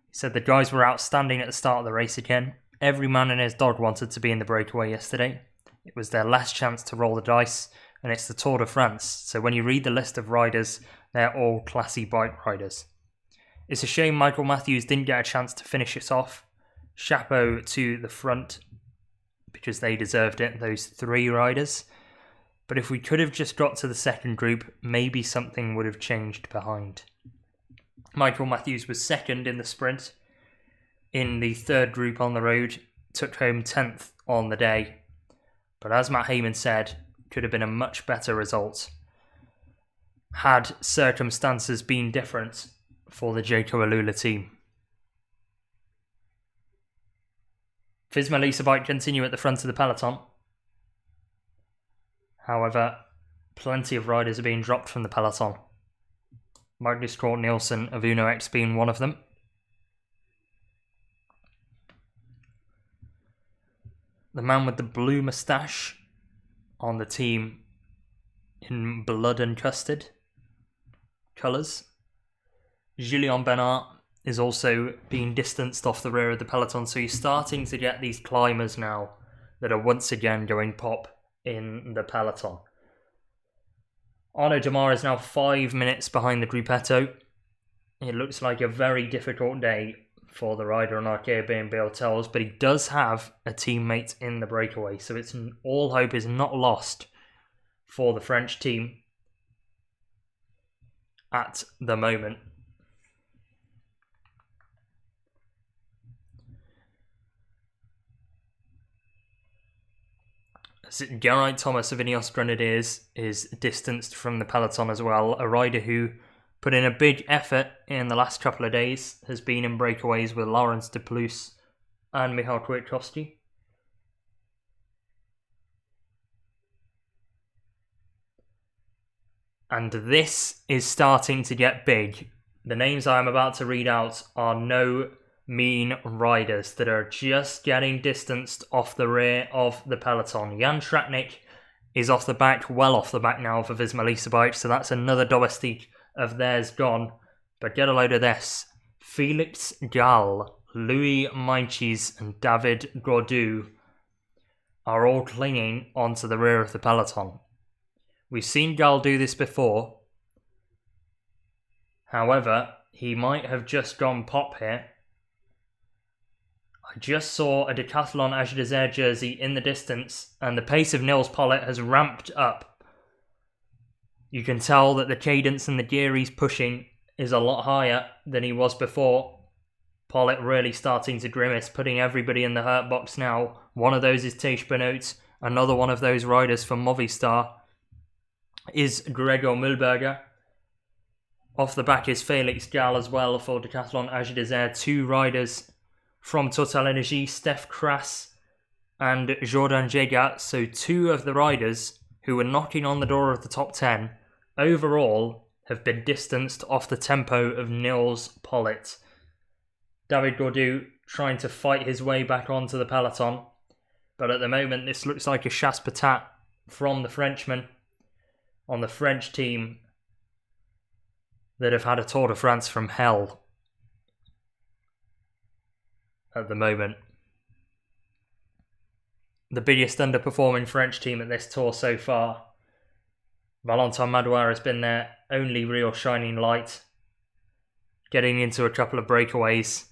He said the guys were outstanding at the start of the race again. Every man and his dog wanted to be in the breakaway yesterday. It was their last chance to roll the dice, and it's the Tour de France. So when you read the list of riders, they're all classy bike riders. It's a shame Michael Matthews didn't get a chance to finish it off. Chapeau to the front, because they deserved it, those three riders. But if we could have just got to the second group, maybe something would have changed behind. Michael Matthews was second in the sprint. In the third group on the road, took home 10th on the day. But as Matt Hayman said, could have been a much better result had circumstances been different for the Jaco Alula team. Visma Lease Bike continue at the front of the peloton. However, plenty of riders are being dropped from the peloton. Magnus Cort Nielsen of Uno X being one of them. The man with the blue moustache on the team in blood and custard colours. Julien Bernard is also being distanced off the rear of the peloton, so you're starting to get these climbers now that are once again going pop in the peloton. Arnaud Démare is now 5 minutes behind the Gruppetto. It looks like a very difficult day for the rider on Arkea B&B Hotels, but he does have a teammate in the breakaway, so it's all hope is not lost for the French team at the moment. Geraint Thomas of Ineos Grenadiers is distanced from the peloton as well, a rider who put in a big effort in the last couple of days, has been in breakaways with Laurens de Plus and Michal Kwiatkowski. And this is starting to get big. The names I'm about to read out are no mean riders that are just getting distanced off the rear of the peloton. Jan Tratnik is off the back, well off the back now for Visma Lease Bike, so that's another domestique of theirs gone. But get a load of this. Felix Gall, Louis Meintjes and David Gaudu are all clinging onto the rear of the peloton. We've seen Gall do this before. However, he might have just gone pop here. I just saw a Decathlon Age Desert jersey in the distance, and the pace of Nils Pollitt has ramped up. You can tell that the cadence and the gear he's pushing is a lot higher than he was before. Pollitt really starting to grimace, putting everybody in the hurt box now. One of those is Tej Benoot. Another one of those riders from Movistar is Gregor Mühlberger. Off the back is Felix Gall as well for Decathlon Age Desert. Two riders from Total Energy, Steph Kras and Jordan Jegat. So two of the riders who were knocking on the door of the top 10 overall have been distanced off the tempo of Nils Pollitt. David Gaudu trying to fight his way back onto the peloton. But at the moment this looks like a chasse patate from the Frenchman on the French team that have had a Tour de France from hell at the moment. The biggest underperforming French team at this tour so far. Valentin Madouard has been their only real shining light, getting into a couple of breakaways.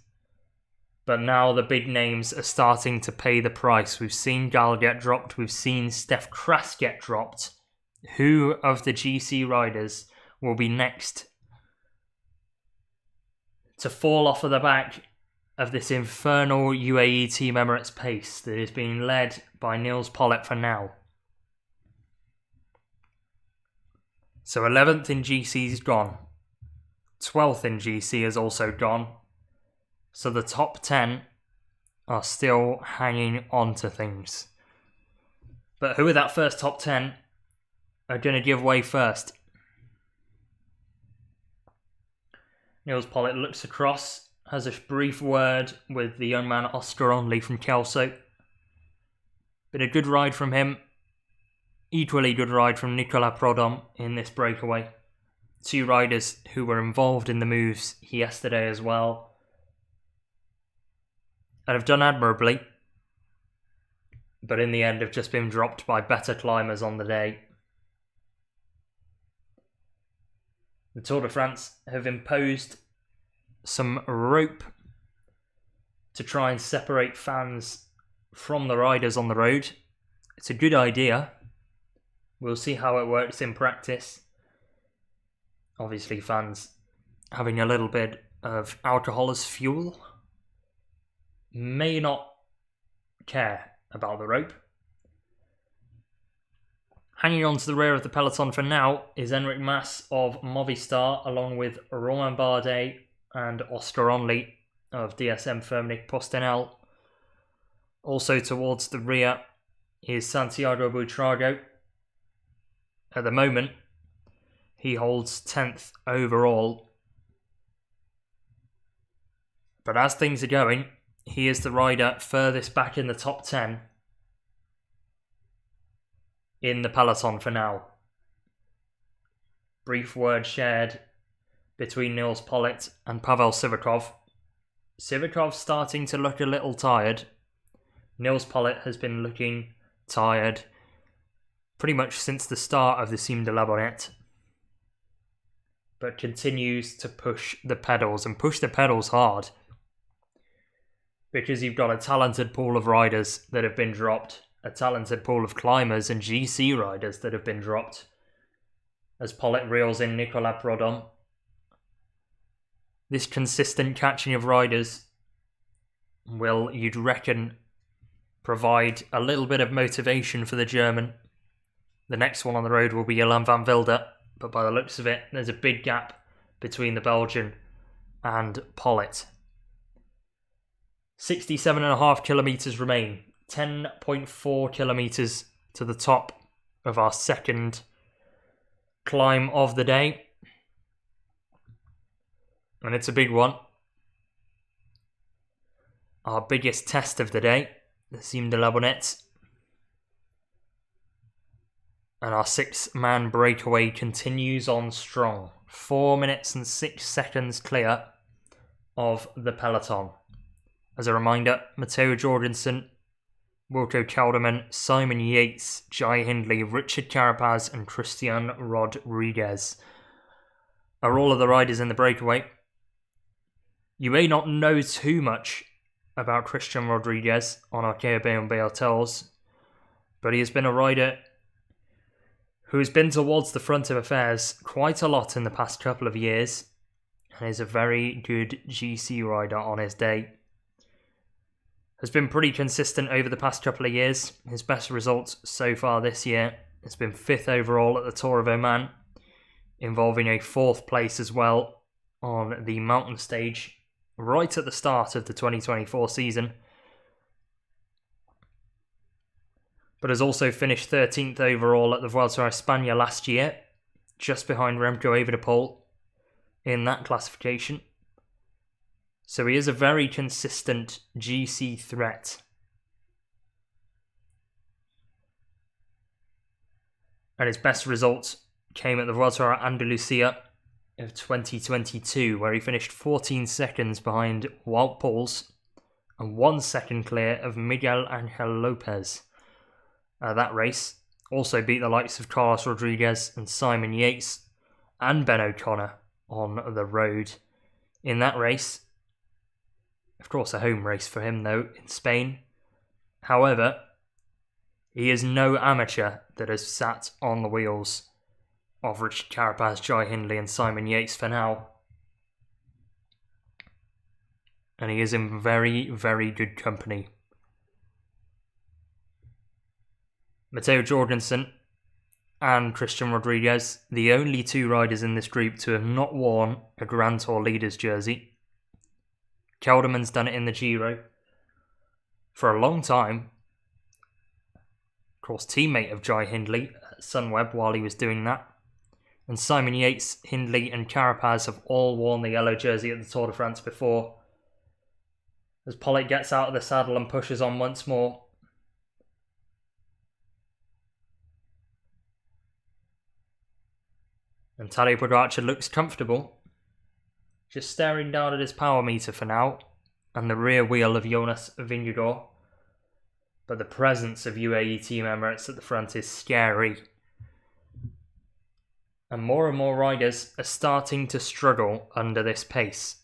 But now the big names are starting to pay the price. We've seen Gall get dropped, we've seen Steph Kras get dropped. Who of the GC riders will be next to fall off of the back of this infernal UAE Team Emirates pace that is being led by Nils Pollitt for now? So 11th in GC is gone. 12th in GC is also gone. So the top 10 are still hanging on to things. But who are that first top 10 are going to give way first? Nils Pollitt looks across, has a brief word with the young man Oscar Onley from Kelso. Been a good ride from him. Equally good ride from Nicolas Prudhomme in this breakaway. Two riders who were involved in the moves yesterday as well, and have done admirably, but in the end have just been dropped by better climbers on the day. The Tour de France have imposed some rope to try and separate fans from the riders on the road. It's a good idea. We'll see how it works in practice. Obviously, fans having a little bit of alcohol as fuel may not care about the rope. Hanging on to the rear of the peloton for now is Enric Mas of Movistar, along with Romain Bardet and Oscar Onley of DSM Firmenich Postenel. Also towards the rear is Santiago Buitrago. At the moment, he holds 10th overall. But as things are going, he is the rider furthest back in the top 10 in the peloton for now. Brief word shared between Nils Pollitt and Pavel Sivakov. Sivakov starting to look a little tired. Nils Pollitt has been looking tired pretty much since the start of the Cime de la Bonnette, but continues to push the pedals, and push the pedals hard, because you've got a talented pool of riders that have been dropped, a talented pool of climbers and GC riders that have been dropped, as Pollitt reels in Nicolas Prudhomme. This consistent catching of riders will, you'd reckon, provide a little bit of motivation for the German. The next one on the road will be Ilan van Wilder, but by the looks of it, there's a big gap between the Belgian and Pollitt. 67.5 kilometres remain. 10.4 kilometres to the top of our second climb of the day. And it's a big one. Our biggest test of the day, the Cime de la Bonnette. And our 6-man breakaway continues on strong. 4 minutes and 6 seconds clear of the peloton. As a reminder, Matteo Jorgenson, Wilco Kelderman, Simon Yates, Jai Hindley, Richard Carapaz and Christian Rodriguez are all of the riders in the breakaway. You may not know too much about Christian Rodriguez on our KOB hotels, but he has been a rider who has been towards the front of affairs quite a lot in the past couple of years and is a very good GC rider on his day. Has been pretty consistent over the past couple of years. His best results so far this year has been 5th overall at the Tour of Oman, involving a 4th place as well on the mountain stage right at the start of the 2024 season. But has also finished 13th overall at the Vuelta a España last year, just behind Remco Evenepoel in that classification. So he is a very consistent GC threat. And his best results came at the Vuelta a Andalucía of 2022, where he finished 14 seconds behind Wout Poels and 1 second clear of Miguel Angel Lopez. That race also beat the likes of Carlos Rodriguez and Simon Yates and Ben O'Connor on the road. In that race, of course a home race for him though, in Spain. However, he is no amateur that has sat on the wheels of Richard Carapaz, Jai Hindley and Simon Yates for now. And he is in very, very good company. Matteo Jorgenson and Christian Rodriguez, the only 2 riders in this group to have not worn a Grand Tour leaders jersey. Kelderman's done it in the Giro for a long time. Of course, teammate of Jai Hindley at Sunweb while he was doing that. And Simon Yates, Hindley and Carapaz have all worn the yellow jersey at the Tour de France before. As Pollitt gets out of the saddle and pushes on once more. And Tadej Pogacar looks comfortable, just staring down at his power meter for now, and the rear wheel of Jonas Vingegaard. But the presence of UAE Team Emirates at the front is scary. And more riders are starting to struggle under this pace.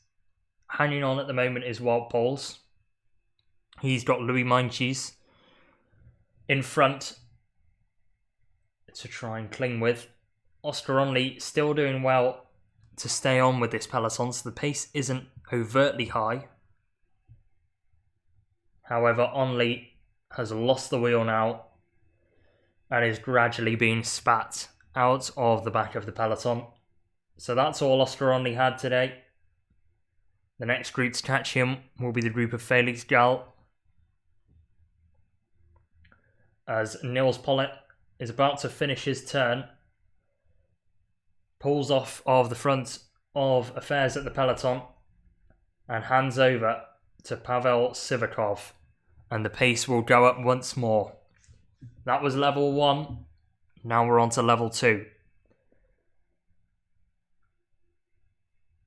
Hanging on at the moment is Wout Poels. He's got Louis Meintjes in front to try and cling with. Oscar Onley still doing well to stay on with this peloton, so the pace isn't overtly high. However, Onley has lost the wheel now and is gradually being spat out of the back of the peloton. So that's all Oscar Onley had today. The next group to catch him will be the group of Felix Gall, as Nils Pollitt is about to finish his turn. Pulls off of the front of affairs at the peloton and hands over to Pavel Sivakov, and the pace will go up once more. That was level 1, now we're on to level 2.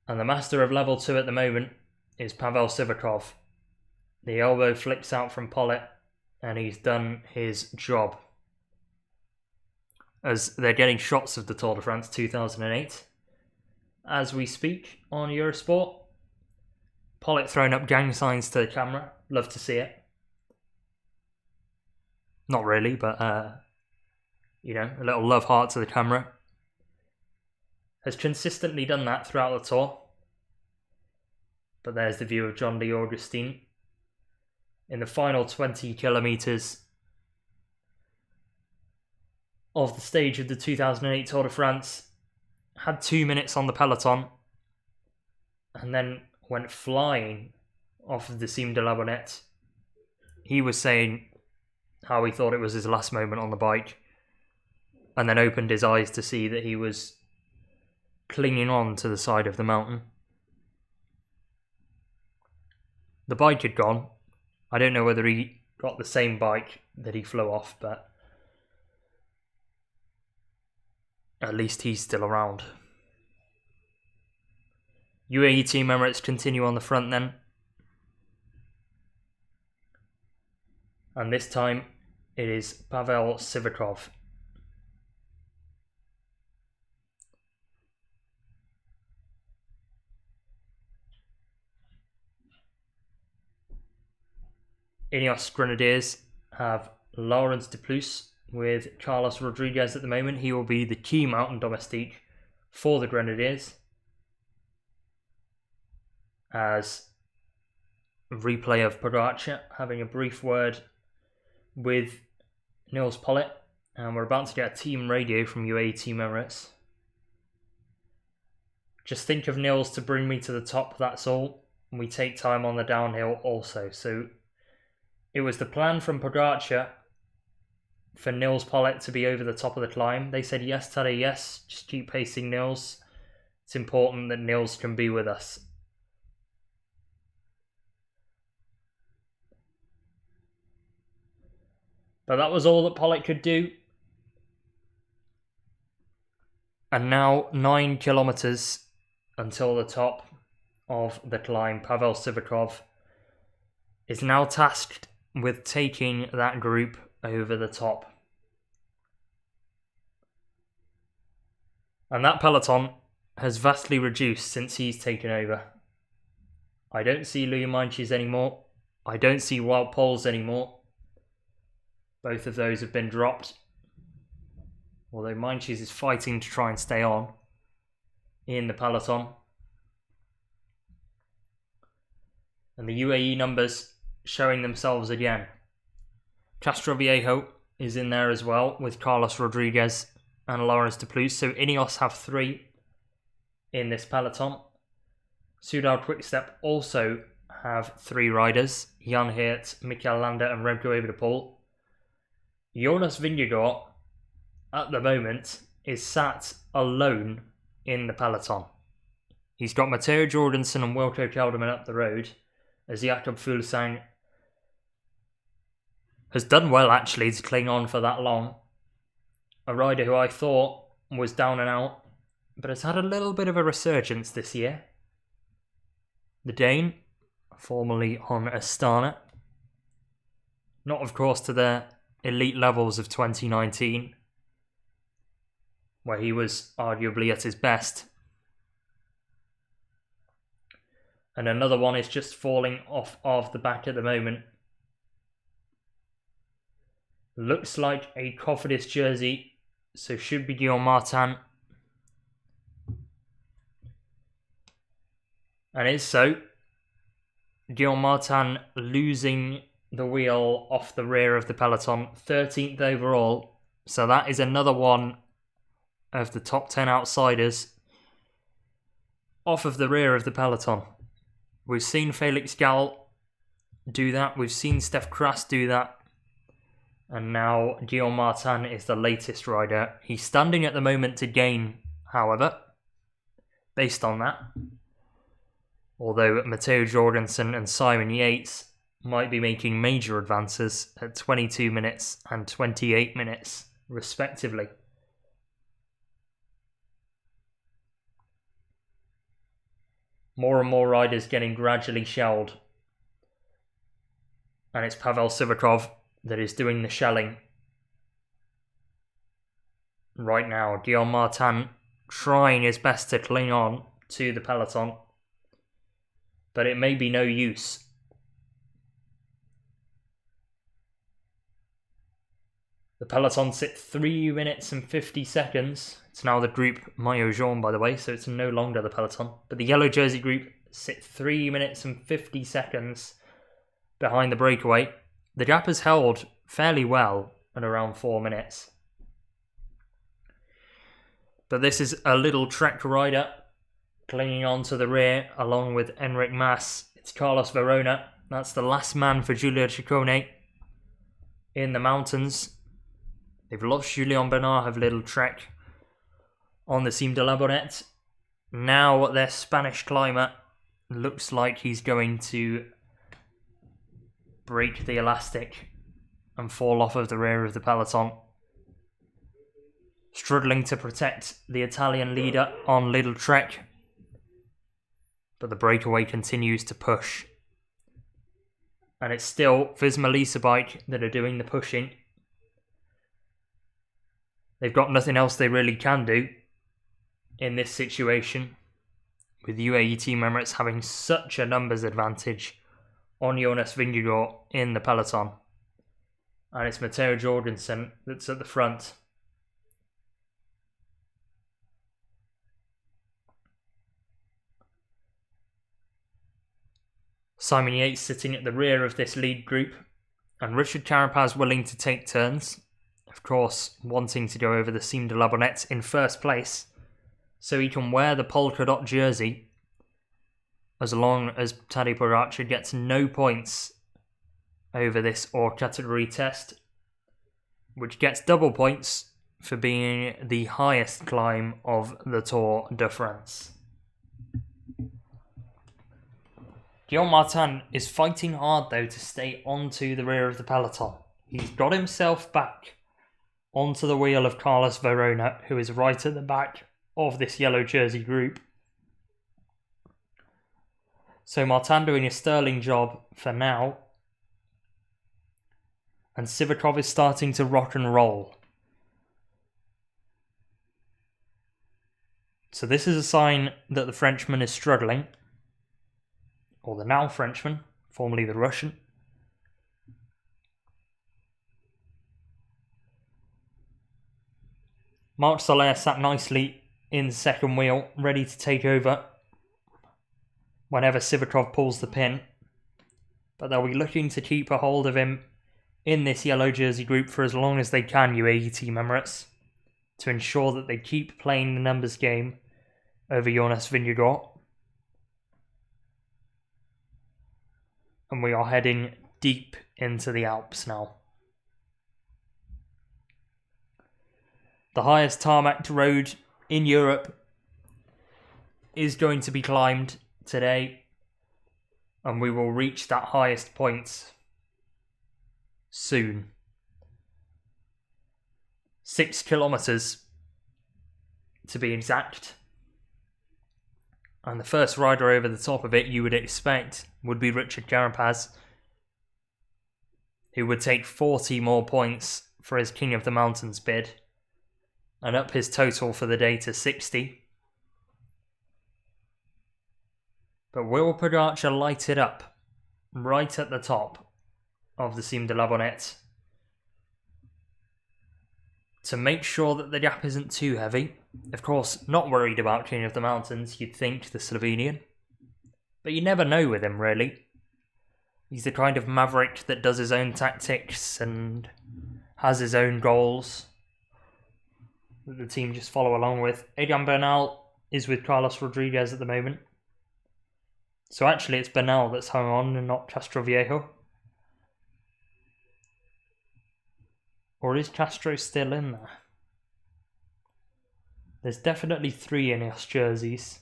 And the master of level 2 at the moment is Pavel Sivakov. The elbow flicks out from Pollitt and he's done his job. As they're getting shots of the Tour de France 2008 as we speak on Eurosport. Pollitt throwing up gang signs to the camera. Love to see it. Not really, but a little love heart to the camera. Has consistently done that throughout the Tour. But there's the view of John de Augustine in the final 20 kilometres of the stage of the 2008 Tour de France. Had 2 minutes on the peloton and then went flying off of the Cime de la Bonnette. He was saying how he thought it was his last moment on the bike, and then opened his eyes to see that he was clinging on to the side of the mountain. The bike had gone. I don't know whether he got the same bike that he flew off, but at least he's still around. UAE Team Emirates continue on the front then. And this time it is Pavel Sivakov. Ineos Grenadiers have Laurens de Plus with Carlos Rodriguez at the moment. He will be the key mountain domestique for the Grenadiers. As replay of Pogacar having a brief word with Nils Pollitt, and we're about to get a team radio from UAE Team Emirates. Just think of Nils to bring me to the top, that's all. And we take time on the downhill also. So it was the plan from Pogacar for Nils Pollitt to be over the top of the climb. They said, yes, Tadej, yes, just keep pacing Nils. It's important that Nils can be with us. But that was all that Pollitt could do. And now 9 kilometres until the top of the climb. Pavel Sivakov is now tasked with taking that group over the top. And that peloton has vastly reduced since he's taken over. I don't see Louis Meintjes anymore. I don't see Wout Poels anymore. Both of those have been dropped. Although Meintjes is fighting to try and stay on in the peloton. And the UAE numbers showing themselves again. Castroviejo is in there as well with Carlos Rodriguez and Laurens de Plus. So Ineos have 3 in this peloton. Soudal Quickstep also have 3 riders. Jan Geert, Mikel Landa and Remco Evenepoel. Jonas Vingegaard at the moment is sat alone in the peloton. He's got Matteo Jorgenson and Wilco Kelderman up the road, as Jakob Fuglsang has done well actually to cling on for that long. A rider who I thought was down and out, but has had a little bit of a resurgence this year. The Dane, formerly on Astana. Not of course to the elite levels of 2019, where he was arguably at his best. And another one is just falling off of the back at the moment. Looks like a Cofidis jersey, so should be Guillaume Martin. And it's so. Guillaume Martin losing the wheel off the rear of the peloton, 13th overall. So that is another one of the top 10 outsiders off of the rear of the peloton. We've seen Felix Gall do that. We've seen Steph Kras do that. And now Guillaume Martin is the latest rider. He's standing at the moment to gain, however, based on that. Although Matteo Jorgenson and Simon Yates might be making major advances at 22 minutes and 28 minutes, respectively. More and more riders getting gradually shelled. And it's Pavel Sivakov that is doing the shelling right now. Guillaume Martin trying his best to cling on to the peloton, but it may be no use. The peloton sit 3 minutes and 50 seconds. It's now the group Maillot Jaune, by the way, so it's no longer the peloton. But the yellow jersey group sit 3 minutes and 50 seconds behind the breakaway. The gap has held fairly well at around 4 minutes. But this is a little Trek rider clinging on to the rear along with Enric Mas. It's Carlos Verona. That's the last man for Giulio Ciccone in the mountains. They've lost Julien Bernard of Little Trek on the Cime de la Bonnette. Now their Spanish climber looks like he's going to break the elastic and fall off of the rear of the peloton. Struggling to protect the Italian leader on Little Trek. But the breakaway continues to push. And it's still Visma Lease bike that are doing the pushing. They've got nothing else they really can do in this situation, with UAE Team Emirates having such a numbers advantage on Jonas Vingegaard in the peloton. And it's Matteo Jorgenson that's at the front. Simon Yates sitting at the rear of this lead group, and Richard Carapaz willing to take turns, of course wanting to go over the Cime de la Bonnette in first place, so he can wear the polka dot jersey as long as Tadej Pogacar gets no points over this all category test, which gets double points for being the highest climb of the Tour de France. Guillaume Martin is fighting hard though to stay onto the rear of the peloton. He's got himself back onto the wheel of Carlos Verona, who is right at the back of this yellow jersey group. So Martin doing a sterling job for now. And Sivakov is starting to rock and roll. So this is a sign that the Frenchman is struggling. Or the now Frenchman, formerly the Russian. Marc Soler sat nicely in the second wheel, ready to take over whenever Sivakov pulls the pin. But they'll be looking to keep a hold of him in this yellow jersey group for as long as they can, UAE Team Emirates, to ensure that they keep playing the numbers game over Jonas Vingegaard. And we are heading deep into the Alps now. The highest tarmacked road in Europe is going to be climbed today, and we will reach that highest point soon. 6 kilometres to be exact. And the first rider over the top of it, you would expect, would be Richard Carapaz, who would take 40 more points for his King of the Mountains bid and up his total for the day to 60. But will Pogacar light it up right at the top of the Cime de la Bonnette to make sure that the gap isn't too heavy? Of course, not worried about King of the Mountains, you'd think, the Slovenian. But you never know with him, really. He's the kind of maverick that does his own tactics and has his own goals that the team just follow along with. Egan Bernal is with Carlos Rodriguez at the moment. So actually it's Bernal that's hung on and not Castroviejo. Or is Castro still in there? There's definitely 3 Ineos jerseys.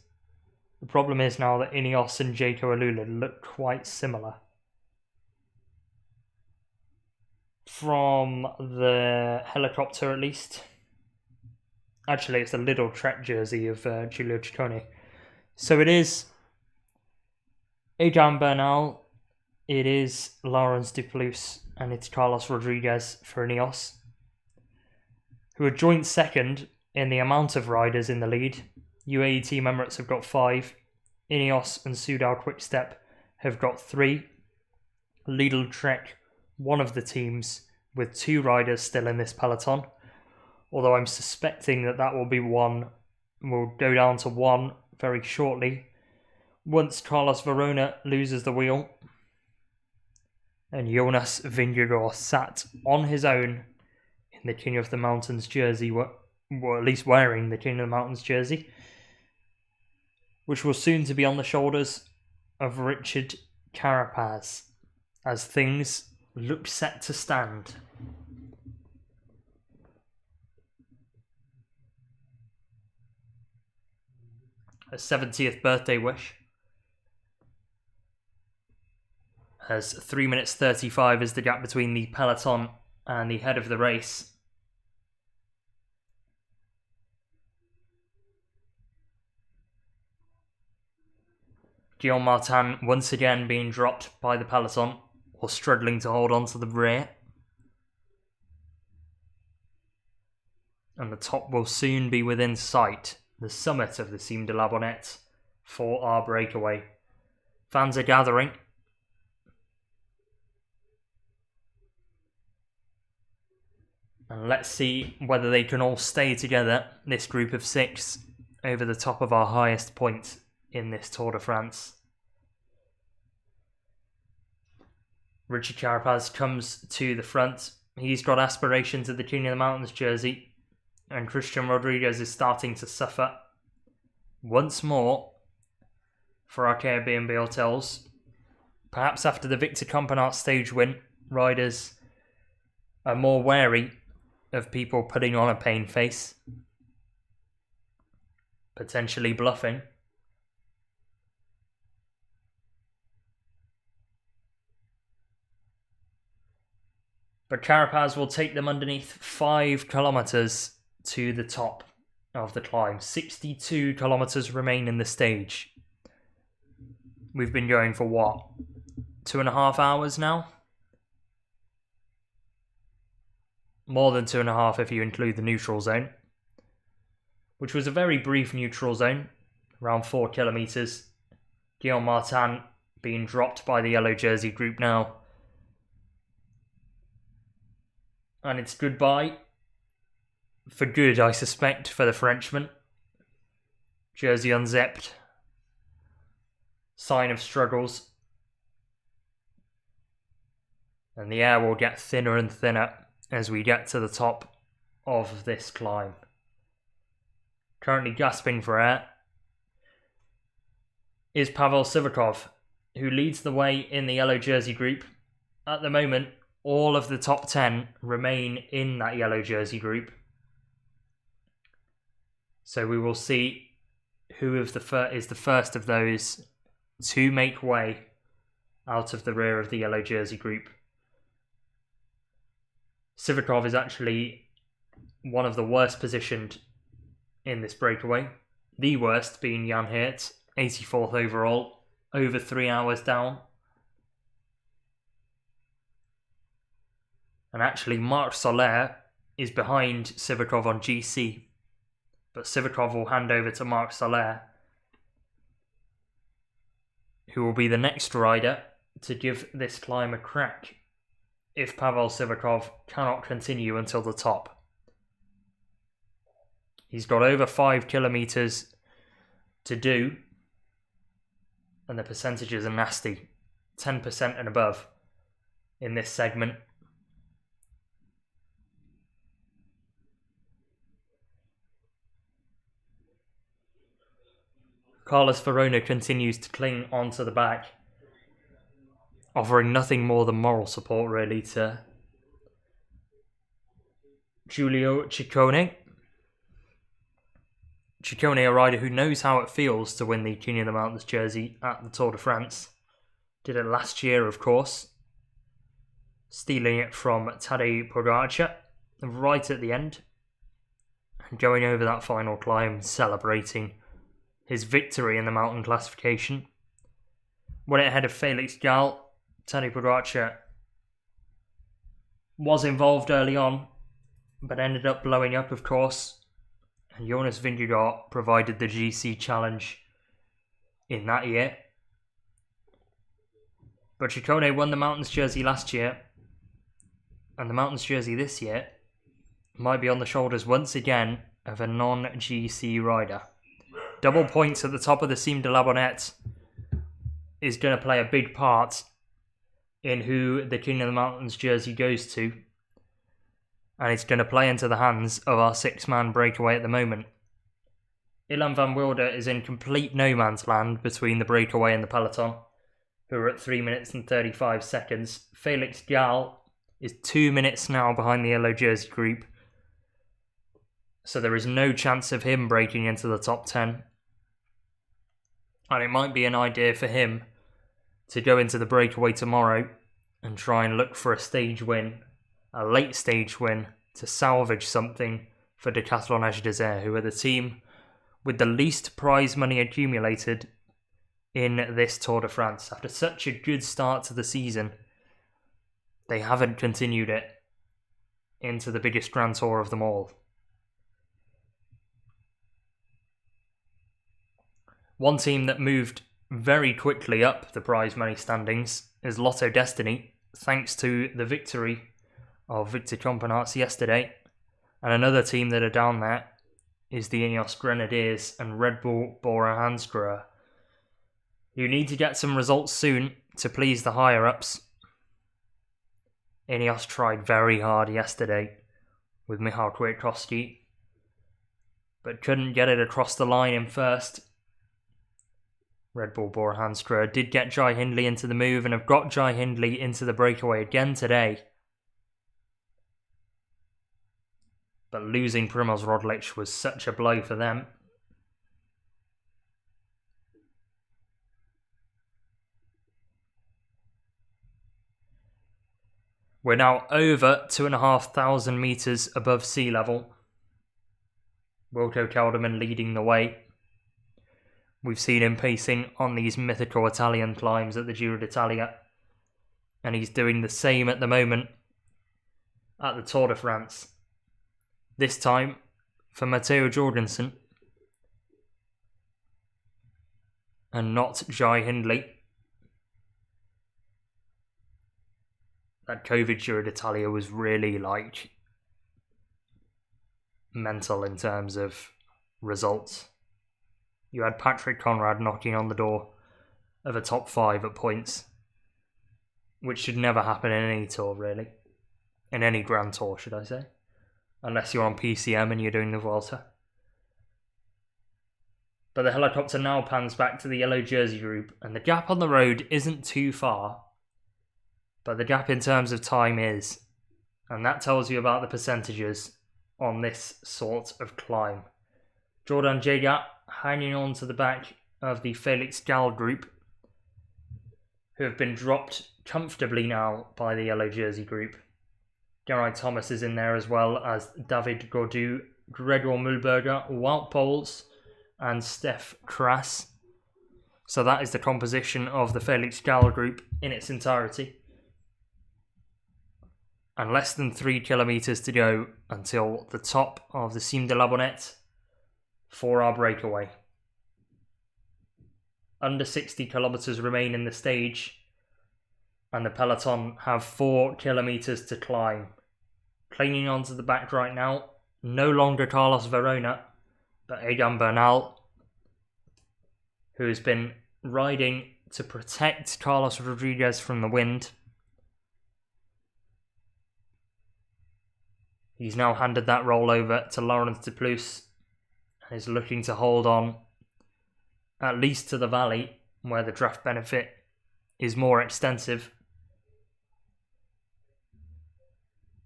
The problem is now that Ineos and Jaco Alula look quite similar. From the helicopter at least. Actually, it's a Little Trek jersey of Giulio Ciccone. So it is Egan Bernal, it is Laurens de Plus, and it's Carlos Rodriguez for Ineos, who are joint second in the amount of riders in the lead. UAE Team Emirates have got 5. Ineos and Soudal Quickstep have got 3. Lidl Trek, one of the teams with 2 riders still in this peloton. Although I'm suspecting that will be 1. We'll go down to 1 very shortly once Carlos Verona loses the wheel. And Jonas Vingegaard sat on his own in the King of the Mountains jersey, or at least wearing the King of the Mountains jersey, which will soon to be on the shoulders of Richard Carapaz, as things look set to stand. A 70th birthday wish, as 3 minutes 35 is the gap between the peloton and the head of the race. Guillaume Martin once again being dropped by the peloton, or struggling to hold on to the rear. And the top will soon be within sight, the summit of the Cime de la Bonnette, for our breakaway. Fans are gathering. And let's see whether they can all stay together, this group of 6, over the top of our highest point in this Tour de France. Richard Carapaz comes to the front. He's got aspirations of the King of the Mountains jersey, and Christian Rodriguez is starting to suffer once more for our Airbnb hotels. Perhaps after the Victor Campenaerts stage win, riders are more wary of people putting on a pain face, potentially bluffing. But Carapaz will take them underneath 5 kilometres to the top of the climb. 62 kilometres remain in the stage. We've been going for what? 2.5 hours now? More than 2.5 if you include the neutral zone, which was a very brief neutral zone, around 4 kilometres. Guillaume Martin being dropped by the yellow jersey group now. And it's goodbye. For good, I suspect, for the Frenchman. Jersey unzipped. Sign of struggles. And the air will get thinner and thinner as we get to the top of this climb. Currently gasping for air is Pavel Sivakov, who leads the way in the yellow jersey group. At the moment, all of the top 10 remain in that yellow jersey group. So we will see who is the first of those to make way out of the rear of the yellow jersey group. Sivakov is actually one of the worst positioned in this breakaway. The worst being Jan Hirt, 84th overall, over 3 hours down. And actually, Marc Soler is behind Sivakov on GC. But Sivakov will hand over to Marc Soler, who will be the next rider to give this climb a crack if Pavel Sivakov cannot continue until the top. He's got over 5 kilometres to do, and the percentages are nasty. 10% and above in this segment. Carlos Verona continues to cling onto the back, offering nothing more than moral support really to Giulio Ciccone. Ciccone, a rider who knows how it feels to win the King of the Mountains jersey at the Tour de France. Did it last year, of course, stealing it from Tadej Pogacar right at the end, and going over that final climb, celebrating his victory in the mountain classification. Went ahead of Felix Gall. Tadej Pogacar was involved early on, but ended up blowing up, of course. And Jonas Vingegaard provided the GC challenge in that year. But Ciccone won the Mountains jersey last year, and the Mountains jersey this year might be on the shoulders once again of a non-GC rider. Double points at the top of the Cime de la Bonnette is going to play a big part in who the King of the Mountains jersey goes to. And it's going to play into the hands of our 6-man breakaway at the moment. Ilan van Wilder is in complete no man's land between the breakaway and the peloton, who are at 3 minutes and 35 seconds. Felix Gall is 2 minutes now behind the yellow jersey group, so there is no chance of him breaking into the top 10. And it might be an idea for him to go into the breakaway tomorrow and try and look for a stage win, a late stage win, to salvage something for Decathlon Agidezert, who are the team with the least prize money accumulated in this Tour de France. After such a good start to the season, they haven't continued it into the biggest Grand Tour of them all. One team that moved very quickly up the prize money standings is Lotto Destiny, thanks to the victory of Victor Campenaerts yesterday. And another team that are down there is the Ineos Grenadiers and Red Bull Bora Hansgrohe, who need to get some results soon to please the higher-ups. Ineos tried very hard yesterday with Michał Kwiatkowski, but couldn't get it across the line in first. Red Bull Bora Hansgrohe did get Jai Hindley into the move and have got Jai Hindley into the breakaway again today. But losing Primož Roglič was such a blow for them. We're now over 2,500 metres above sea level. Wilco Kelderman leading the way. We've seen him pacing on these mythical Italian climbs at the Giro d'Italia, and he's doing the same at the moment at the Tour de France. This time for Matteo Jorgenson and not Jai Hindley. That COVID Giro d'Italia was really mental in terms of results. You had Patrick Conrad knocking on the door of a top 5 at points, which should never happen in any tour, really. In any Grand Tour, should I say. Unless you're on PCM and you're doing the Vuelta. But the helicopter now pans back to the yellow jersey group, and the gap on the road isn't too far, but the gap in terms of time is, and that tells you about the percentages on this sort of climb. Jordan Jagat hanging on to the back of the Felix Gall group, who have been dropped comfortably now by the yellow jersey group. Geraint Thomas is in there as well as David Gaudu, Gregor Mühlberger, Wout Poels and Steph Kras. So that is the composition of the Felix Gall group in its entirety. And less than 3 kilometres to go until the top of the Cime de la Bonnette for our breakaway. Under 60 kilometres remain in the stage, and the peloton have 4 kilometres to climb. Clinging onto the back right now, no longer Carlos Verona, but Egan Bernal, who has been riding to protect Carlos Rodriguez from the wind. He's now handed that role over to Laurens de Plus and is looking to hold on at least to the valley, where the draft benefit is more extensive.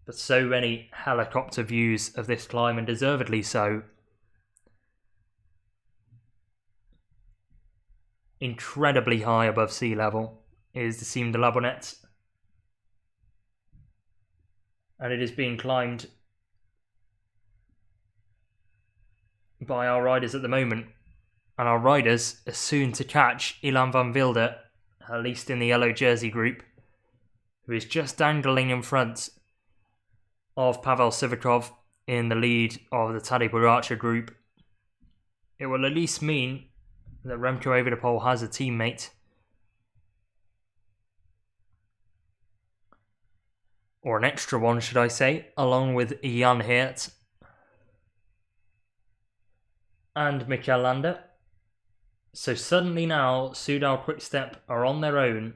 But so many helicopter views of this climb, and deservedly so. Incredibly high above sea level is the Cime de la Bonnette, and it is being climbed by our riders at the moment, and our riders are soon to catch Ilan van Wilder, at least in the yellow jersey group, who is just dangling in front of Pavel Sivakov in the lead of the Tadej Pogacar group. It will at least mean that Remco Evenepoel has a teammate, or an extra one should I say, along with Jan Geert and Mikel Landa. So suddenly now Soudal Quickstep are on their own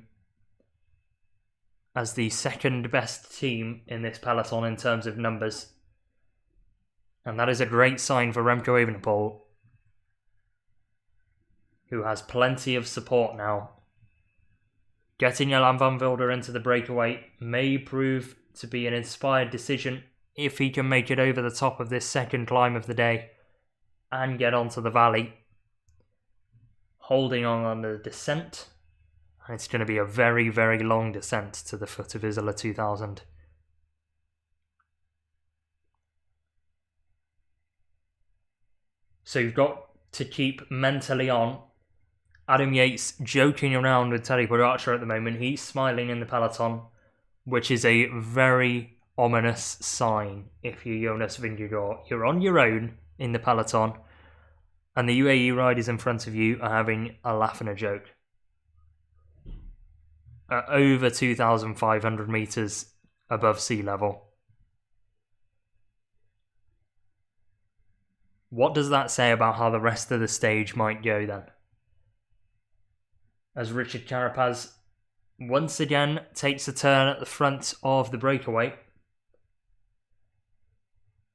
as the second best team in this peloton in terms of numbers. And that is a great sign for Remco Evenepoel, who has plenty of support now. Getting Johan van Wilder into the breakaway may prove to be an inspired decision if he can make it over the top of this second climb of the day and get onto the valley. Holding on the descent. And it's going to be a very, very long descent to the foot of Isola 2000. So you've got to keep mentally on. Adam Yates joking around with Tadej Pogacar at the moment. He's smiling in the peloton, which is a very ominous sign if you're Jonas Vingegaard. You're on your own in the peloton, and the UAE riders in front of you are having a laugh and a joke. At over 2,500 metres above sea level. What does that say about how the rest of the stage might go then? As Richard Carapaz once again takes a turn at the front of the breakaway.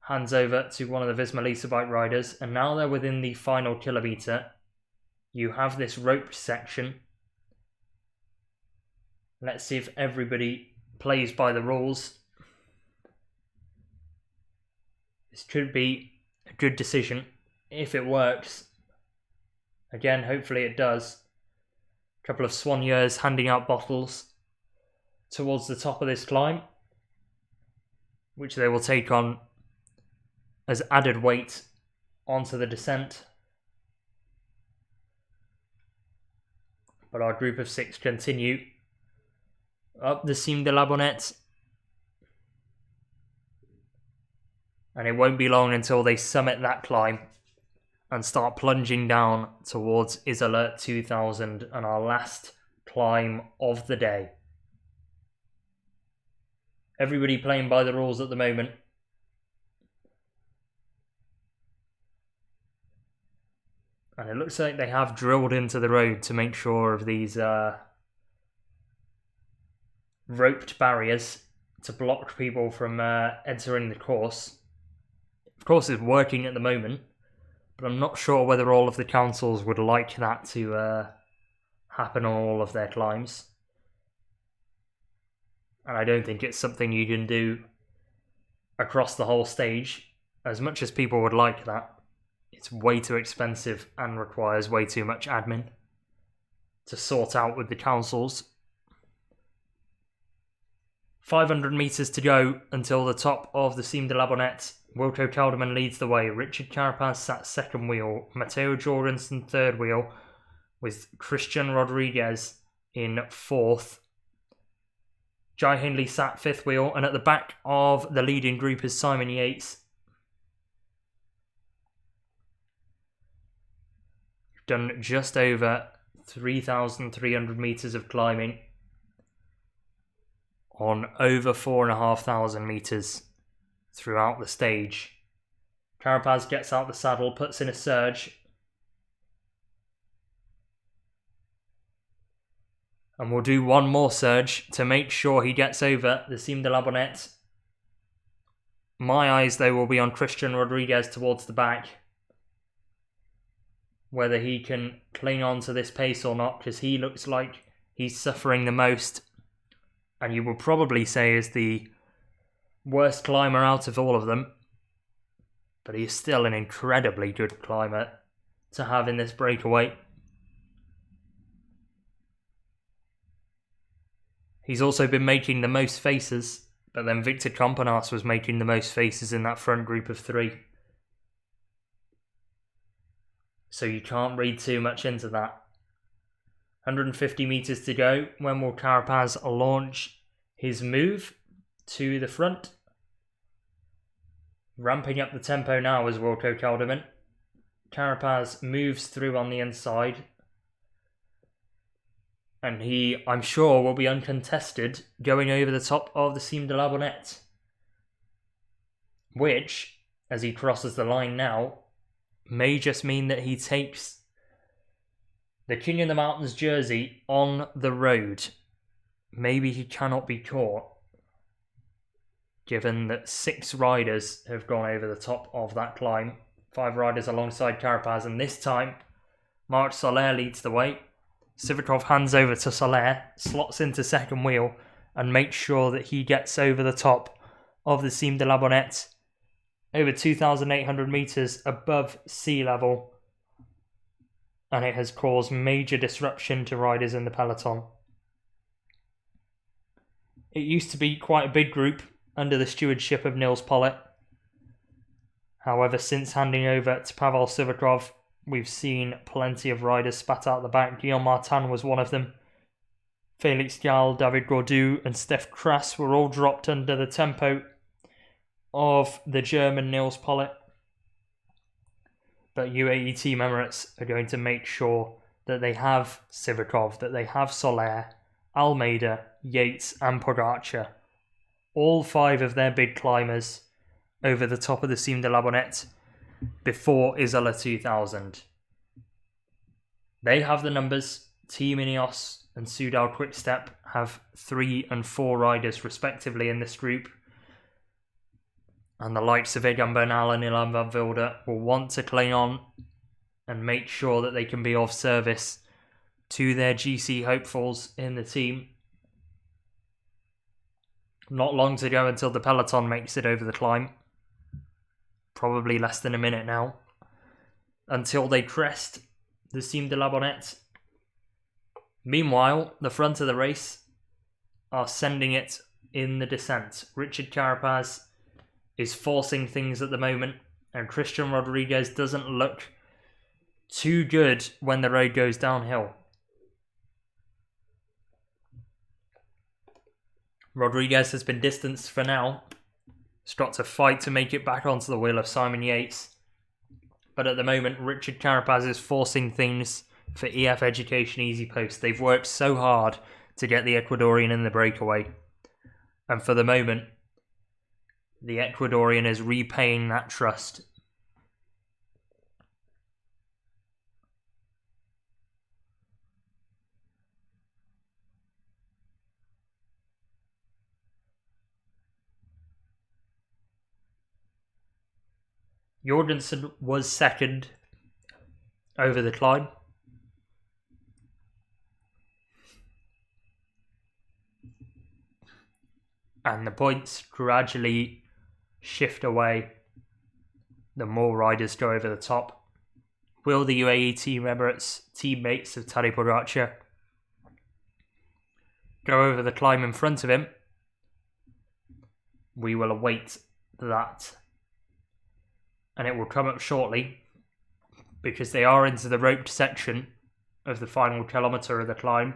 Hands over to one of the Visma bike riders, and now they're within the final kilometre. You have this roped section. Let's see if everybody plays by the rules. This could be a good decision if it works. Again, hopefully it does. A couple of soigneurs handing out bottles towards the top of this climb, which they will take on as added weight onto the descent. But our group of 6 continue up the Cime de la Bonnette. And it won't be long until they summit that climb and start plunging down towards Isola 2000 and our last climb of the day. Everybody playing by the rules at the moment. And it looks like they have drilled into the road to make sure of these roped barriers to block people from entering the course. Of course, it's working at the moment, but I'm not sure whether all of the councils would like that to happen on all of their climbs. And I don't think it's something you can do across the whole stage. As much as people would like that, it's way too expensive and requires way too much admin to sort out with the councils. 500 metres to go until the top of the Cime de la Bonnette. Wilco Kelderman leads the way. Richard Carapaz sat second wheel. Matteo Jorgenson third wheel, with Christian Rodriguez in fourth. Jai Hindley sat fifth wheel, and at the back of the leading group is Simon Yates. Done just over 3,300 metres of climbing on over 4,500 metres throughout the stage. Carapaz gets out the saddle, puts in a surge, and we'll do one more surge to make sure he gets over the Cime de la Bonnette. My eyes, though, will be on Christian Rodriguez towards the back, whether he can cling on to this pace or not, because he looks like he's suffering the most, and you will probably say is the worst climber out of all of them, but he's still an incredibly good climber to have in this breakaway. He's also been making the most faces, but then Victor Campenas was making the most faces in that front group of 3. So you can't read too much into that. 150 metres to go. When will Carapaz launch his move to the front? Ramping up the tempo now is Wilco Kelderman. Carapaz moves through on the inside. And he, I'm sure, will be uncontested going over the top of the Cime de la Bonnette. Which, as he crosses the line now, may just mean that he takes the King of the Mountains jersey on the road. Maybe he cannot be caught, given that 6 riders have gone over the top of that climb. 5 riders alongside Carapaz, and this time Marc Soler leads the way. Sivakov hands over to Soler, slots into second wheel, and makes sure that he gets over the top of the Cime de la Bonnette, over 2,800 metres above sea level, and it has caused major disruption to riders in the peloton. It used to be quite a big group under the stewardship of Nils Pollitt. However, since handing over to Pavel Sivakov, we've seen plenty of riders spat out the back. Guillaume Martin was one of them. Felix Gall, David Gaudu and Steph Kras were all dropped under the tempo of the German Nils Pollitt. But UAE Team Emirates are going to make sure that they have Sivakov, that they have Soler, Almeida, Yates and Pogacar. All 5 of their big climbers over the top of the Cime de la Bonnette before Isola 2000. They have the numbers. Team Ineos and Soudal Quickstep have 3 and 4 riders respectively in this group. And the likes of Egan Bernal and Ilan van Wilder will want to cling on and make sure that they can be of service to their GC hopefuls in the team. Not long to go until the peloton makes it over the climb. Probably less than a minute now. Until they crest the Cime de la Bonnette. Meanwhile, the front of the race are sending it in the descent. Richard Carapaz is forcing things at the moment, and Christian Rodriguez doesn't look too good when the road goes downhill. Rodriguez has been distanced for now. He's got to fight to make it back onto the wheel of Simon Yates. But at the moment, Richard Carapaz is forcing things for EF Education Easy Post. They've worked so hard to get the Ecuadorian in the breakaway. And for the moment, the Ecuadorian is repaying that trust. Jorgenson was second over the climb. And the points gradually shift away the more riders go over the top. Will the UAE Team Emirates teammates of Tadej Pogacar go over the climb in front of him? We will await that. And it will come up shortly, because they are into the roped section of the final kilometre of the climb,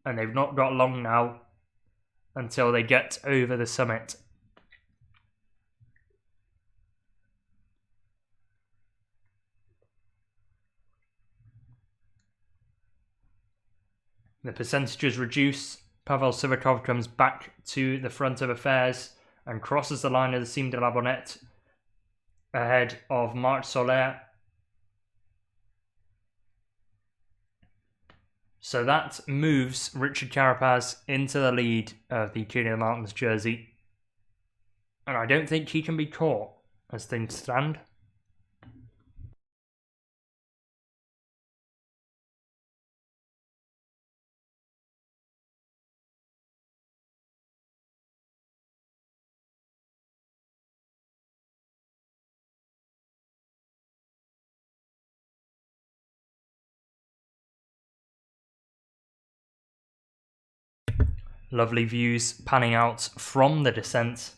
and they've not got long now until they get over the summit. The percentages reduce. Pavel Sivakov comes back to the front of affairs and crosses the line of the Cime de la Bonnette ahead of Marc Soler. So that moves Richard Carapaz into the lead of the King of the Mountains jersey. And I don't think he can be caught as things stand. Lovely views panning out from the descent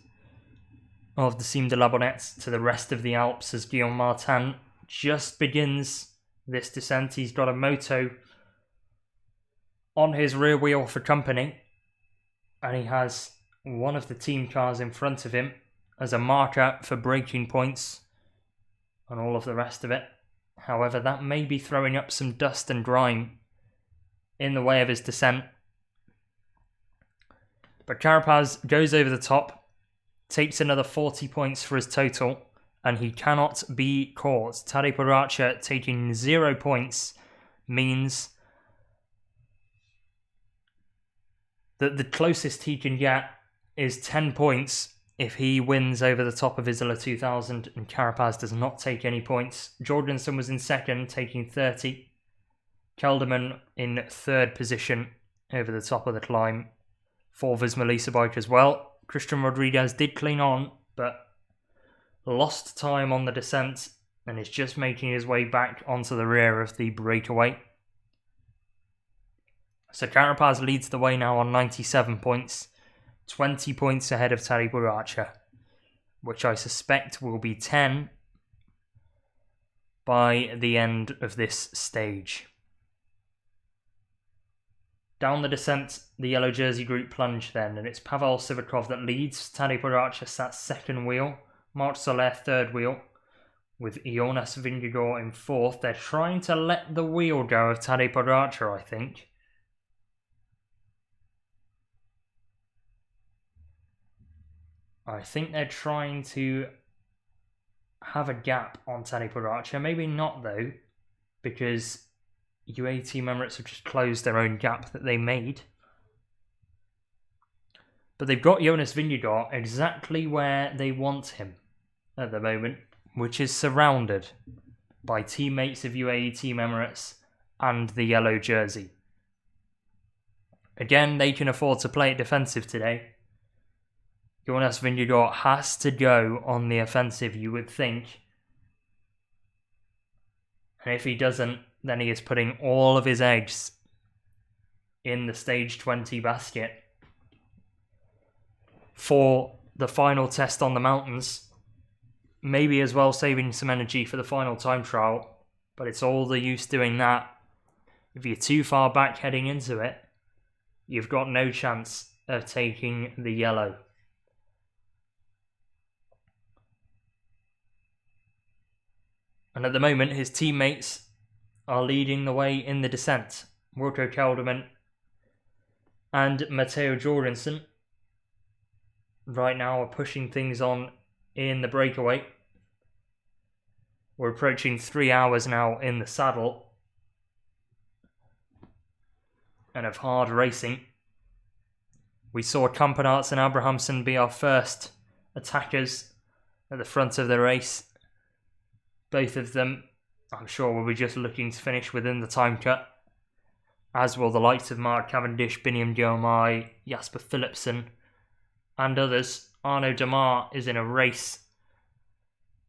of the Cime de la Bonnette to the rest of the Alps as Guillaume Martin just begins this descent. He's got a moto on his rear wheel for company, and he has one of the team cars in front of him as a marker for braking points and all of the rest of it. However, that may be throwing up some dust and grime in the way of his descent. But Carapaz goes over the top, takes another 40 points for his total, and he cannot be caught. Tadej Pogacar taking 0 points means that the closest he can get is 10 points if he wins over the top of Isola 2000, and Carapaz does not take any points. Jorgenson was in second, taking 30. Kelderman in 3rd position over the top of the climb for Visma Lease bike as well. Christian Rodriguez did cling on, but lost time on the descent and is just making his way back onto the rear of the breakaway. So Carapaz leads the way now on 97 points, 20 points ahead of Tadej Pogacar, which I suspect will be 10 by the end of this stage. Down the descent, the yellow jersey group plunge then, and it's Pavel Sivakov that leads. Tadej Pogacar sat 2nd wheel, Marc Soler 3rd wheel, with Jonas Vingegaard in 4th. They're trying to let the wheel go of Tadej Pogacar, I think. I think they're trying to have a gap on Tadej Pogacar. Maybe not though, because UAE Team Emirates have just closed their own gap that they made. But they've got Jonas Vingegaard exactly where they want him at the moment, which is surrounded by teammates of UAE Team Emirates and the yellow jersey. Again, they can afford to play it defensive today. Jonas Vingegaard has to go on the offensive, you would think. And if he doesn't, then he is putting all of his eggs in the stage 20 basket for the final test on the mountains. Maybe as well saving some energy for the final time trial, but it's all the use doing that. If you're too far back heading into it, you've got no chance of taking the yellow. And at the moment, his teammates are leading the way in the descent. Wilco Kelderman and Matteo Jorgenson right now are pushing things on in the breakaway. We're approaching 3 hours now in the saddle and of hard racing. We saw Kampenarts and Abrahamsen be our first attackers at the front of the race. Both of them, I'm sure, will be just looking to finish within the time cut, as will the likes of Mark Cavendish, Biniam Diomaye, Jasper Philipsen, and others. Arnaud Demar is in a race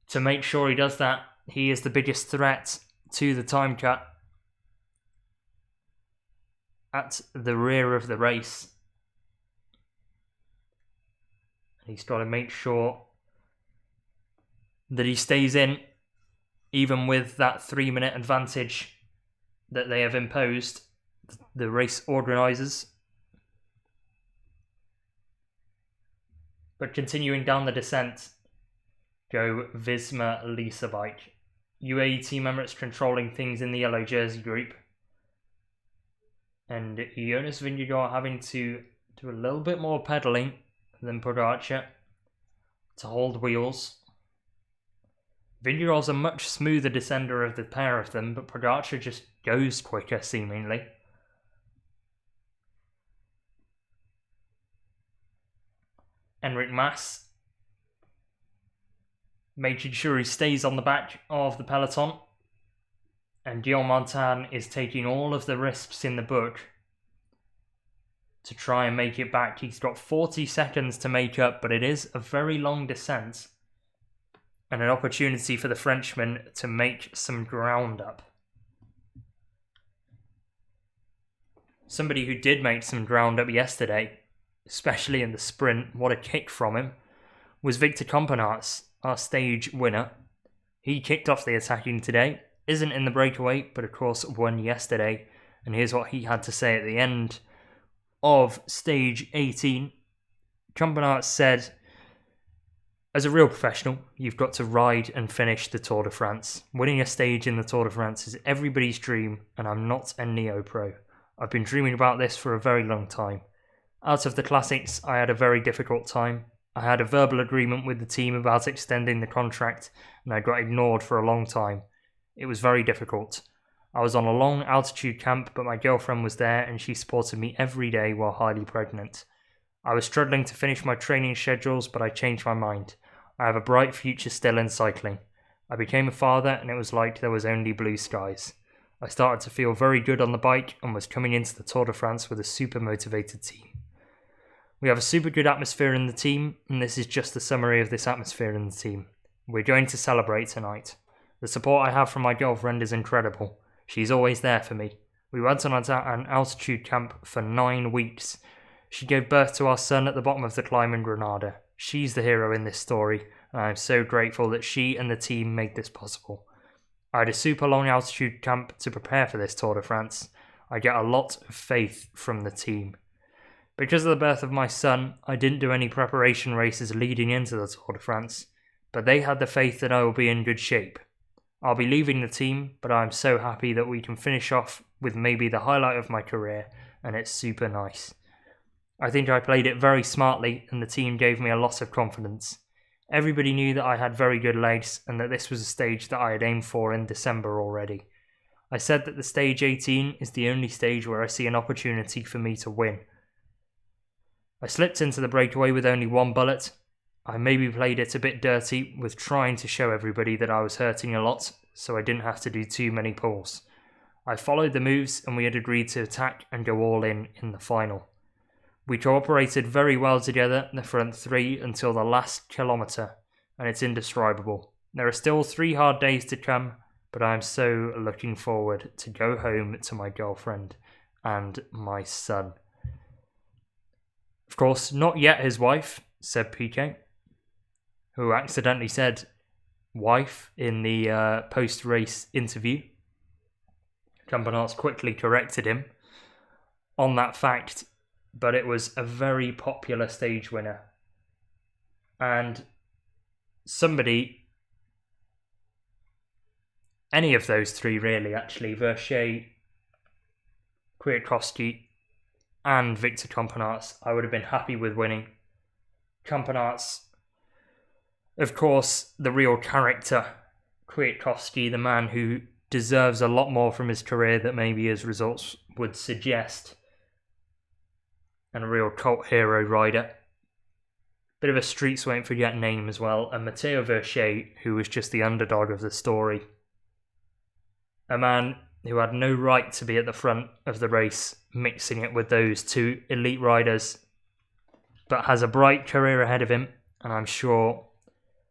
to make sure he does that. He is the biggest threat to the time cut at the rear of the race. He's got to make sure that he stays in, even with that 3-minute advantage that they have imposed, the race organisers. But continuing down the descent, go Visma Lease bike. UAE Team Emirates controlling things in the yellow jersey group. And Jonas Vingegaard having to do a little bit more pedalling than Pogacar to hold wheels. Vingegaard's a much smoother descender of the pair of them, but Pogacar just goes quicker, seemingly. Enric Mas making sure he stays on the back of the peloton. And Guillaume Martin is taking all of the risks in the book to try and make it back. He's got 40 seconds to make up, but it is a very long descent and an opportunity for the Frenchman to make some ground up. Somebody who did make some ground up yesterday, especially in the sprint, what a kick from him, was Victor Kampenarts, our stage winner. He kicked off the attacking today, isn't in the breakaway, but of course won yesterday. And here's what he had to say at the end of stage 18. Kampenarts said, "As a real professional, you've got to ride and finish the Tour de France. Winning a stage in the Tour de France is everybody's dream, and I'm not a neo-pro. I've been dreaming about this for a very long time. Out of the classics, I had a very difficult time. I had a verbal agreement with the team about extending the contract, and I got ignored for a long time. It was very difficult. I was on a long altitude camp, but my girlfriend was there, and she supported me every day while highly pregnant. I was struggling to finish my training schedules, but I changed my mind. I have a bright future still in cycling. I became a father, and it was like there was only blue skies. I started to feel very good on the bike and was coming into the Tour de France with a super motivated team. We have a super good atmosphere in the team, and this is just a summary of this atmosphere in the team. We're going to celebrate tonight. The support I have from my girlfriend is incredible. She's always there for me. We went on an altitude camp for 9 weeks. She gave birth to our son at the bottom of the climb in Granada. She's the hero in this story, and I'm so grateful that she and the team made this possible. I had a super long altitude camp to prepare for this Tour de France. I get a lot of faith from the team. Because of the birth of my son, I didn't do any preparation races leading into the Tour de France, but they had the faith that I will be in good shape. I'll be leaving the team, but I'm so happy that we can finish off with maybe the highlight of my career, and it's super nice. I think I played it very smartly, and the team gave me a lot of confidence. Everybody knew that I had very good legs, and that this was a stage that I had aimed for in December already. I said that the stage 18 is the only stage where I see an opportunity for me to win. I slipped into the breakaway with only 1 bullet. I maybe played it a bit dirty with trying to show everybody that I was hurting a lot, so I didn't have to do too many pulls. I followed the moves and we had agreed to attack and go all in the final. We cooperated very well together, the front 3, until the last kilometre, and it's indescribable. There are still 3 hard days to come, but I am so looking forward to go home to my girlfriend and my son. Of course, not yet his wife, said Piquet, who accidentally said wife in the post-race interview. Campenaerts quickly corrected him on that fact, but it was a very popular stage winner. And somebody, any of those 3 really actually, Verchet, Kwiatkowski and Victor Campenaerts, I would have been happy with winning. Campenaerts, of course, the real character, Kwiatkowski, the man who deserves a lot more from his career than maybe his results would suggest, and a real cult hero rider. Bit of a streets won't forget name as well, and Matteo Verchet, who was just the underdog of the story. A man who had no right to be at the front of the race, mixing it with those 2 elite riders, but has a bright career ahead of him, and I'm sure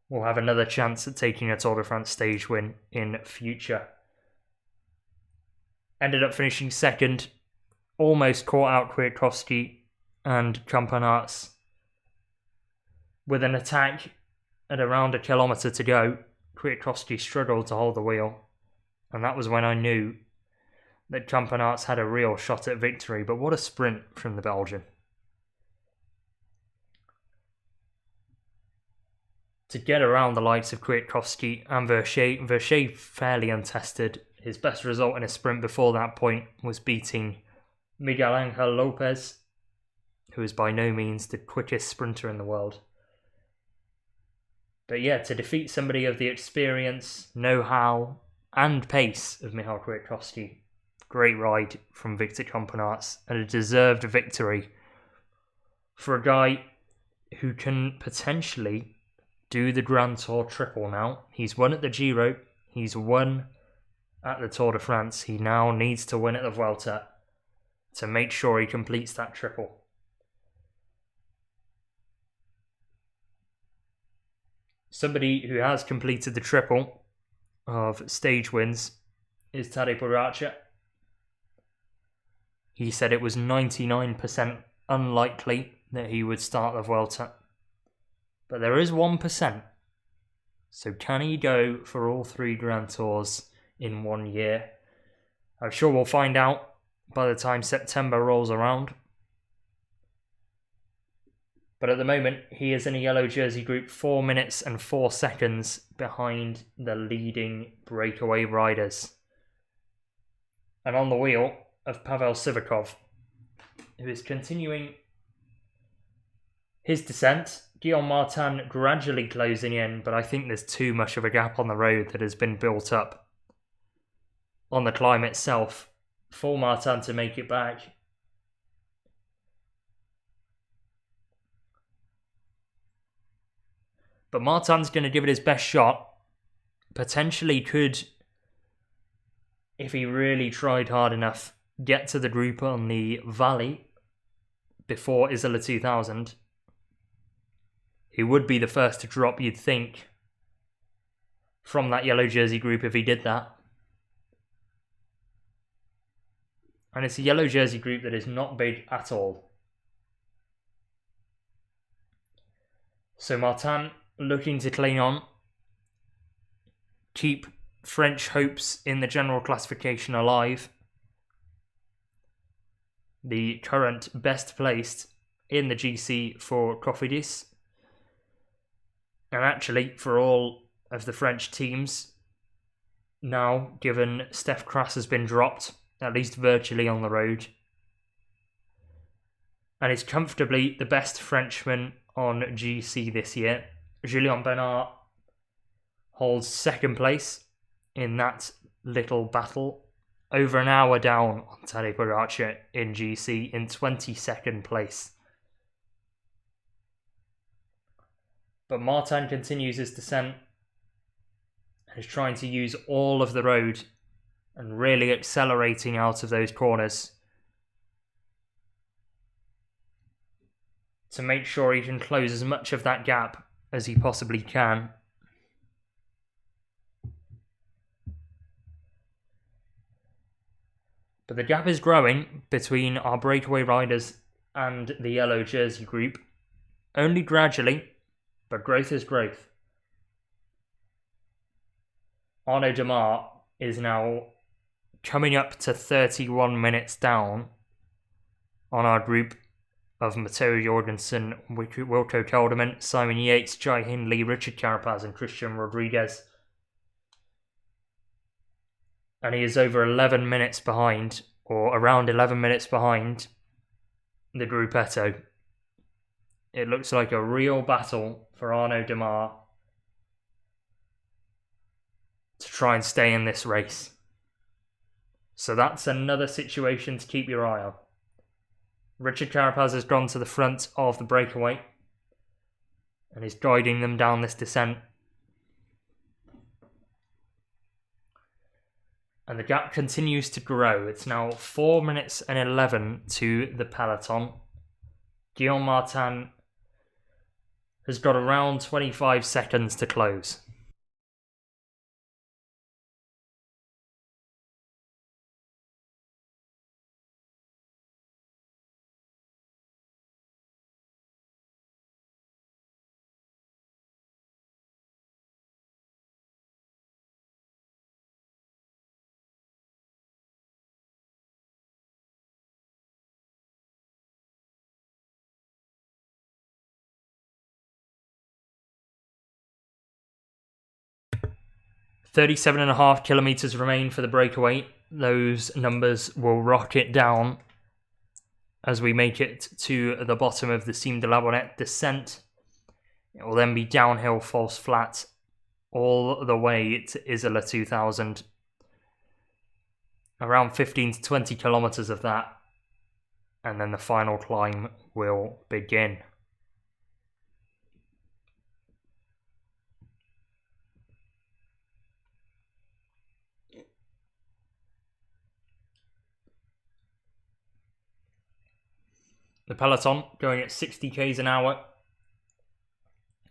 will have another chance at taking a Tour de France stage win in future. Ended up finishing second, almost caught out Kwiatkowski and Campenaerts. With an attack at around a kilometre to go, Kwiatkowski struggled to hold the wheel, and that was when I knew that Campenaerts had a real shot at victory. But what a sprint from the Belgian. To get around the likes of Kwiatkowski and Verchet fairly untested. His best result in a sprint before that point was beating Miguel Angel Lopez, who is by no means the quickest sprinter in the world. But yeah, to defeat somebody of the experience, know-how and pace of Michał Kwiatkowski, great ride from Victor Campenaerts, and a deserved victory for a guy who can potentially do the Grand Tour triple now. He's won at the Giro, he's won at the Tour de France. He now needs to win at the Vuelta to make sure he completes that triple. Somebody who has completed the triple of stage wins is Tadej Pogacar. He said it was 99% unlikely that he would start the Vuelta. But there is 1%. So can he go for all 3 Grand Tours in 1 year? I'm sure we'll find out by the time September rolls around. But at the moment, he is in a yellow jersey group 4 minutes and 4 seconds behind the leading breakaway riders. And on the wheel of Pavel Sivakov, who is continuing his descent. Guillaume Martin gradually closing in, but I think there's too much of a gap on the road that has been built up on the climb itself for Martin to make it back. But Martin's going to give it his best shot. Potentially could if he really tried hard enough, get to the group on the Valley before Isola 2000, he would be the first to drop, you'd think, from that yellow jersey group if he did that. And it's a yellow jersey group that is not big at all. So Martin looking to cling on, keep French hopes in the general classification alive. The current best placed in the GC for Cofidis. And actually, for all of the French teams, now, given Steph Kras has been dropped, at least virtually on the road, and is comfortably the best Frenchman on GC this year. Julien Bernard holds second place in that little battle, over an hour down on Tadej Pogacar in GC in 22nd place. But Martin continues his descent and is trying to use all of the road and really accelerating out of those corners to make sure he can close as much of that gap as he possibly can. But the gap is growing between our breakaway riders and the yellow jersey group, only gradually, but growth is growth. Arnaud Démare is now coming up to 31 minutes down on our group of Matteo Jorgenson, Wilco Kelderman, Simon Yates, Jai Hindley, Richard Carapaz and Christian Rodriguez. And he is over 11 minutes behind, or around 11 minutes behind, the Gruppetto. It looks like a real battle for Arnaud Démare to try and stay in this race. So that's another situation to keep your eye on. Richard Carapaz has gone to the front of the breakaway and is guiding them down this descent. And the gap continues to grow. It's now 4 minutes and 11 to the peloton. Guillaume Martin has got around 25 seconds to close. .37.5 kilometres remain for the breakaway. Those numbers will rocket down as we make it to the bottom of the Cime de la Bonette descent. It will then be downhill, false flat, all the way to Isola 2000. Around 15 to 20 kilometres of that, and then the final climb will begin. The peloton going at 60 k's an hour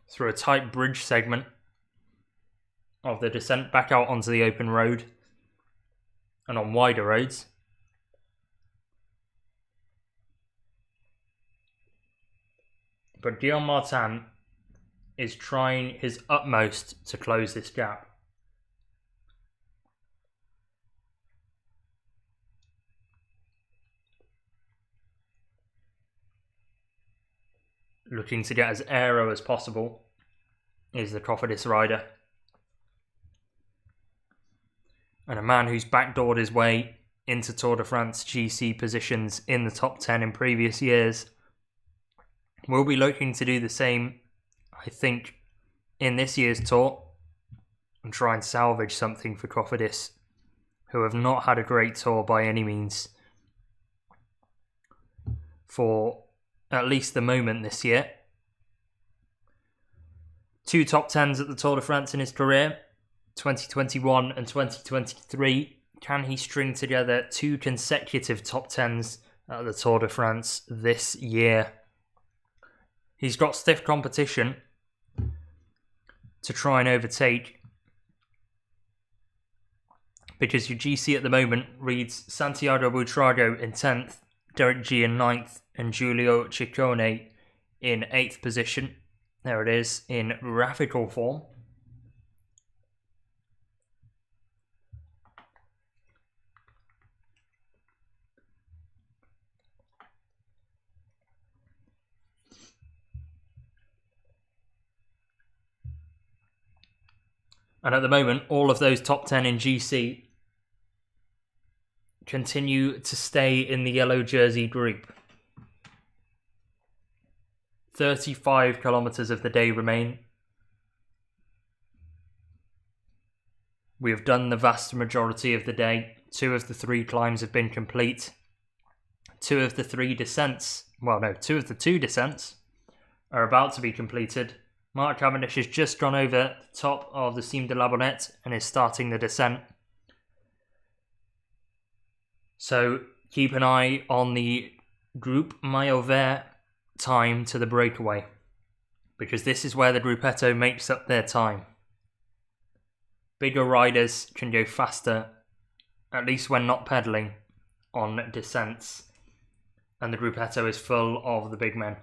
through a tight bridge segment of the descent back out onto the open road and on wider roads. But Guillaume Martin is trying his utmost to close this gap. Looking to get as aero as possible is the Cofidis rider. And a man who's backdoored his way into Tour de France GC positions in the top 10 in previous years will be looking to do the same, I think, in this year's Tour and try and salvage something for Cofidis, who have not had a great Tour by any means for at least the moment this year. 2 top 10s at the Tour de France in his career, 2021 and 2023. Can he string together 2 consecutive top 10s at the Tour de France this year? He's got stiff competition to try and overtake, because your GC at the moment reads Santiago Buitrago in 10th, Derek G in 9th, and Giulio Ciccone in 8th position. There it is, in graphical form. And at the moment, all of those top 10 in GC continue to stay in the yellow jersey group. 35 kilometres of the day remain. We have done the vast majority of the day. 2 of the 3 climbs have been complete. 2 of the 2 descents are about to be completed. Mark Cavendish has just gone over the top of the Cime de la Bonnette and is starting the descent. So keep an eye on the Group Maillot Vert time to the breakaway, because this is where the Gruppetto makes up their time. Bigger riders can go faster, at least when not pedalling, on descents, and the Gruppetto is full of the big men.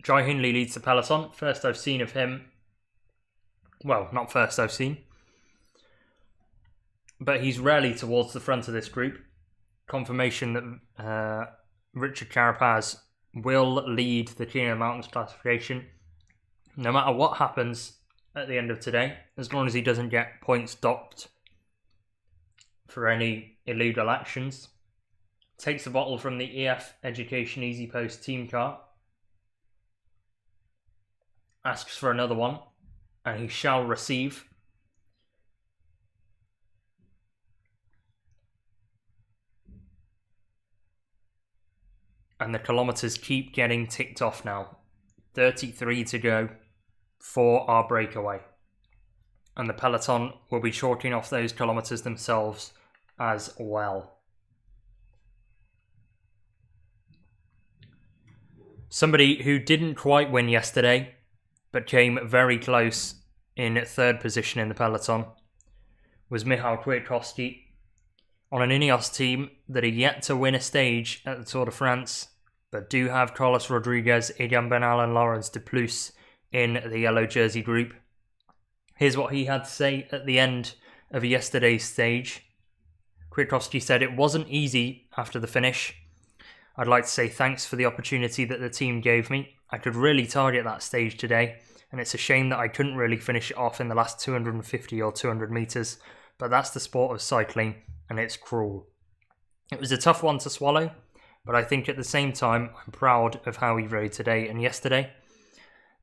Jai Hindley leads the peloton. First I've seen of him. Well, not first I've seen. But he's rarely towards the front of this group. Confirmation that Richard Carapaz will lead the King of the Mountains classification, no matter what happens at the end of today, as long as he doesn't get points docked for any illegal actions. Takes the bottle from the EF Education Easy Post team car. Asks for another one, and he shall receive. And the kilometres keep getting ticked off now. 33 to go for our breakaway. And the peloton will be chalking off those kilometres themselves as well. Somebody who didn't quite win yesterday, but came very close in 3rd position in the peloton, was Michał Kwiatkowski, on an Ineos team that are yet to win a stage at the Tour de France, but do have Carlos Rodriguez, Egan Bernal and Laurens de Plus in the yellow jersey group. Here's what he had to say at the end of yesterday's stage. Kwiatkowski said, "It wasn't easy after the finish. I'd like to say thanks for the opportunity that the team gave me. I could really target that stage today, and it's a shame that I couldn't really finish it off in the last 250 or 200 metres, but that's the sport of cycling, and it's cruel." It was a tough one to swallow, but I think at the same time, I'm proud of how he rode today and yesterday.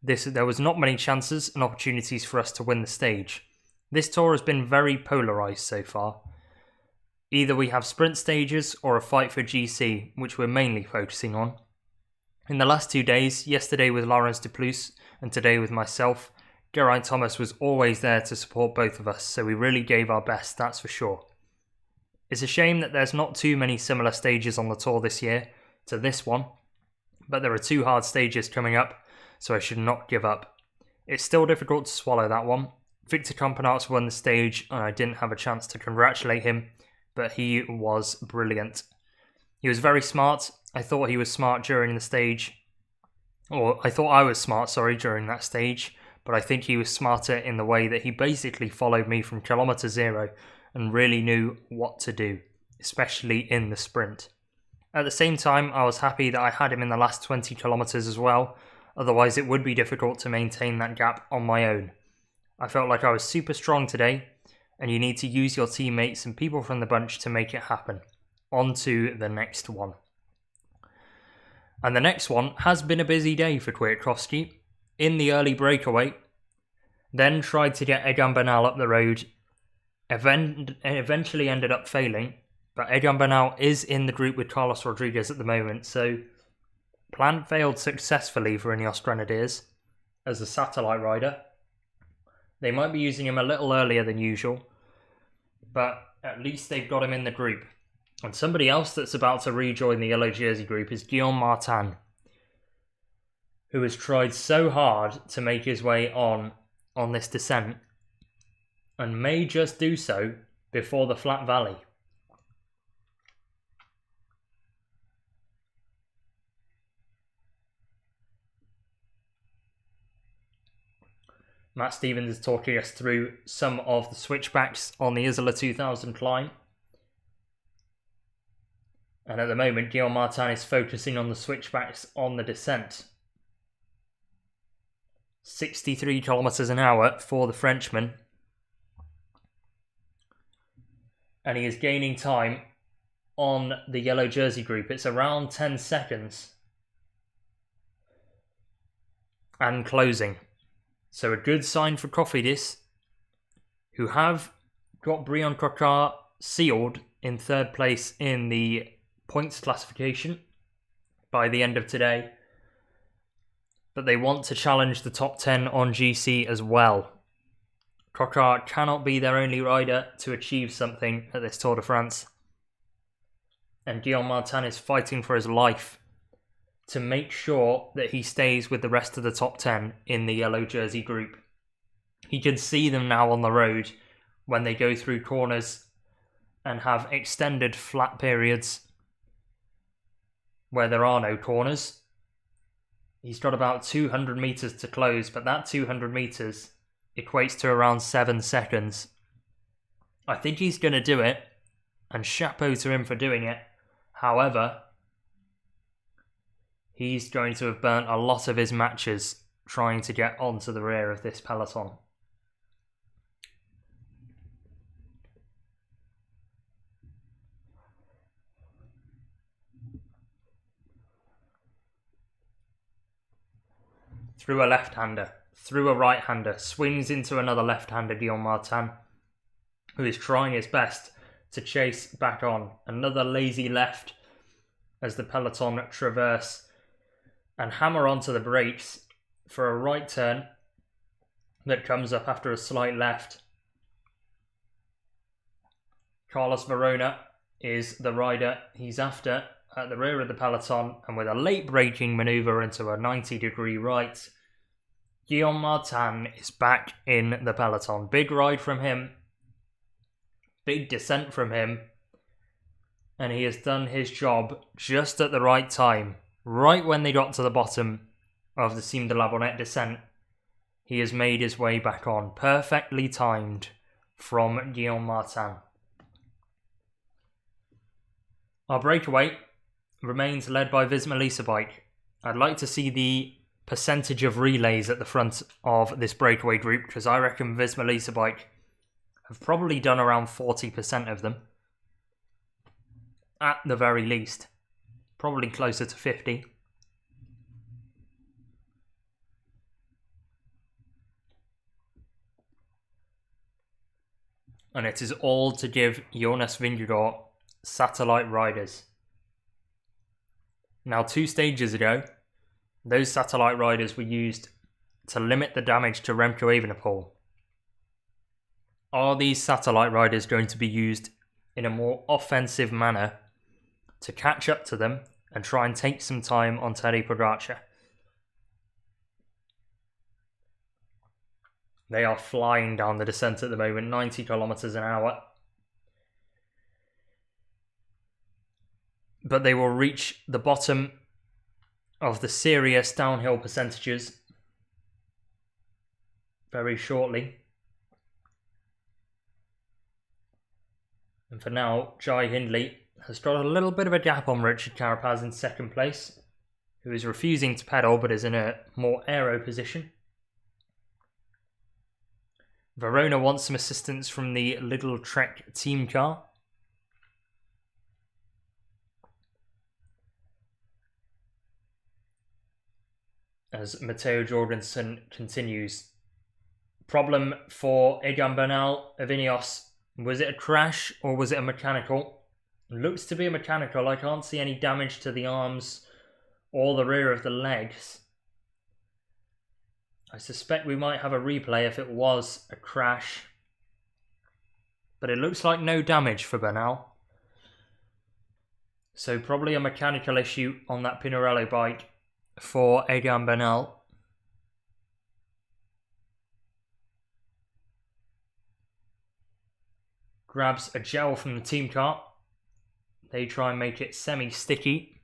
There was not many chances and opportunities for us to win the stage. This tour has been very polarised so far. Either we have sprint stages or a fight for GC, which we're mainly focusing on. In the last 2 days, yesterday with Laurens de Plus and today with myself, Geraint Thomas was always there to support both of us, so we really gave our best, that's for sure. It's a shame that there's not too many similar stages on the tour this year to this one, but there are 2 hard stages coming up, so I should not give up. It's still difficult to swallow that one. Victor Campenaerts won the stage and I didn't have a chance to congratulate him, but he was brilliant. He was very smart. I thought he was smart during the stage. Or I thought I was smart, during that stage. But I think he was smarter in the way that he basically followed me from kilometre 0 and really knew what to do, especially in the sprint. At the same time, I was happy that I had him in the last 20 kilometres as well. Otherwise, it would be difficult to maintain that gap on my own. I felt like I was super strong today, and you need to use your teammates and people from the bunch to make it happen. On to the next one. And the next one has been a busy day for Kwiatkowski. In the early breakaway, then tried to get Egan Bernal up the road eventually ended up failing, but Egan Bernal is in the group with Carlos Rodriguez at the moment, so plan failed successfully for Ineos Grenadiers as a satellite rider. They might be using him a little earlier than usual, but at least they've got him in the group. And somebody else that's about to rejoin the yellow jersey group is Guillaume Martin, who has tried so hard to make his way on this descent and may just do so before the flat valley. Matt Stevens is talking us through some of the switchbacks on the Isola 2000 climb. And at the moment, Guillaume Martin is focusing on the switchbacks on the descent. 63 kilometres an hour for the Frenchman. And he is gaining time on the yellow jersey group. It's around 10 seconds. And closing. So a good sign for Cofidis, who have got Brian Cocard sealed in third place in the points classification by the end of today. But they want to challenge the top 10 on GC as well. Cocard cannot be their only rider to achieve something at this Tour de France. And Guillaume Martin is fighting for his life to make sure that he stays with the rest of the top 10 in the yellow jersey group. He can see them now on the road when they go through corners and have extended flat periods where there are no corners. He's got about 200 metres to close, but that 200 metres equates to around 7 seconds. I think he's going to do it, and chapeau to him for doing it. However, he's going to have burnt a lot of his matches trying to get onto the rear of this peloton. Through a left-hander, through a right-hander, swings into another left-hander, Guillaume Martin, who is trying his best to chase back on. Another lazy left as the peloton traverse and hammer onto the brakes for a right turn that comes up after a slight left. Carlos Verona is the rider he's after at the rear of the peloton, and with a late braking manoeuvre into a 90-degree right, Guillaume Martin is back in the peloton. Big ride from him, big descent from him, and he has done his job just at the right time. Right when they got to the bottom of the Cime de la Bonnette descent, he has made his way back on. Perfectly timed from Guillaume Martin. Our breakaway remains led by Visma Lease Bike. I'd like to see the percentage of relays at the front of this breakaway group, because I reckon Visma Lease Bike have probably done around 40% of them. At the very least. Probably closer to 50. And it is all to give Jonas Vingegaard satellite riders. Now, 2 stages ago, those satellite riders were used to limit the damage to Remco Evenepoel. Are these satellite riders going to be used in a more offensive manner to catch up to them and try and take some time on Tadej Pogacar? They are flying down the descent at the moment, 90 kilometres an hour. But they will reach the bottom of the serious downhill percentages very shortly. And for now, Jai Hindley has got a little bit of a gap on Richard Carapaz in second place, who is refusing to pedal but is in a more aero position. Verona wants some assistance from the Little Trek team car. As Matteo Jorgenson continues. Problem for Egan Bernal of Ineos Was it a crash or was it a mechanical? Looks to be a mechanical. I can't see any damage to the arms or the rear of the legs. I suspect we might have a replay if it was a crash. But it looks like no damage for Bernal. So probably a mechanical issue on that Pinarello bike for Egan Bernal. Grabs a gel from the team car. They try and make it semi-sticky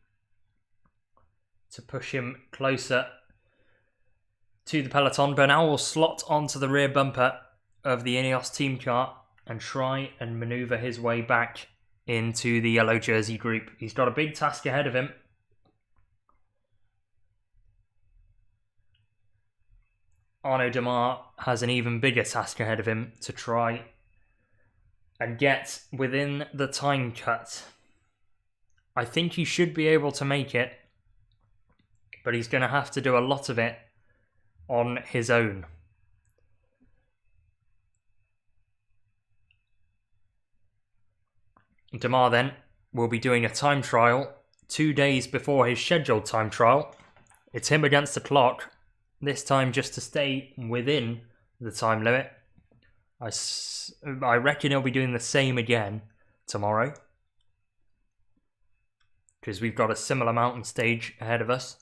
to push him closer to the peloton. Bernal will slot onto the rear bumper of the Ineos team car and try and manoeuvre his way back into the yellow jersey group. He's got a big task ahead of him. Arnaud Démare has an even bigger task ahead of him to try and get within the time cut. I think he should be able to make it, but he's going to have to do a lot of it on his own. Démare then will be doing a time trial 2 days before his scheduled time trial. It's him against the clock, this time just to stay within the time limit. I reckon he'll be doing the same again tomorrow, because we've got a similar mountain stage ahead of us.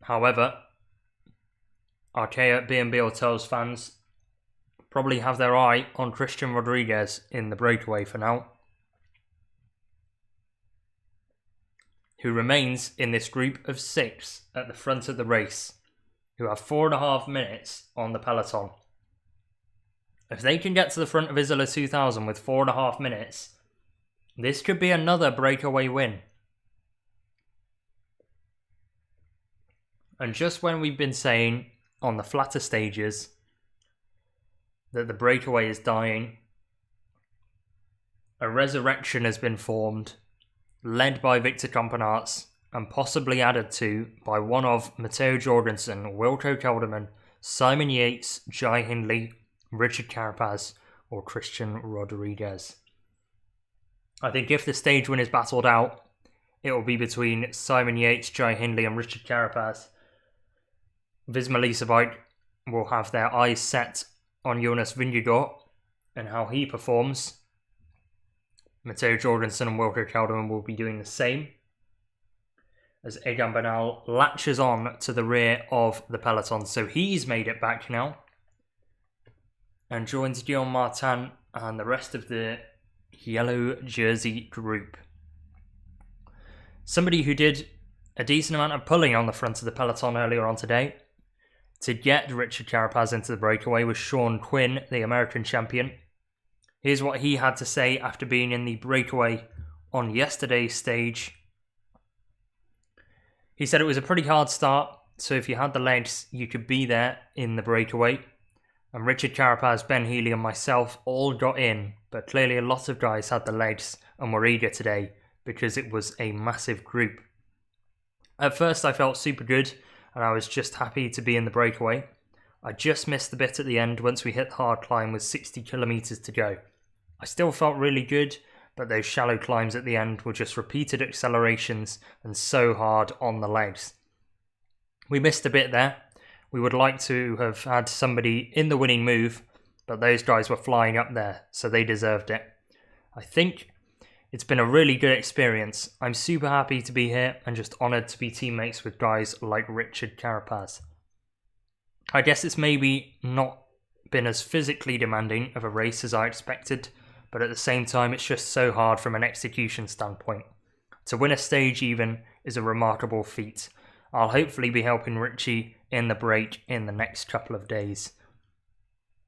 However, Arkea B&B Hotels fans probably have their eye on Christian Rodriguez in the breakaway for now, who remains in this group of 6 at the front of the race, who have 4.5 minutes on the peloton. If they can get to the front of Isola 2000 with 4.5 minutes, this could be another breakaway win. And just when we've been saying on the flatter stages that the breakaway is dying, a resurrection has been formed, led by Victor Campenaerts and possibly added to by one of Matteo Jorgenson, Wilco Kelderman, Simon Yates, Jai Hindley, Richard Carapaz or Christian Rodriguez. I think if the stage win is battled out, it will be between Simon Yates, Jai Hindley and Richard Carapaz. Visma Leasebike will have their eyes set on Jonas Vingegaard and how he performs. Matteo Jorgenson and Wilco Kelderman will be doing the same, as Egan Bernal latches on to the rear of the peloton. So he's made it back now and joins Guillaume Martin and the rest of the yellow jersey group. Somebody who did a decent amount of pulling on the front of the peloton earlier on today to get Richard Carapaz into the breakaway was Sean Quinn, the American champion. Here's what he had to say after being in the breakaway on yesterday's stage. He said it was a pretty hard start, so if you had the legs, you could be there in the breakaway. And Richard Carapaz, Ben Healy and myself all got in, but clearly a lot of guys had the legs and were eager today because it was a massive group. At first I felt super good and I was just happy to be in the breakaway. I just missed the bit at the end once we hit the hard climb with 60 kilometres to go. I still felt really good, but those shallow climbs at the end were just repeated accelerations and so hard on the legs. We missed a bit there. We would like to have had somebody in the winning move, but those guys were flying up there, so they deserved it. I think it's been a really good experience. I'm super happy to be here and just honoured to be teammates with guys like Richard Carapaz. I guess it's maybe not been as physically demanding of a race as I expected, but at the same time it's just so hard from an execution standpoint. To win a stage even is a remarkable feat. I'll hopefully be helping Richie in the break in the next couple of days.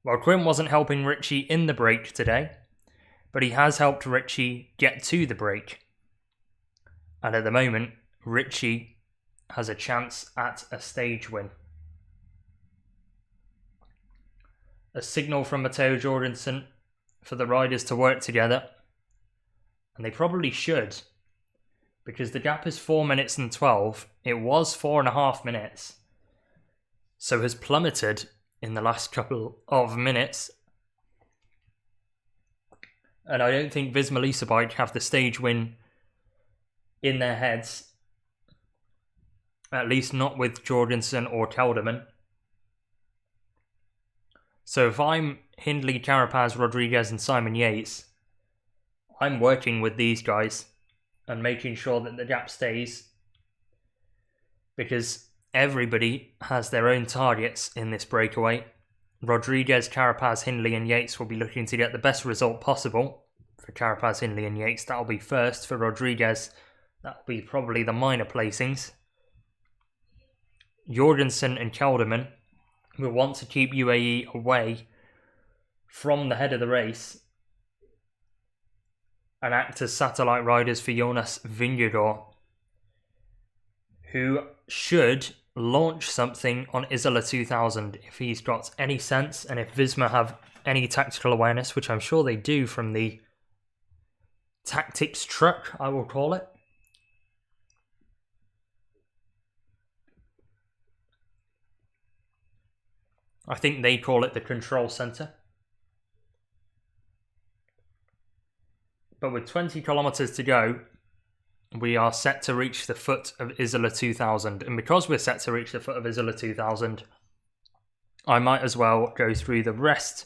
Well, Quinn wasn't helping Richie in the break today, but he has helped Richie get to the break. And at the moment, Richie has a chance at a stage win. A signal from Matteo Jorgenson for the riders to work together. And they probably should, because the gap is 4 minutes and 12. It was 4.5 minutes. So has plummeted in the last couple of minutes. And I don't think Visma Lease Bike have the stage win in their heads. At least not with Jorgenson or Kelderman. So if I'm Hindley, Carapaz, Rodriguez and Simon Yates, I'm working with these guys and making sure that the gap stays. Because everybody has their own targets in this breakaway. Rodriguez, Carapaz, Hindley and Yates will be looking to get the best result possible. For Carapaz, Hindley and Yates, that'll be first. For Rodriguez, that'll be probably the minor placings. Jorgenson and Kelderman will want to keep UAE away from the head of the race and act as satellite riders for Jonas Vingegaard, who should launch something on Isola 2000 if he's got any sense and if Visma have any tactical awareness, which I'm sure they do from the tactics truck, I will call it. I think they call it the control centre. But with 20 kilometres to go, we are set to reach the foot of Isola 2000. And because we're set to reach the foot of Isola 2000, I might as well go through the rest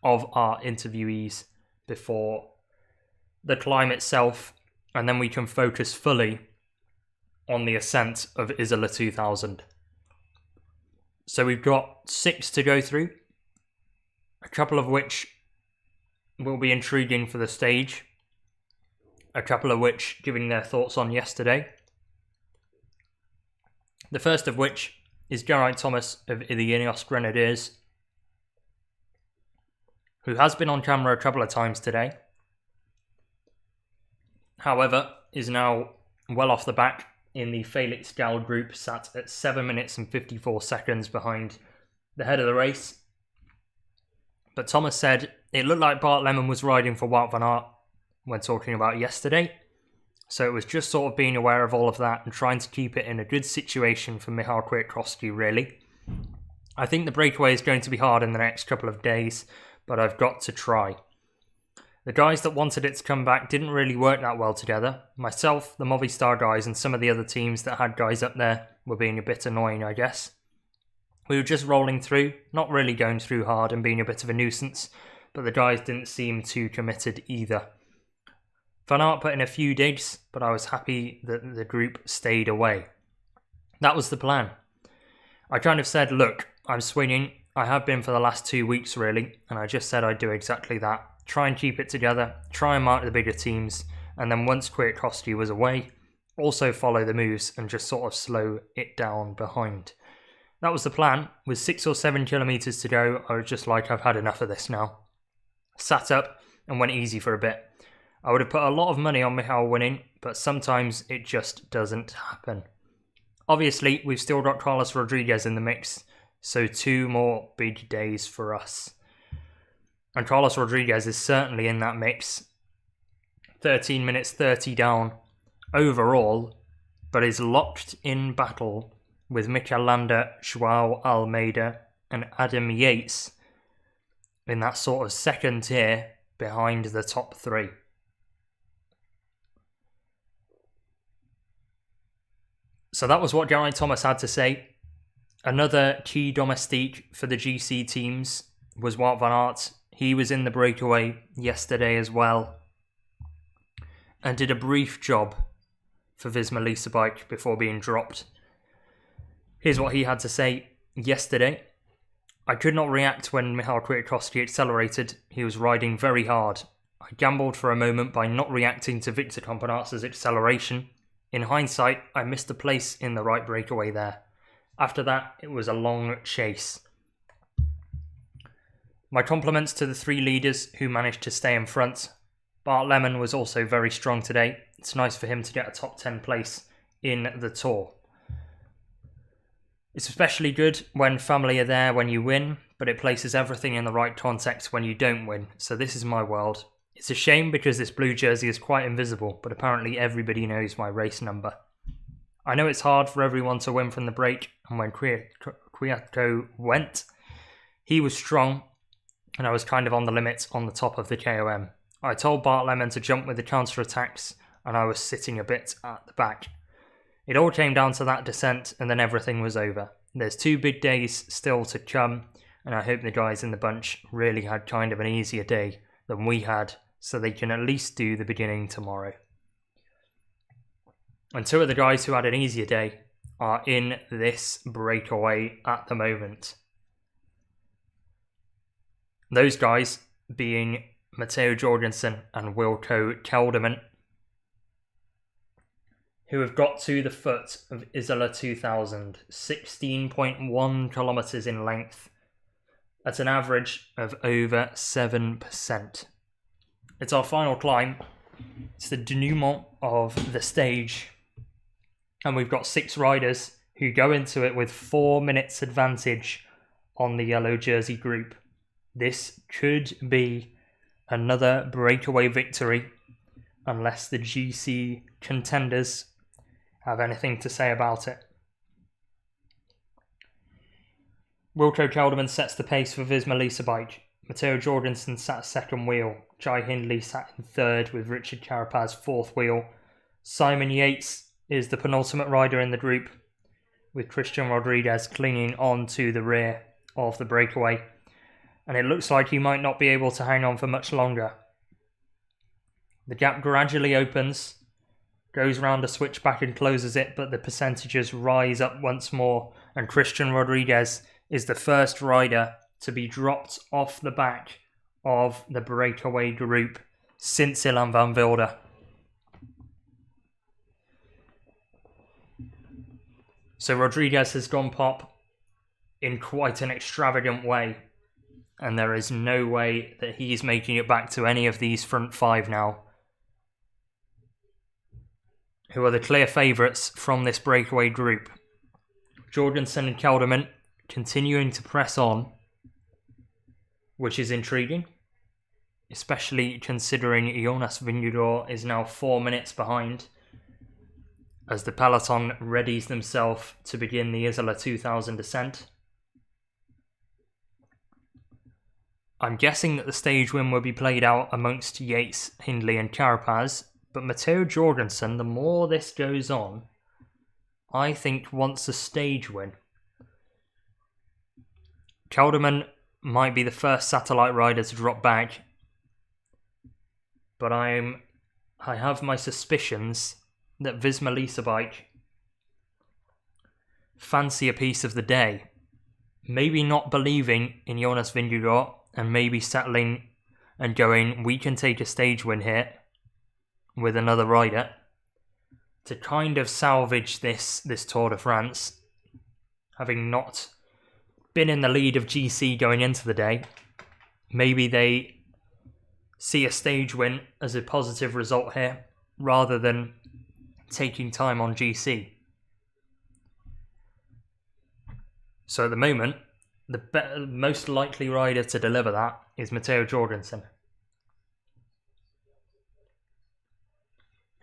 of our interviewees before the climb itself, and then we can focus fully on the ascent of Isola 2000. So we've got 6 to go through, a couple of which will be intriguing for the stage, a couple of which giving their thoughts on yesterday. The first of which is Geraint Thomas of the Ineos Grenadiers, who has been on camera a couple of times today. However, is now well off the back in the Felix Gal group, sat at 7 minutes and 54 seconds behind the head of the race. But Thomas said it looked like Bart Lemon was riding for Wout van Aert when talking about yesterday. So it was just sort of being aware of all of that and trying to keep it in a good situation for Michal Kwiatkowski, really. I think the breakaway is going to be hard in the next couple of days, but I've got to try. The guys that wanted it to come back didn't really work that well together. Myself, the Movistar guys, and some of the other teams that had guys up there were being a bit annoying, I guess. We were just rolling through, not really going through hard and being a bit of a nuisance, but the guys didn't seem too committed either. Van Aert put in a few digs, but I was happy that the group stayed away. That was the plan. I kind of said, look, I'm swinging. I have been for the last 2 weeks, really, and I just said I'd do exactly that. Try and keep it together, try and mark the bigger teams, and then once Kwiatkowski was away, also follow the moves and just sort of slow it down behind. That was the plan. With 6 or 7 kilometres to go, I was just like, I've had enough of this now. Sat up and went easy for a bit. I would have put a lot of money on Michal winning, but sometimes it just doesn't happen. Obviously, we've still got Carlos Rodriguez in the mix, so 2 more big days for us. And Carlos Rodriguez is certainly in that mix. 13 minutes 30 down overall, but is locked in battle with Mikel Landa, Joao Almeida and Adam Yates in that sort of second tier behind the top 3. So that was what Geraint Thomas had to say. Another key domestique for the GC teams was Wout van Aert. He was in the breakaway yesterday as well and did a brief job for Visma Lease Bike before being dropped. Here's what he had to say yesterday. I could not react when Michal Kwiatkowski accelerated. He was riding very hard. I gambled for a moment by not reacting to Victor Companat's acceleration. In hindsight, I missed a place in the right breakaway there. After that, it was a long chase. My compliments to the 3 leaders who managed to stay in front. Bart Lemon was also very strong today. It's nice for him to get a top 10 place in the Tour. It's especially good when family are there when you win, but it places everything in the right context when you don't win. So this is my world. It's a shame because this blue jersey is quite invisible, but apparently everybody knows my race number. I know it's hard for everyone to win from the break, and when Kwiatko went, He was strong, and I was kind of on the limits on the top of the KOM. I told Bart Lemon to jump with the counter-attacks, and I was sitting a bit at the back. It all came down to that descent, and then everything was over. There's 2 big days still to come, and I hope the guys in the bunch really had kind of an easier day than we had, so they can at least do the beginning tomorrow. And 2 of the guys who had an easier day are in this breakaway at the moment. Those guys being Matteo Jorgenson and Wilco Kelderman, who have got to the foot of Isola 2000, 16.1 kilometres in length, at an average of over 7%. It's our final climb. It's the denouement of the stage. And we've got 6 riders who go into it with 4 minutes advantage on the yellow jersey group. This could be another breakaway victory, unless the GC contenders have anything to say about it. Wilco Kelderman sets the pace for Visma bike. Matteo Jorgenson sat second wheel. Jai Hindley sat in third with Richard Carapaz fourth wheel. Simon Yates is the penultimate rider in the group, with Christian Rodriguez clinging on to the rear of the breakaway. And it looks like he might not be able to hang on for much longer. The gap gradually opens, goes round a switchback and closes it, but the percentages rise up once more, and Christian Rodriguez is the first rider to be dropped off the back of the breakaway group since Ilan van Wilder. So Rodriguez has gone pop in quite an extravagant way, and there is no way that he's making it back to any of these front 5 now, who are the clear favourites from this breakaway group. Jorgenson and Kelderman continuing to press on, which is intriguing, especially considering Jonas Vingegaard is now 4 minutes behind, as the peloton readies themselves to begin the Isola 2000 descent. I'm guessing that the stage win will be played out amongst Yates, Hindley and Carapaz, but Matteo Jorgenson, the more this goes on, I think wants a stage win. Kelderman might be the first satellite rider to drop back, but I have my suspicions that Visma bike fancy a piece of the day. Maybe not believing in Jonas Vingegaard and maybe settling and going, we can take a stage win here with another rider to kind of salvage this Tour de France, having not been in the lead of GC going into the day. Maybe they see a stage win as a positive result here rather than taking time on GC. So at the moment, the most likely rider to deliver that is Matteo Jorgenson.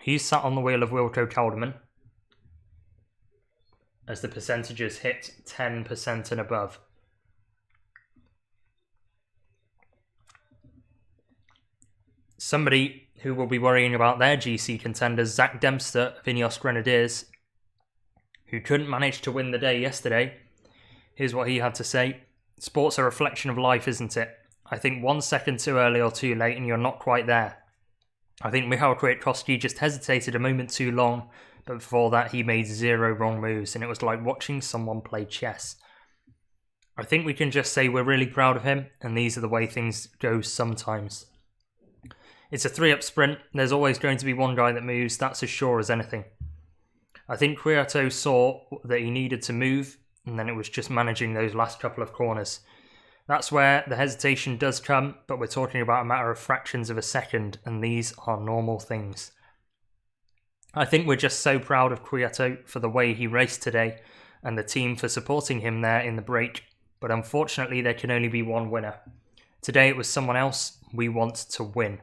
He's sat on the wheel of Wilco Kelderman as the percentages hit 10% and above. Somebody who will be worrying about their GC contenders, Zach Dempster of Ineos Grenadiers, who couldn't manage to win the day yesterday. Here's what he had to say. Sport's a reflection of life, isn't it? I think 1 second too early or too late and you're not quite there. I think Michał Kwiatkowski just hesitated a moment too long, but before that he made 0 wrong moves and it was like watching someone play chess. I think we can just say we're really proud of him, and these are the way things go sometimes. It's a 3-up sprint. There's always going to be one guy that moves, that's as sure as anything. I think Kwiato saw that he needed to move, and then it was just managing those last couple of corners. That's where the hesitation does come, but we're talking about a matter of fractions of a second, and these are normal things. I think we're just so proud of Kwiato for the way he raced today, and the team for supporting him there in the break, but unfortunately there can only be one winner. Today it was someone else. We want to win.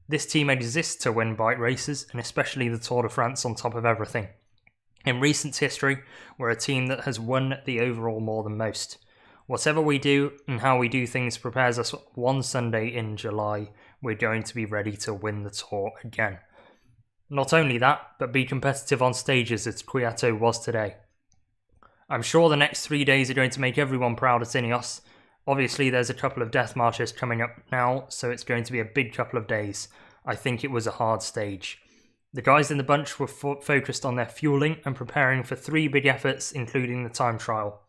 This team exists to win bike races, and especially the Tour de France on top of everything. In recent history, we're a team that has won the overall more than most. Whatever we do and how we do things prepares us one Sunday in July. We're going to be ready to win the Tour again. Not only that, but be competitive on stages as Kwiato was today. I'm sure the next 3 days are going to make everyone proud at Ineos. Obviously, there's a couple of death marches coming up now, so it's going to be a big couple of days. I think it was a hard stage. The guys in the bunch were focused on their fueling and preparing for 3 big efforts, including the time trial.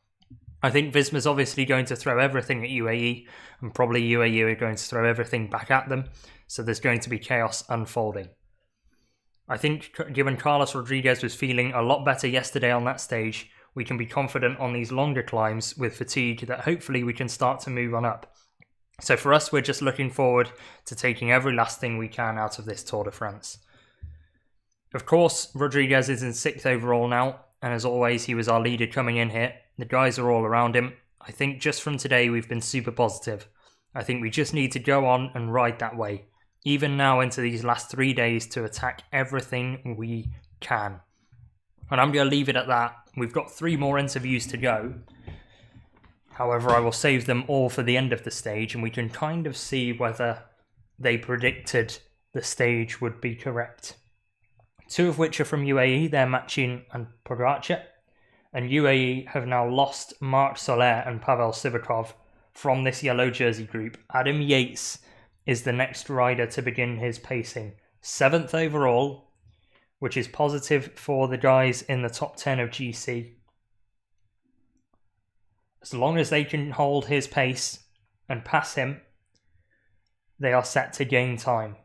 I think Visma's obviously going to throw everything at UAE, and probably UAE are going to throw everything back at them, so there's going to be chaos unfolding. I think given Carlos Rodriguez was feeling a lot better yesterday on that stage, we can be confident on these longer climbs with fatigue that hopefully we can start to move on up. So for us, we're just looking forward to taking every last thing we can out of this Tour de France. Of course, Rodriguez is in 6th overall now, and as always, he was our leader coming in here. The guys are all around him. I think just from today, we've been super positive. I think we just need to go on and ride that way, even now into these last 3 days, to attack everything we can. And I'm going to leave it at that. We've got 3 more interviews to go. However, I will save them all for the end of the stage, and we can kind of see whether they predicted the stage would be correct. 2 of which are from UAE, they're Machin and Pogacar. And UAE have now lost Marc Soler and Pavel Sivakov from this yellow jersey group. Adam Yates is the next rider to begin his pacing. 7th overall, which is positive for the guys in the top 10 of GC. As long as they can hold his pace and pass him, they are set to gain time.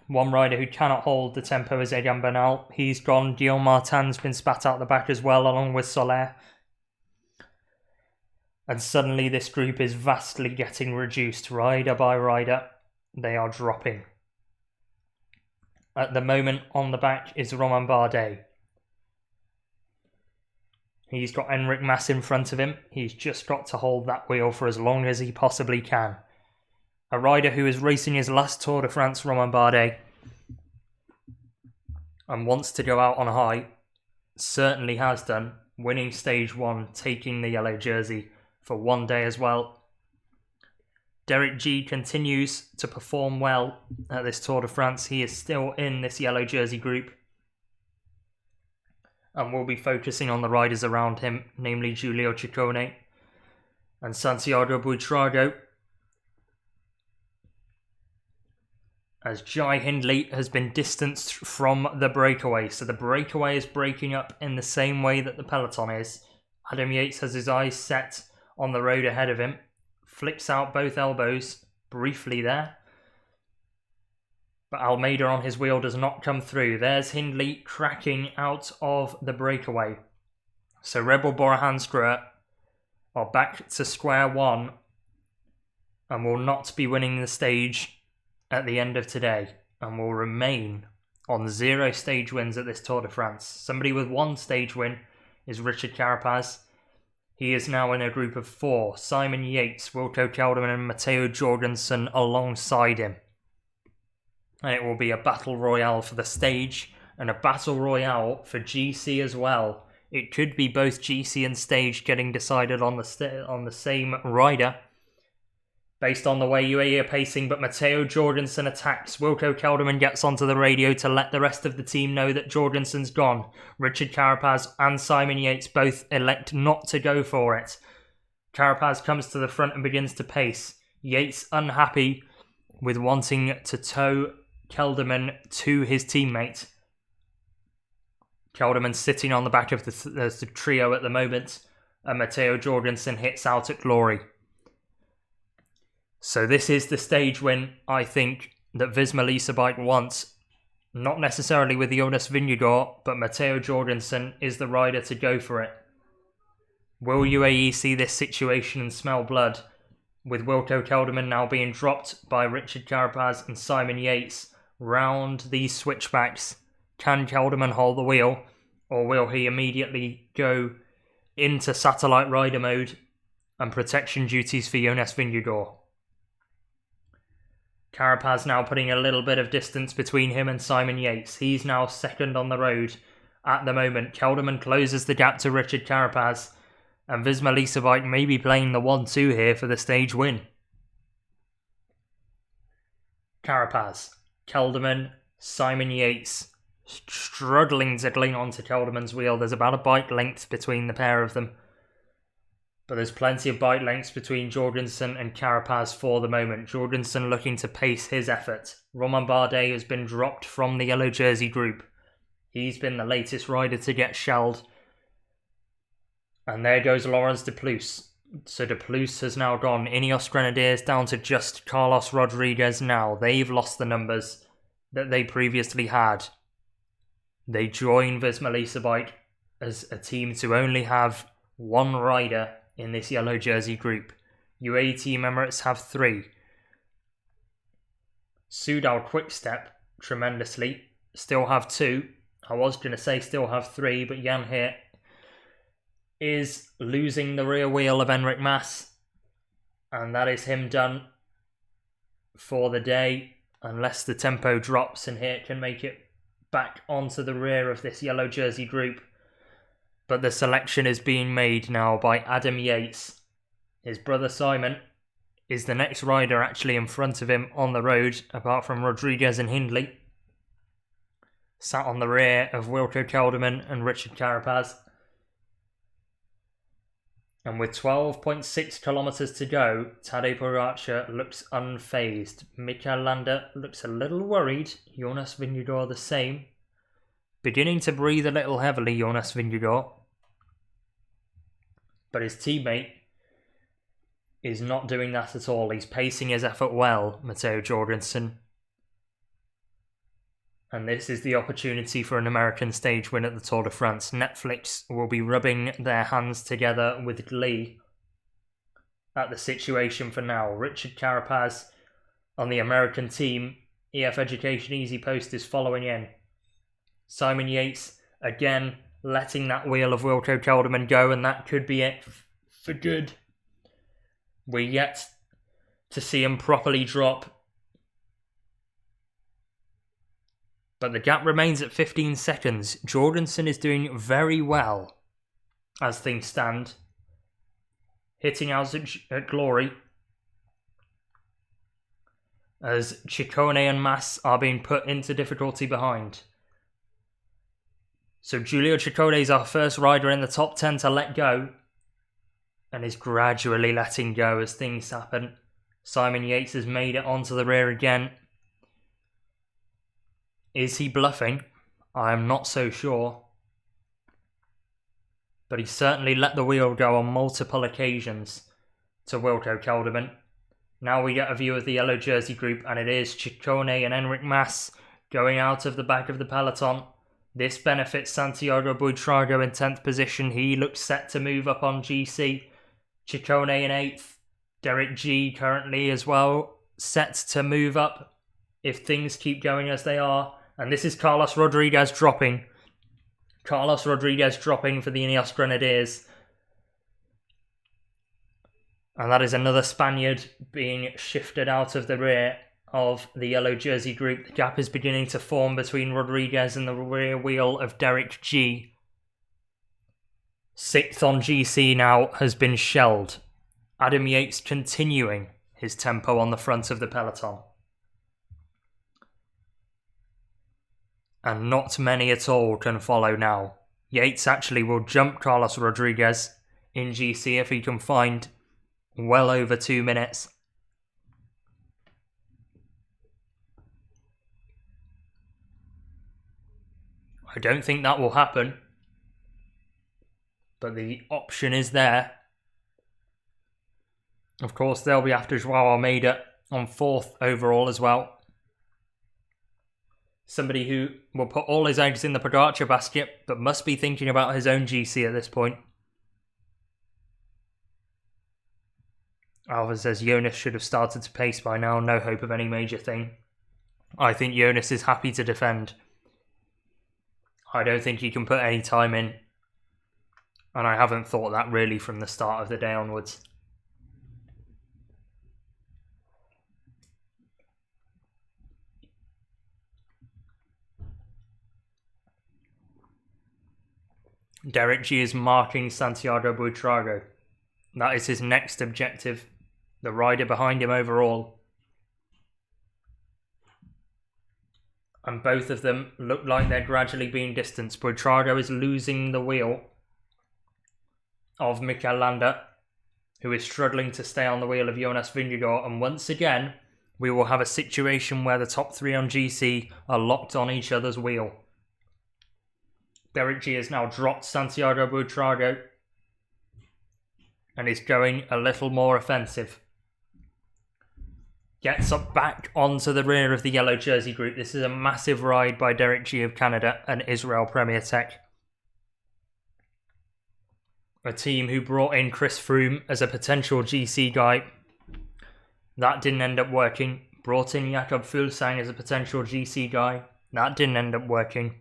One rider who cannot hold the tempo is Egan Bernal. He's gone. Guillaume Martin's been spat out the back as well, along with Soler. And suddenly this group is vastly getting reduced. Rider by rider, they are dropping. At the moment, on the back is Romain Bardet. He's got Enric Mas in front of him. He's just got to hold that wheel for as long as he possibly can. A rider who is racing his last Tour de France, Romain Bardet, and wants to go out on a high, certainly has done, winning stage 1, taking the yellow jersey for one day as well. Derek G continues to perform well at this Tour de France. He is still in this yellow jersey group, and will be focusing on the riders around him, namely Giulio Ciccone and Santiago Buitrago, as Jai Hindley has been distanced from the breakaway. So the breakaway is breaking up in the same way that the peloton is. Adam Yates has his eyes set on the road ahead of him, flicks out both elbows briefly there, but Almeida on his wheel does not come through. There's Hindley cracking out of the breakaway. So Red Bull Bora Hansgrohe are back to square one and will not be winning the stage at the end of today, and will remain on 0 stage wins at this Tour de France. Somebody with 1 stage win is Richard Carapaz. He is now in a group of 4. Simon Yates, Wilco Kelderman and Matteo Jorgenson alongside him. And it will be a battle royale for the stage and a battle royale for GC as well. It could be both GC and stage getting decided on the same rider, based on the way UAE are pacing, but Matteo Jorgenson attacks. Wilco Kelderman gets onto the radio to let the rest of the team know that Jorgenson's gone. Richard Carapaz and Simon Yates both elect not to go for it. Carapaz comes to the front and begins to pace. Yates unhappy with wanting to tow Kelderman to his teammate. Kelderman sitting on the back of the trio at the moment, and Matteo Jorgenson hits out at glory. So this is the stage win, I think, that Visma Lease Bike wants. Not necessarily with Jonas Vingegaard, but Matteo Jorgenson is the rider to go for it. Will UAE see this situation and smell blood, with Wilco Kelderman now being dropped by Richard Carapaz and Simon Yates round these switchbacks? Can Kelderman hold the wheel, or will he immediately go into satellite rider mode and protection duties for Jonas Vingegaard? Carapaz now putting a little bit of distance between him and Simon Yates. He's now second on the road at the moment. Kelderman closes the gap to Richard Carapaz, And Visma Lease may be playing the 1-2 here for the stage win. Carapaz, Kelderman, Simon Yates, struggling to cling onto Kelderman's wheel. There's about a bike length between the pair of them. But there's plenty of bike lengths between Jorgenson and Carapaz for the moment. Jorgenson looking to pace his effort. Romain Bardet has been dropped from the yellow jersey group. He's been the latest rider to get shelled. And there goes Laurens de Plus. So de Plus has now gone. Ineos Grenadiers down to just Carlos Rodriguez now. They've lost the numbers that they previously had. They join Visma Lease as a team to only have one rider in this yellow jersey group. UAE Team Emirates have 3. Soudal Quickstep, tremendously, still have 2. I was going to say still have 3, but Jan here is losing the rear wheel of Enric Mas. And that is him done for the day, unless the tempo drops and here can make it back onto the rear of this yellow jersey group. But the selection is being made now by Adam Yates. His brother Simon is the next rider actually in front of him on the road, apart from Rodriguez and Hindley. Sat on the rear of Wilco Kelderman and Richard Carapaz. And with 12.6 kilometres to go, Tadej Pogacar looks unfazed. Mikel Landa looks a little worried. Jonas Vingegaard the same. Beginning to breathe a little heavily, Jonas Vingegaard. But his teammate is not doing that at all. He's pacing his effort well, Matteo Jorgenson. And this is the opportunity for an American stage win at the Tour de France. Netflix will be rubbing their hands together with glee at the situation for now. Richard Carapaz on the American team. EF Education Easy Post is following in. Simon Yates again letting that wheel of Wilco Kelderman go, and that could be it for good. We're yet to see him properly drop. But the gap remains at 15 seconds. Jorgenson is doing very well as things stand. Hitting out at glory. As Ciccone and Mas are being put into difficulty behind. So Giulio Ciccone is our first rider in the top 10 to let go. And is gradually letting go as things happen. Simon Yates has made it onto the rear again. Is he bluffing? I'm not so sure. But he certainly let the wheel go on multiple occasions to Wilco Kelderman. Now we get a view of the yellow jersey group, and it is Ciccone and Enric Mas going out of the back of the peloton. This benefits Santiago Buitrago in 10th position. He looks set to move up on GC. Ciccone in 8th. Derek G currently as well set to move up if things keep going as they are. And this is Carlos Rodriguez dropping. Carlos Rodriguez dropping for the Ineos Grenadiers. And that is another Spaniard being shifted out of the rear of the yellow jersey group. The gap is beginning to form between Rodriguez and the rear wheel of Derek G. 6th on GC now has been shelled. Adam Yates continuing his tempo on the front of the peloton. And not many at all can follow now. Yates actually will jump Carlos Rodriguez in GC if he can find well over 2 minutes. I don't think that will happen. But the option is there. Of course, they'll be after Joao Almeida on 4th overall as well. Somebody who will put all his eggs in the Pogacar basket, but must be thinking about his own GC at this point. Alva says Jonas should have started to pace by now. No hope of any major thing. I think Jonas is happy to defend. I don't think he can put any time in. And I haven't thought that really from the start of the day onwards. Derek G is marking Santiago Buitrago. That is his next objective. The rider behind him overall. And both of them look like they're gradually being distanced. Buitrago is losing the wheel of Mikel Landa, who is struggling to stay on the wheel of Jonas Vingegaard. And once again, we will have a situation where the top three on GC are locked on each other's wheel. Derek G has now dropped Santiago Buitrago and is going a little more offensive. Gets up back onto the rear of the yellow jersey group. This is a massive ride by Derek G of Canada and Israel Premier Tech. A team who brought in Chris Froome as a potential GC guy. That didn't end up working. Brought in Jakob Fuglsang as a potential GC guy. That didn't end up working.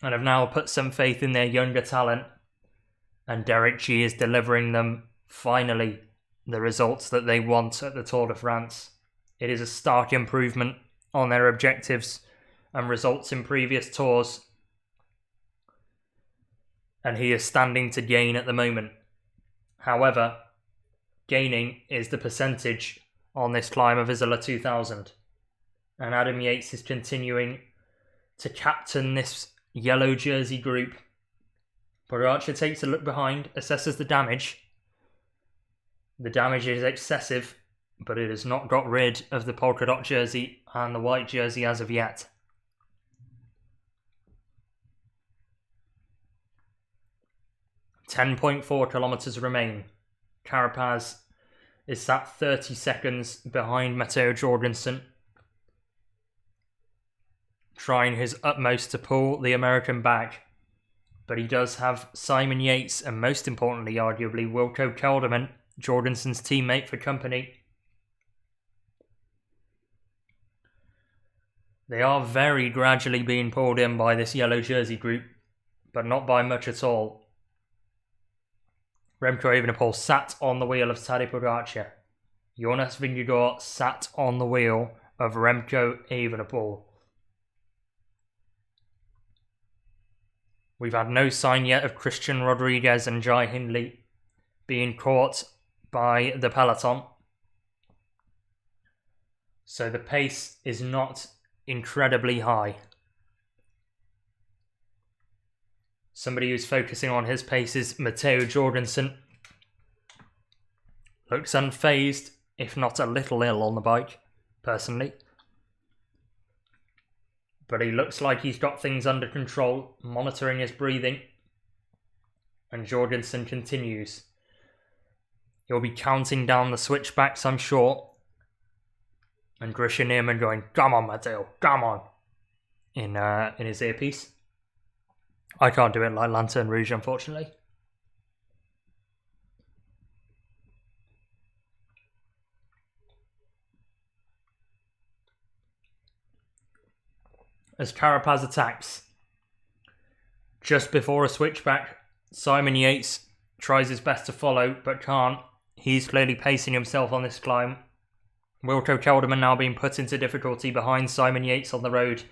And have now put some faith in their younger talent. And Derek G is delivering them, finally, the results that they want at the Tour de France. It is a stark improvement on their objectives and results in previous tours. And he is standing to gain at the moment. However, gaining is the percentage on this climb of Isola 2000. And Adam Yates is continuing to captain this yellow jersey group. Pogacar takes a look behind, assesses the damage. The damage is excessive, but it has not got rid of the polka dot jersey and the white jersey as of yet. .4 kilometres remain. Carapaz is sat 30 seconds behind Matteo Jorgenson, trying his utmost to pull the American back. But he does have Simon Yates and, most importantly, arguably, Wilco Kelderman, Jorgenson's teammate, for company. They are very gradually being pulled in by this yellow jersey group, but not by much at all. Remco Evenepoel sat on the wheel of Tadej Pogacar. Jonas Vingegaard sat on the wheel of Remco Evenepoel. We've had no sign yet of Christian Rodriguez and Jai Hindley being caught by the peloton. So the pace is not incredibly high. Somebody who's focusing on his pace is Matteo Jorgenson. Looks unfazed, if not a little ill on the bike, personally. But he looks like he's got things under control, monitoring his breathing. And Jorgenson continues. He'll be counting down the switchbacks, I'm sure. And Grisha Neerman going, "Come on, Matteo, come on," in his earpiece. I can't do it like Lanterne Rouge, unfortunately. As Carapaz attacks, just before a switchback, Simon Yates tries his best to follow, but can't. He's clearly pacing himself on this climb. Wilco Kelderman now being put into difficulty behind Simon Yates on the road.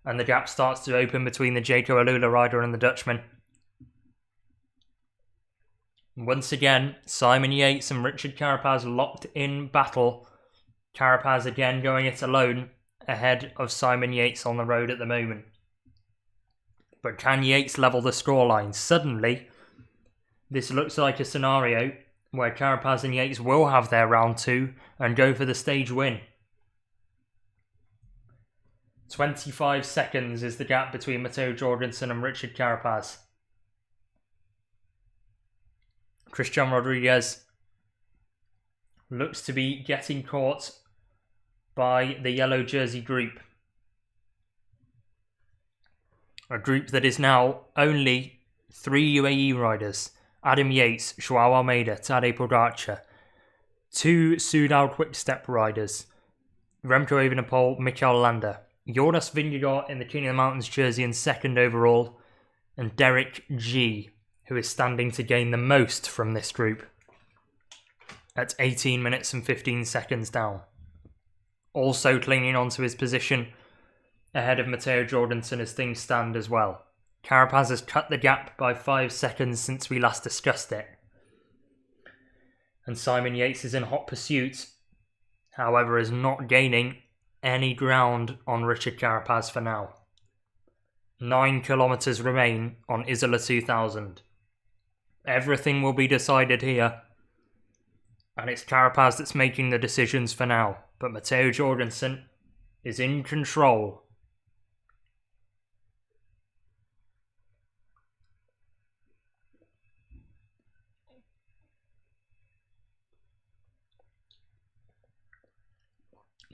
And the gap starts to open between the Jaco Alula rider and the Dutchman. Once again, Simon Yates and Richard Carapaz locked in battle. Carapaz again going it alone, ahead of Simon Yates on the road at the moment. But can Yates level the scoreline? Suddenly, this looks like a scenario where Carapaz and Yates will have their round two and go for the stage win. 25 seconds is the gap between Matteo Jorgenson and Richard Carapaz. Christian Rodriguez looks to be getting caught by the yellow jersey group. A group that is now only 3 UAE riders. Adam Yates, Joao Almeida, Tadej Pogacar. 2 Soudal Quick-Step riders. Remco Evenepoel, Mikel Landa. Jonas Vingegaard in the King of the Mountains jersey in second overall. And Derek G, who is standing to gain the most from this group at 18 minutes and 15 seconds down. Also clinging onto his position ahead of Matteo Jorgenson as things stand as well. Carapaz has cut the gap by 5 seconds since we last discussed it. And Simon Yates is in hot pursuit, however is not gaining any ground on Richard Carapaz for now. 9 kilometres remain on Isola 2000. Everything will be decided here, and it's Carapaz that's making the decisions for now, but Matteo Jorgenson is in control.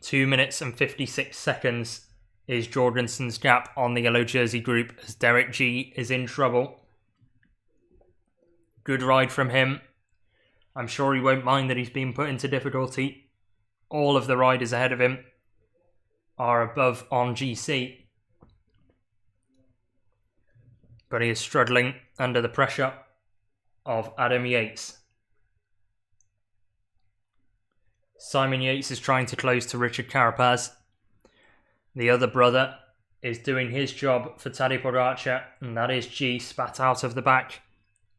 Two minutes and 56 seconds is Jorgenson's gap on the yellow jersey group as Derek G is in trouble. Good ride from him. I'm sure he won't mind that he's been put into difficulty. All of the riders ahead of him are above on GC. But he is struggling under the pressure of Adam Yates. Simon Yates is trying to close to Richard Carapaz. The other brother is doing his job for Tadej Pogacar, and that is G spat out of the back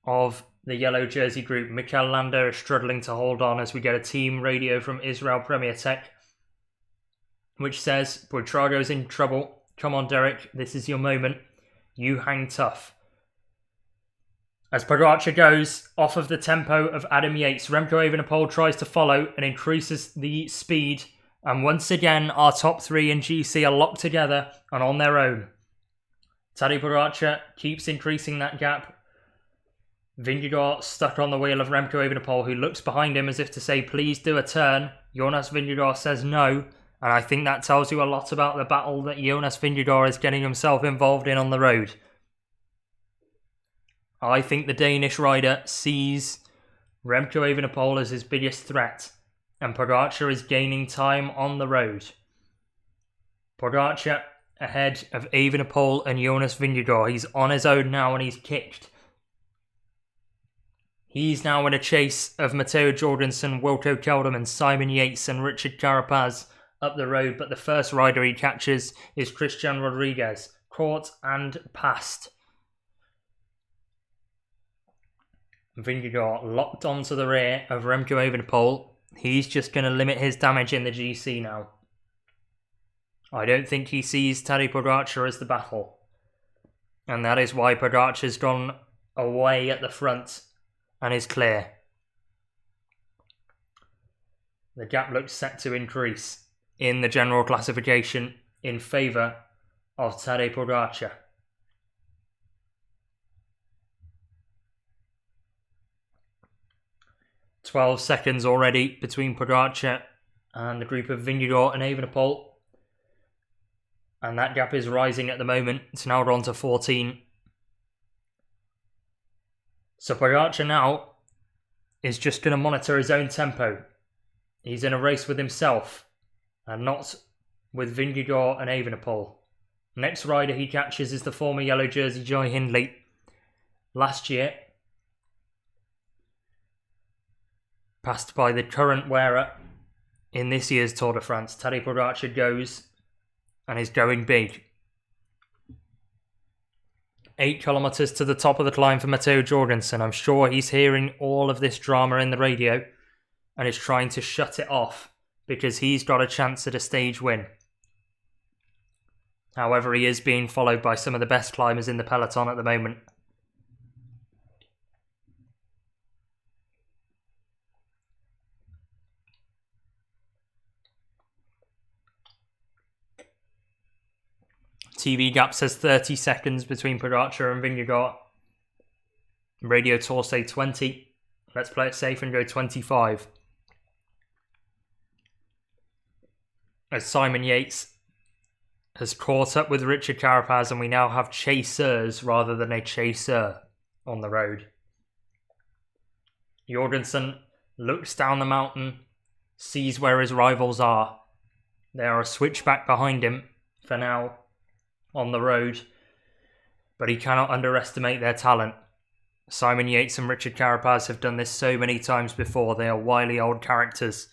of the yellow jersey group. Mikel Landa is struggling to hold on as we get a team radio from Israel Premier Tech, which says, Buitrago's in trouble. Come on, Derek, this is your moment. You hang tough. As Pogacar goes off of the tempo of Adam Yates, Remco Evenepoel tries to follow and increases the speed. And once again, our top three in GC are locked together and on their own. Tadej Pogacar keeps increasing that gap. Vingegaard stuck on the wheel of Remco Evenepoel, who looks behind him as if to say, please do a turn. Jonas Vingegaard says no. And I think that tells you a lot about the battle that Jonas Vingegaard is getting himself involved in on the road. I think the Danish rider sees Remco Evenepoel as his biggest threat, and Pogacar is gaining time on the road. Pogacar ahead of Evenepoel and Jonas Vingegaard. He's on his own now and he's kicked. He's now in a chase of Matteo Jorgenson, Wilco Kelderman, Simon Yates and Richard Carapaz up the road, but the first rider he catches is Christian Rodriguez, caught and passed. Vingegaard locked onto the rear of Remco Evenepoel. He's just going to limit his damage in the GC now. I don't think he sees Tadej Pogacar as the battle. And that is why Pogacar's gone away at the front and is clear. The gap looks set to increase in the general classification in favour of Tadej Pogacar. "12 seconds already between Pogacar and the group of Vingegaard and Evenepoel. And that gap is rising at the moment. It's now gone to 14. So Pogacar now is just going to monitor his own tempo. He's in a race with himself and not with Vingegaard and Evenepoel. Next rider he catches is the former yellow jersey Jai Hindley. Last year, passed by the current wearer in this year's Tour de France. Tadej Pogacar goes and is going big. 8 kilometres to the top of the climb for Matteo Jorgenson. I'm sure he's hearing all of this drama in the radio and is trying to shut it off because he's got a chance at a stage win. However, he is being followed by some of the best climbers in the peloton at the moment. TV gap says 30 seconds between Pogacar and Vingegaard. Radio Tour say 20. Let's play it safe and go 25. As Simon Yates has caught up with Richard Carapaz and we now have chasers rather than a chaser on the road. Jorgenson looks down the mountain, sees where his rivals are. They are a switchback behind him for now on the road, but he cannot underestimate their talent. Simon Yates and Richard Carapaz have done this so many times before. They are wily old characters.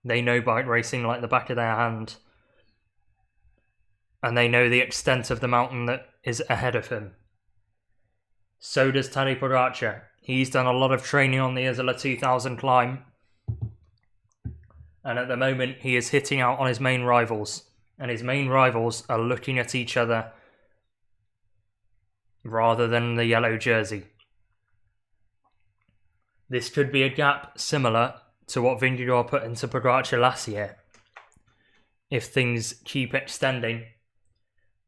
They know bike racing like the back of their hand. and they know the extent of the mountain that is ahead of him. So does Tadej Pogacar. He's done a lot of training on the Isola 2000 climb, and at the moment he is hitting out on his main rivals, and his main rivals are looking at each other rather than the yellow jersey. This could be a gap similar to what Vingegaard put into Pogacar last year, if things keep extending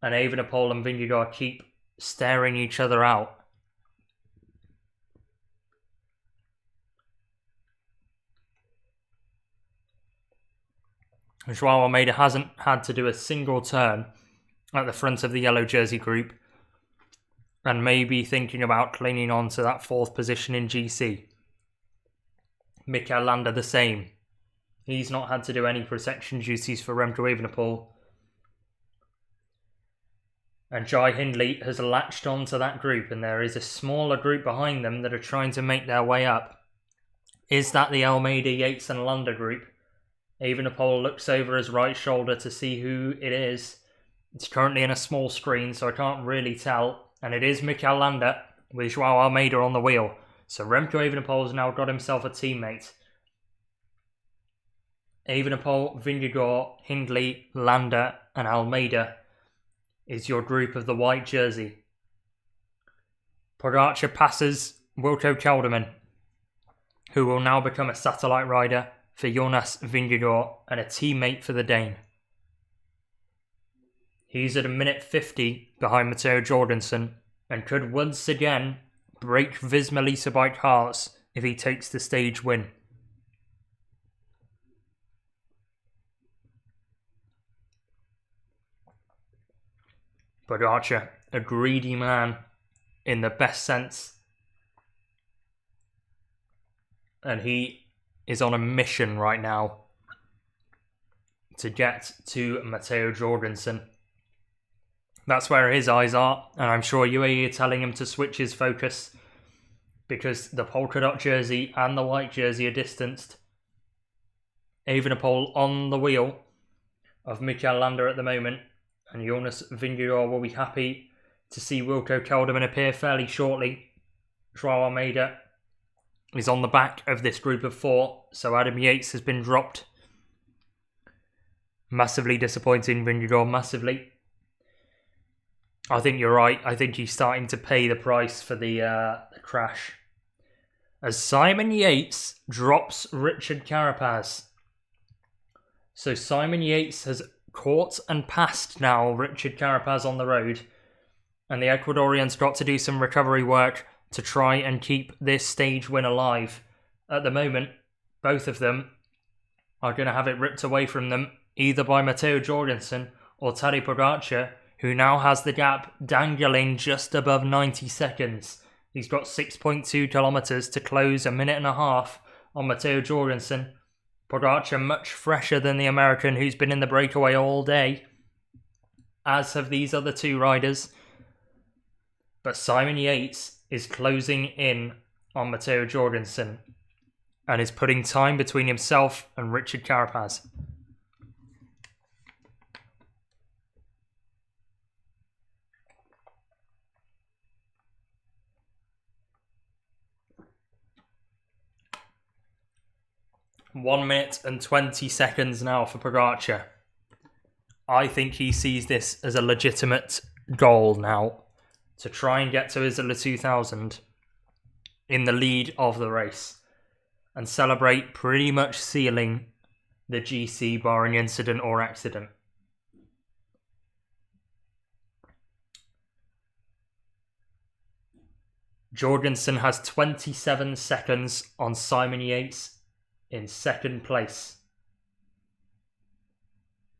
and Evenepoel and Vingegaard keep staring each other out. Joao Almeida hasn't had to do a single turn at the front of the yellow jersey group, and may be thinking about clinging on to that 4th position in GC. Mikel Landa the same. He's not had to do any protection duties for Remco Evenepoel. And Jai Hindley has latched onto that group, and there is a smaller group behind them that are trying to make their way up. Is that the Almeida, Yates and Landa group? Evenepoel looks over his right shoulder to see who it is. It's currently in a small screen, so I can't really tell. And it is Mikel Landa with Joao Almeida on the wheel. So Remco Evenepoel has now got himself a teammate. Evenepoel, Vingegaard, Hindley, Landa and Almeida is your group of the white jersey. Pogacar passes Wilco Kelderman, who will now become a satellite rider for Jonas Vingegaard and a teammate for the Dane. He's at a minute 50 behind Matteo Jorgenson and could once again break Visma Lease Bike hearts if he takes the stage win. Pogacar, a greedy man in the best sense, and he is on a mission right now to get to Matteo Jorgenson. That's where his eyes are, and I'm sure UAE are telling him to switch his focus because the polka dot jersey and the white jersey are distanced. Evenepoel on the wheel of Mikel Landa at the moment, and Jonas Vingegaard will be happy to see Wilco Kelderman appear fairly shortly. Joao Almeida is on the back of this group of 4, so Adam Yates has been dropped. Massively disappointing, Vingegaard, massively. I think you're right. I think he's starting to pay the price for the crash. As Simon Yates drops Richard Carapaz. So Simon Yates has caught and passed now Richard Carapaz on the road. And the Ecuadorians got to do some recovery work to try and keep this stage win alive. At the moment, both of them are going to have it ripped away from them, either by Matteo Jorgenson or Tadej Pogacar, who now has the gap dangling just above 90 seconds. He's got 6.2 kilometres to close a minute and a half on Matteo Jorgenson. Pogacar much fresher than the American who's been in the breakaway all day, as have these other 2 riders. But Simon Yates is closing in on Matteo Jorgenson and is putting time between himself and Richard Carapaz. One minute and 20 seconds now for Pogacar. I think he sees this as a legitimate goal now to try and get to Isola 2000 in the lead of the race and celebrate pretty much sealing the GC barring incident or accident. Jorgenson has 27 seconds on Simon Yates in second place.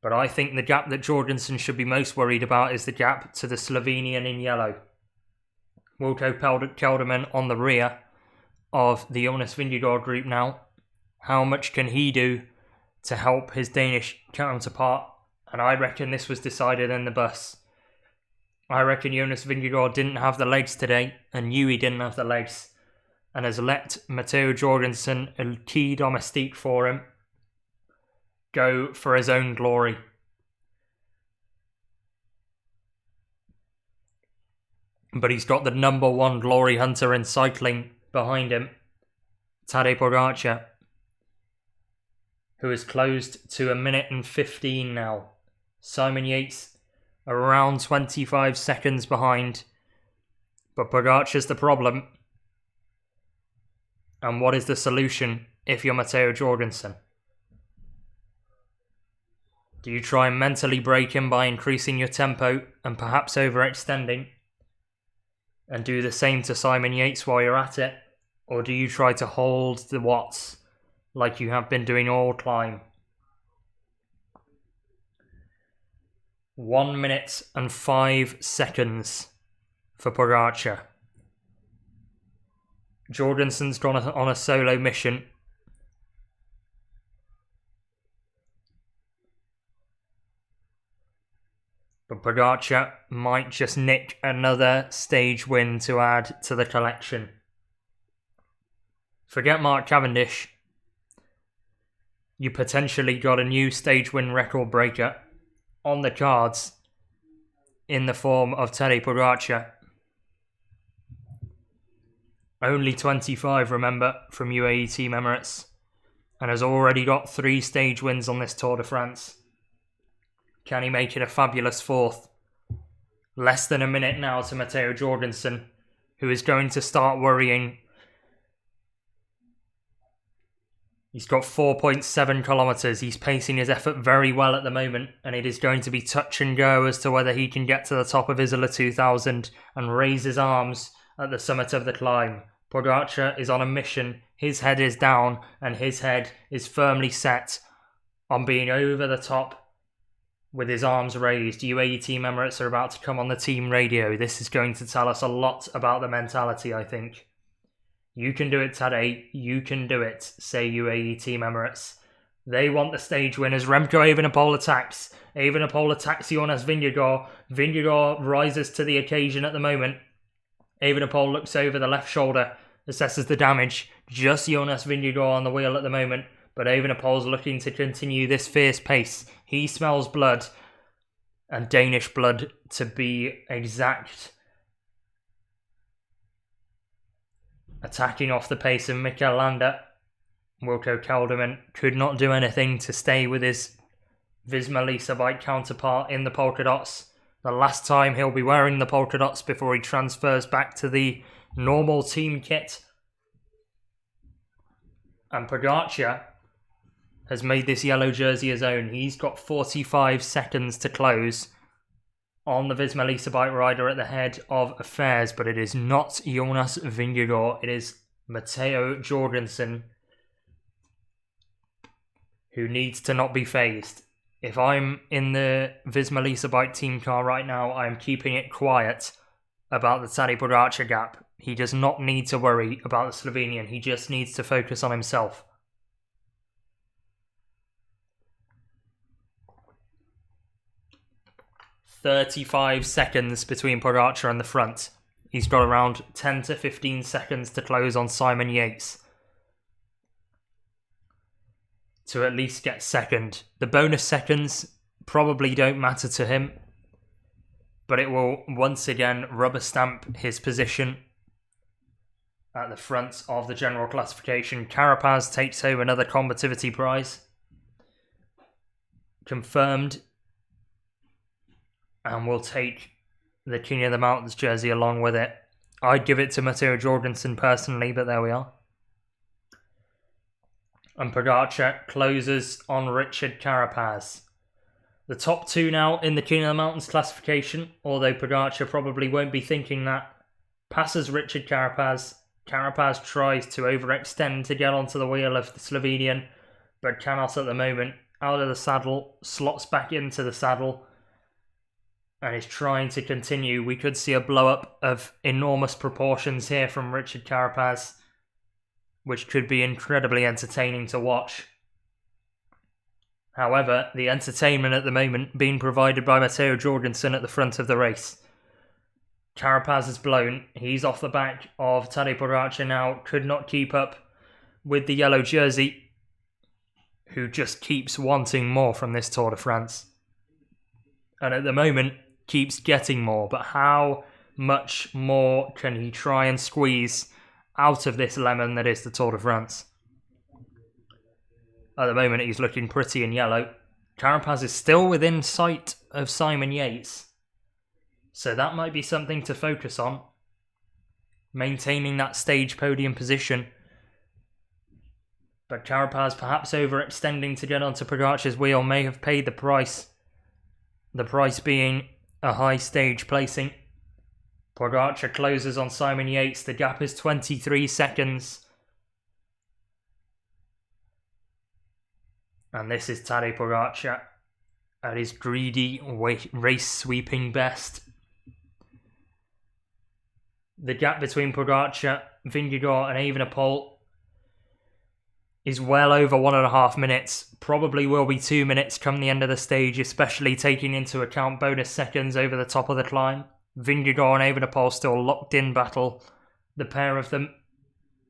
But I think the gap that Jorgenson should be most worried about is the gap to the Slovenian in yellow. Wilco Kelderman on the rear of the Jonas Vingegaard group now. How much can he do to help his Danish counterpart? And I reckon this was decided in the bus. I reckon Jonas Vingegaard didn't have the legs today and knew he didn't have the legs, and has let Matteo Jorgenson, a key domestique for him, go for his own glory. But he's got the number one glory hunter in cycling behind him, Tadej Pogacar, who is closed to 1 minute and 15 now. Simon Yates around 25 seconds behind. But Pogacar's the problem. And what is the solution if you're Matteo Jorgenson? Do you try and mentally break him by increasing your tempo and perhaps overextending? And do the same to Simon Yates while you're at it? Or do you try to hold the watts like you have been doing all climb? 1 minute and 5 seconds for Pogacar. Jorgenson's gone on a solo mission. But Pogacar might just nick another stage win to add to the collection. Forget Mark Cavendish. You potentially got a new stage win record breaker on the cards in the form of Tadej Pogacar. Only 25, remember, from UAE Team Emirates, and has already got 3 stage wins on this Tour de France. Can he make it a fabulous 4th? Less than a minute now to Matteo Jorgenson, who is going to start worrying. He's got 4.7 kilometres. He's pacing his effort very well at the moment, and it is going to be touch and go as to whether he can get to the top of Isola 2000 and raise his arms at the summit of the climb. Pogacar is on a mission. His head is down, and his head is firmly set on being over the top with his arms raised. UAE Team Emirates are about to come on the team radio. This is going to tell us a lot about the mentality, I think. You can do it, Tadej. You can do it, say UAE Team Emirates. They want the stage winners. Remco Evenepoel attacks. Evenepoel attacks Jonas Vingegaard. Vingegaard rises to the occasion at the moment. Evenepoel looks over the left shoulder, assesses the damage. Just Jonas Vingegaard on the wheel at the moment. But Evenepoel's looking to continue this fierce pace. He smells blood. And Danish blood, to be exact. Attacking off the pace of Mikel Landa. Wilco Kelderman could not do anything to stay with his Visma Lease bike counterpart in the polka dots. The last time he'll be wearing the polka dots before he transfers back to the normal team kit. And Pogacar has made this yellow jersey his own. He's got 45 seconds to close on the Visma Lease bike rider at the head of affairs, but it is not Jonas Vingegaard. It is Matteo Jorgenson, who needs to not be phased. If I'm in the Visma Lease bike team car right now, I'm keeping it quiet about the Tadej Pogacar gap. He does not need to worry about the Slovenian. He just needs to focus on himself. 35 seconds between Pogacar and the front. He's got around 10 to 15 seconds to close on Simon Yates to at least get second. The bonus seconds probably don't matter to him, but it will once again rubber stamp his position at the front of the general classification. Carapaz takes home another combativity prize. Confirmed. And we'll take the King of the Mountains jersey along with it. I'd give it to Matteo Jorgenson personally, but there we are. And Pogacar closes on Richard Carapaz. The top 2 now in the King of the Mountains classification, although Pogacar probably won't be thinking that, passes Richard Carapaz. Carapaz tries to overextend to get onto the wheel of the Slovenian, but cannot at the moment. Out of the saddle, slots back into the saddle, and is trying to continue. We could see a blow-up of enormous proportions here from Richard Carapaz, which could be incredibly entertaining to watch. However, the entertainment at the moment being provided by Matteo Jorgenson at the front of the race. Carapaz is blown. He's off the back of Tadej Pogacar now. Could not keep up with the yellow jersey, who just keeps wanting more from this Tour de France. And at the moment, keeps getting more. But how much more can he try and squeeze out of this lemon that is the Tour de France? At the moment, he's looking pretty in yellow. Carapaz is still within sight of Simon Yates, so that might be something to focus on. Maintaining that stage podium position. But Carapaz, perhaps overextending to get onto Pogacar's wheel, may have paid the price. The price being a high stage placing. Pogacar closes on Simon Yates. The gap is 23 seconds. And this is Tadej Pogacar at his greedy race sweeping best. The gap between Pogacar, Vingegaard and Evenepoel is well over 1.5 minutes. Probably will be 2 minutes come the end of the stage, especially taking into account bonus seconds over the top of the climb. Vingegaard and Evenepoel still locked in battle. The pair of them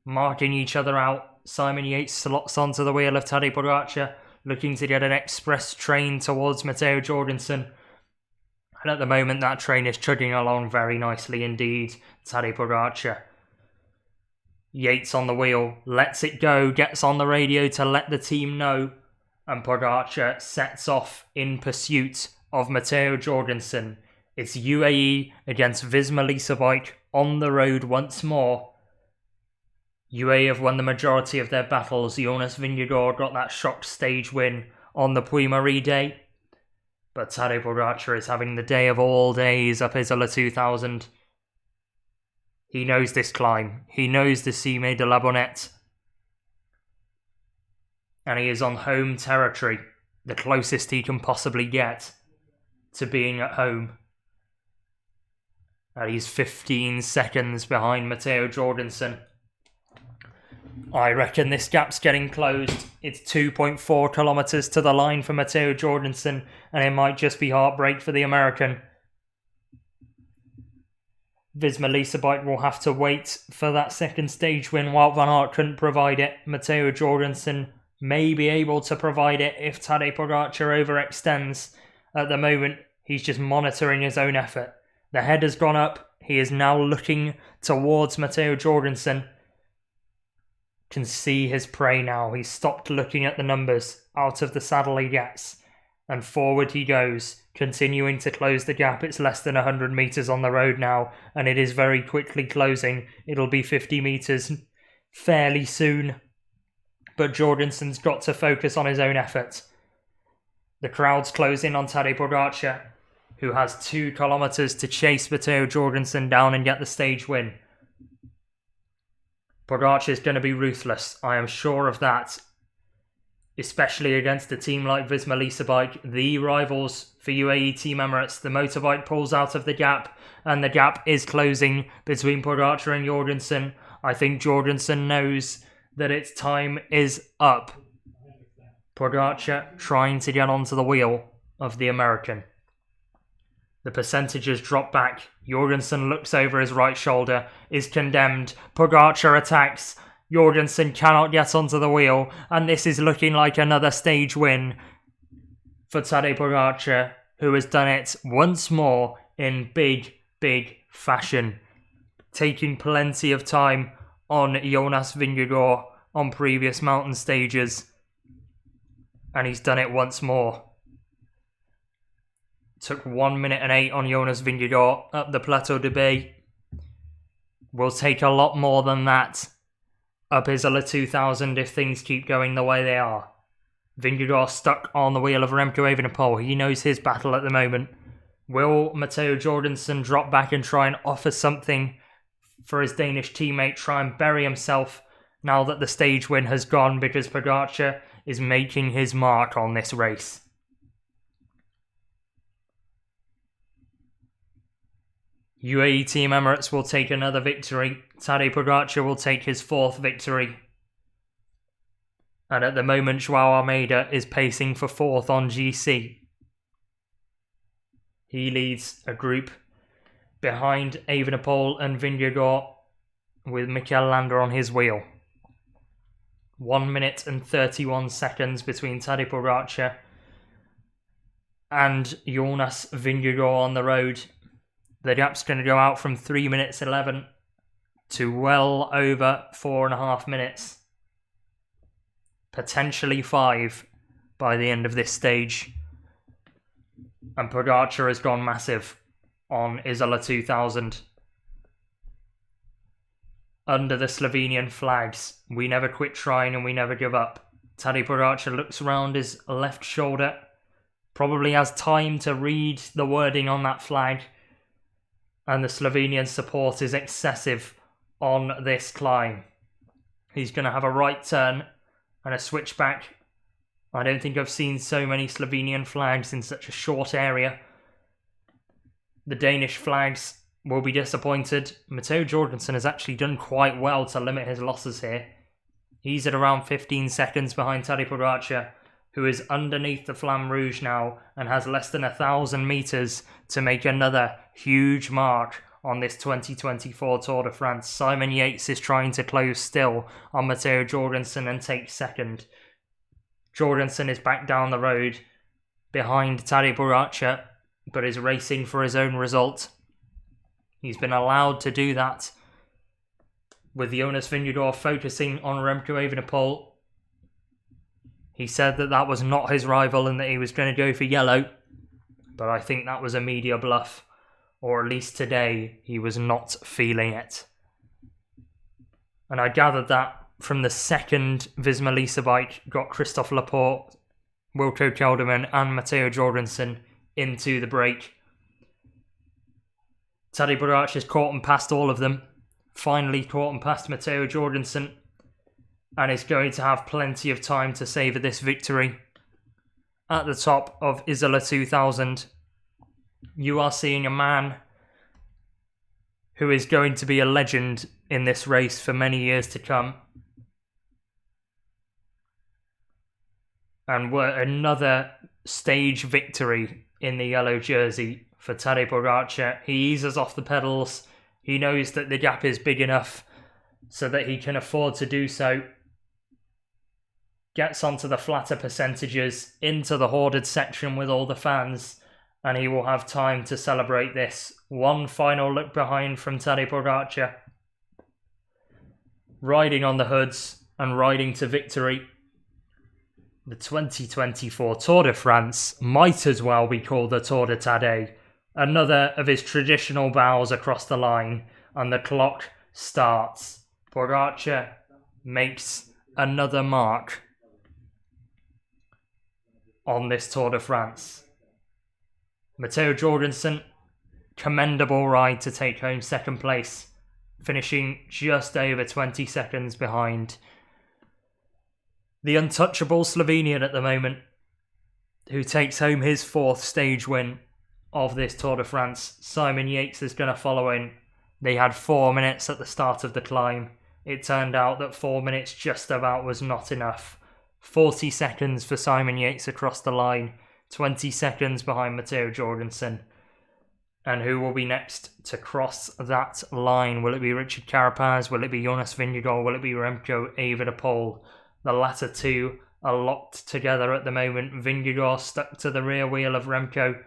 marking each other out. Simon Yates slots onto the wheel of Tadej Pogacar, looking to get an express train towards Matteo Jorgenson. And at the moment, that train is chugging along very nicely indeed. Tadej Pogacar. Yates on the wheel, lets it go, gets on the radio to let the team know. And Pogacar sets off in pursuit of Matteo Jorgenson. It's UAE against Visma Lease Bike on the road once more. UAE have won the majority of their battles. Jonas Vingegaard got that shock stage win on the Puy-Marie day. But Tadej Pogacar is having the day of all days up Isola 2000. He knows this climb. He knows the Cime de la Bonnette. And he is on home territory. The closest he can possibly get to being at home. And he's 15 seconds behind Matteo Jorgenson. I reckon this gap's getting closed. It's 2.4 kilometres to the line for Matteo Jorgenson, and it might just be heartbreak for the American. Visma Lease Bike will have to wait for that second stage win. Wout van Aert couldn't provide it. Matteo Jorgenson may be able to provide it if Tadej Pogacar overextends. At the moment, he's just monitoring his own effort. The head has gone up. He is now looking towards Matteo Jorgenson. Can see his prey now. He's stopped looking at the numbers. Out of the saddle he gets. And forward he goes, continuing to close the gap. It's less than 100 metres on the road now, and it is very quickly closing. It'll be 50 metres fairly soon. But Jorgenson's got to focus on his own effort. The crowd's closing on Tadej Pogacar, who has 2 kilometres to chase Matteo Jorgenson down and get the stage win. Pogacar is going to be ruthless, I am sure of that. Especially against a team like Visma Lease Bike, the rivals for UAE Team Emirates. The motorbike pulls out of the gap, and the gap is closing between Pogacar and Jorgenson. I think Jorgenson knows that its time is up. Pogacar trying to get onto the wheel of the American. The percentages drop back. Jorgenson looks over his right shoulder, is condemned. Pogacar attacks. Jorgenson cannot get onto the wheel, and this is looking like another stage win for Tadej Pogacar, who has done it once more in big, big fashion. Taking plenty of time on Jonas Vingegaard on previous mountain stages, and he's done it once more. Took 1 minute and 8 on Jonas Vingegaard up the Plateau de Bay. Will take a lot more than that up Isola 2000 if things keep going the way they are. Vingegaard stuck on the wheel of Remco Evenepoel. He knows his battle at the moment. Will Matteo Jorgenson drop back and try and offer something for his Danish teammate? Try and bury himself now that the stage win has gone, because Pogacar is making his mark on this race. UAE Team Emirates will take another victory. Tadej Pogacar will take his 4th victory. And at the moment, Joao Almeida is pacing for 4th on GC. He leads a group behind Evenepoel and Vingegaard with Mikel Landa on his wheel. 1 minute and 31 seconds between Tadej Pogacar and Jonas Vingegaard on the road. The gap's going to go out from 3 minutes 11 to well over 4.5 minutes. Potentially 5 by the end of this stage. And Pogacar has gone massive on Isola 2000. Under the Slovenian flags, we never quit trying and we never give up. Tadej Pogacar looks around his left shoulder. Probably has time to read the wording on that flag. And the Slovenian support is excessive on this climb. He's going to have a right turn and a switchback. I don't think I've seen so many Slovenian flags in such a short area. The Danish flags will be disappointed. Matteo Jorgenson has actually done quite well to limit his losses here. He's at around 15 seconds behind Tadej Pogacar, who is underneath the Flamme Rouge now and has less than 1,000 metres to make another huge mark on this 2024 Tour de France. Simon Yates is trying to close still on Matteo Jorgenson and take second. Jorgenson is back down the road behind Tadej Pogacar, but is racing for his own result. He's been allowed to do that, with Jonas Vingegaard focusing on Remco Evenepoel. He said that that was not his rival and that he was going to go for yellow, but I think that was a media bluff, or at least today he was not feeling it. And I gathered that from the second Visma Lease bike got Christophe Laporte, Wilco Kelderman and Matteo Jorgenson into the break. Tadej Pogacar has caught and passed all of them. Finally caught and passed Matteo Jorgenson, and is going to have plenty of time to savour this victory. At the top of Isola 2000, you are seeing a man who is going to be a legend in this race for many years to come. And another stage victory in the yellow jersey for Tadej Pogacar. He eases off the pedals. He knows that the gap is big enough so that he can afford to do so. Gets onto the flatter percentages, into the hoarded section with all the fans, and he will have time to celebrate this. One final look behind from Tadej Pogacar. Riding on the hoods and riding to victory. The 2024 Tour de France might as well be called the Tour de Tadej. Another of his traditional bows across the line, and the clock starts. Pogacar makes another mark on this Tour de France. Matteo Jorgenson, commendable ride to take home second place, finishing just over 20 seconds behind the untouchable Slovenian at the moment, who takes home his 4th stage win of this Tour de France. Simon Yates is going to follow in. They had 4 minutes at the start of the climb. It turned out that 4 minutes just about was not enough. 40 seconds for Simon Yates across the line, 20 seconds behind Matteo Jorgenson. And who will be next to cross that line? Will it be Richard Carapaz? Will it be Jonas Vingegaard? Will it be Remco Evenepoel? The latter two are locked together at the moment. Vingegaard stuck to the rear wheel of Remco,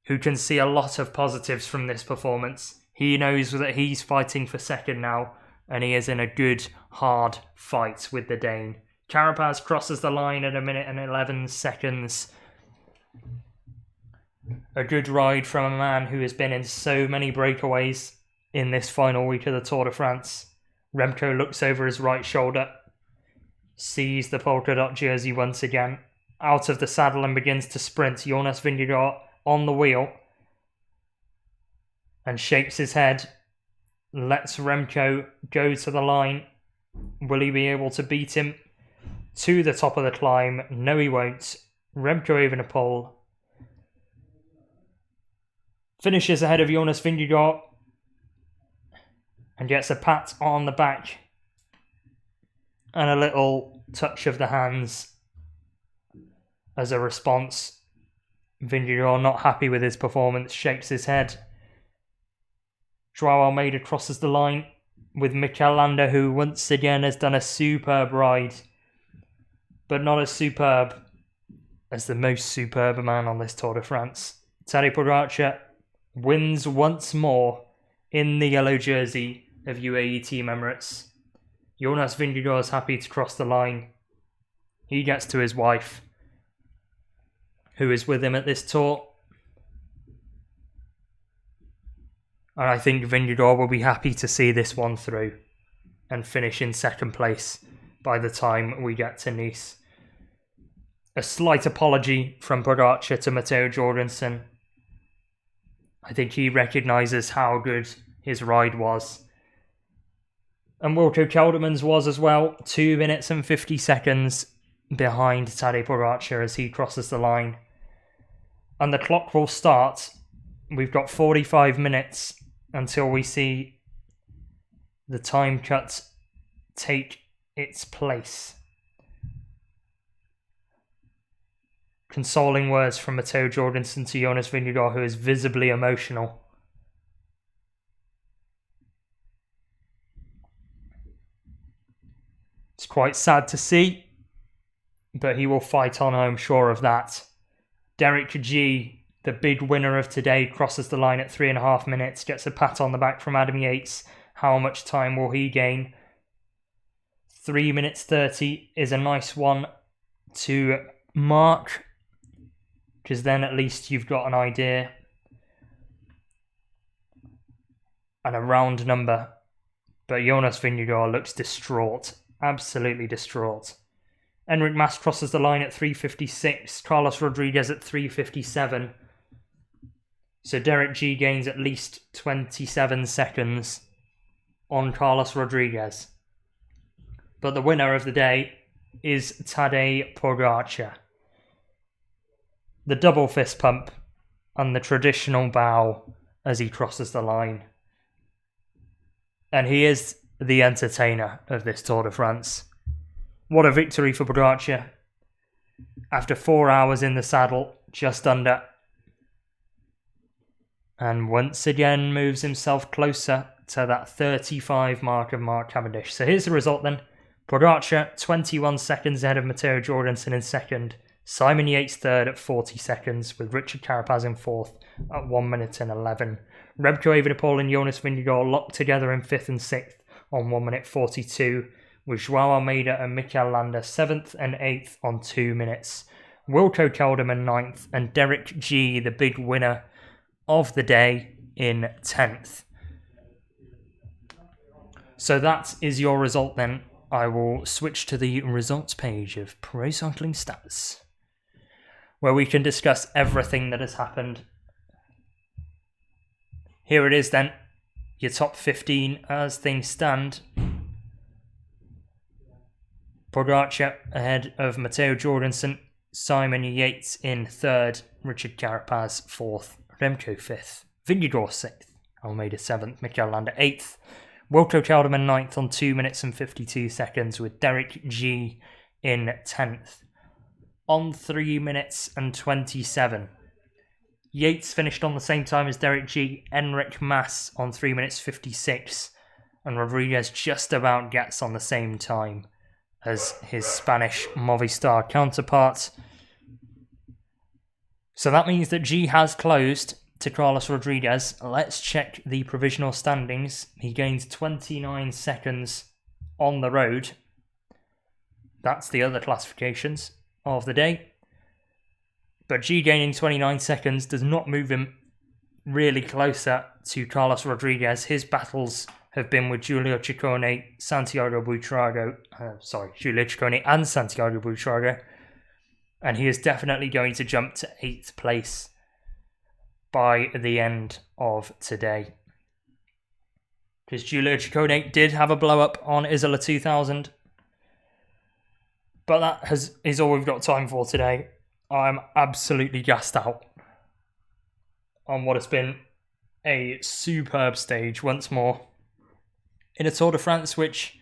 who can see a lot of positives from this performance. He knows that he's fighting for second now, and he is in a good, hard fight with the Dane. Carapaz crosses the line at 1 minute and 11 seconds. A good ride from a man who has been in so many breakaways in this final week of the Tour de France. Remco looks over his right shoulder, sees the polka dot jersey once again, out of the saddle and begins to sprint. Jonas Vingegaard on the wheel and shakes his head, lets Remco go to the line. Will he be able to beat him to the top of the climb? No, he won't. Remco Evenepoel finishes ahead of Jonas Vingegaard and gets a pat on the back and a little touch of the hands as a response. Vingegaard, not happy with his performance, shakes his head. Joao Almeida crosses the line with Mikel Landa, who once again has done a superb ride, but not as superb as the most superb man on this Tour de France. Tadej Pogacar wins once more in the yellow jersey of UAE Team Emirates. Jonas Vingegaard is happy to cross the line. He gets to his wife, who is with him at this tour. And I think Vingegaard will be happy to see this one through and finish in second place by the time we get to Nice. A slight apology from Pogacar to Matteo Jorgenson. I think he recognises how good his ride was. And Wilco Kelderman's was as well, 2 minutes and 50 seconds behind Tadej Pogacar as he crosses the line. And the clock will start. We've got 45 minutes until we see the time cut take its place. Consoling words from Matteo Jorgenson to Jonas Vingegaard, who is visibly emotional. It's quite sad to see, but he will fight on, I'm sure of that. Derek G, the big winner of today, crosses the line at 3.5 minutes, gets a pat on the back from Adam Yates. How much time will he gain? 3 minutes 30 is a nice one to mark, because then at least you've got an idea and a round number. But Jonas Vingegaard looks distraught, absolutely distraught. Enric Mas crosses the line at 3:56, Carlos Rodriguez at 3:57. So Derek G gains at least 27 seconds on Carlos Rodriguez. But the winner of the day is Tadej Pogacar. The double fist pump and the traditional bow as he crosses the line. And he is the entertainer of this Tour de France. What a victory for Pogacar. After 4 hours in the saddle, just under. And once again moves himself closer to that 35 mark of Mark Cavendish. So here's the result then. Pogacar 21 seconds ahead of Matteo Jorgenson in second. Simon Yates third at 40 seconds, with Richard Carapaz in fourth at 1 minute and 11. Remco Evenepoel and Jonas Vingegaard locked together in fifth and sixth on 1 minute 42, with Joao Almeida and Mikel Landa 7th and 8th on 2 minutes. Wilco Kelderman 9th, and Derek G, the big winner of the day, in 10th. So that is your result then. I will switch to the results page of Pro Cycling Stats, where we can discuss everything that has happened. Here it is then, your top 15 as things stand. Pogacar ahead of Matteo Jorgenson, Simon Yates in third, Richard Carapaz fourth, Remco fifth, Vingegaard sixth, Almeida seventh, Mikel Landa eighth, Wilco Kelderman 9th on 2 minutes and 52 seconds, with Derek G in 10th on 3 minutes and 27. Yates finished on the same time as Derek G, Enric Mas on 3 minutes 56, and Rodriguez just about gets on the same time as his Spanish Movistar counterpart. So that means that G has closed to Carlos Rodriguez. Let's check the provisional standings. He gains 29 seconds on the road. That's the other classifications of the day. But G gaining 29 seconds does not move him really closer to Carlos Rodriguez. His battles have been with Giulio Ciccone, Giulio Ciccone and Santiago Buitrago. And he is definitely going to jump to 8th place by the end of today. Because Giulio Ciccone did have a blow up on Isola 2000. But that is all we've got time for today. I'm absolutely gassed out on what has been a superb stage once more in a Tour de France, which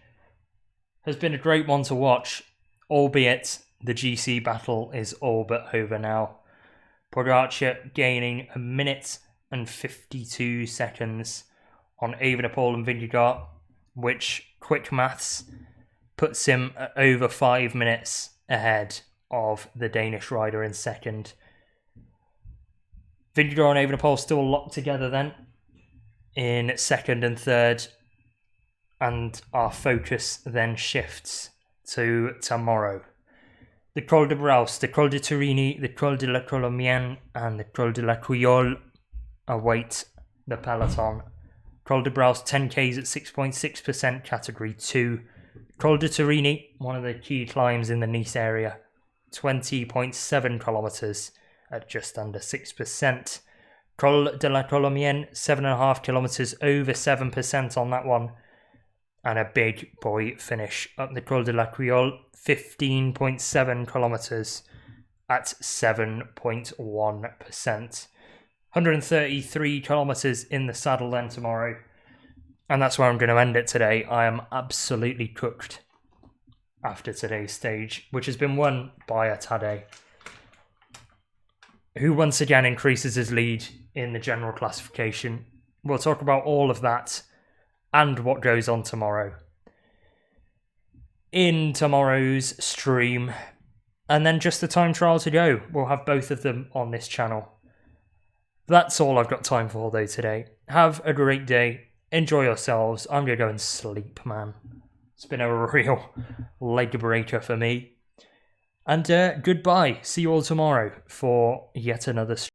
has been a great one to watch, albeit the GC battle is all but over now. Pogacar gaining 1 minute and 52 seconds on Evenepoel and Vingegaard, which, quick maths, puts him at over 5 minutes ahead of the Danish rider in second. Vingegaard and Evenepoel still locked together then in second and third. And our focus then shifts to tomorrow. The Col de Braus, the Col de Turini, the Col de la Colomienne and the Col de la Cuyol await the peloton. Col de Braus 10Ks at 6.6%, category 2. Col de Turini, one of the key climbs in the Nice area, 20.7 kilometres at just under 6%. Col de la Colomienne, 7.5 kilometres, over 7% on that one. And a big boy finish up the Col de la Cuyol, 15.7 kilometres at 7.1%. 133 kilometres in the saddle then tomorrow. And that's where I'm going to end it today. I am absolutely cooked after today's stage, which has been won by a Tadej, who once again increases his lead in the general classification. We'll talk about all of that and what goes on tomorrow in tomorrow's stream. And then just the time trial to go. We'll have both of them on this channel. That's all I've got time for though today. Have a great day. Enjoy yourselves. I'm going to go and sleep, man. It's been a real leg breaker for me. And goodbye. See you all tomorrow for yet another stream.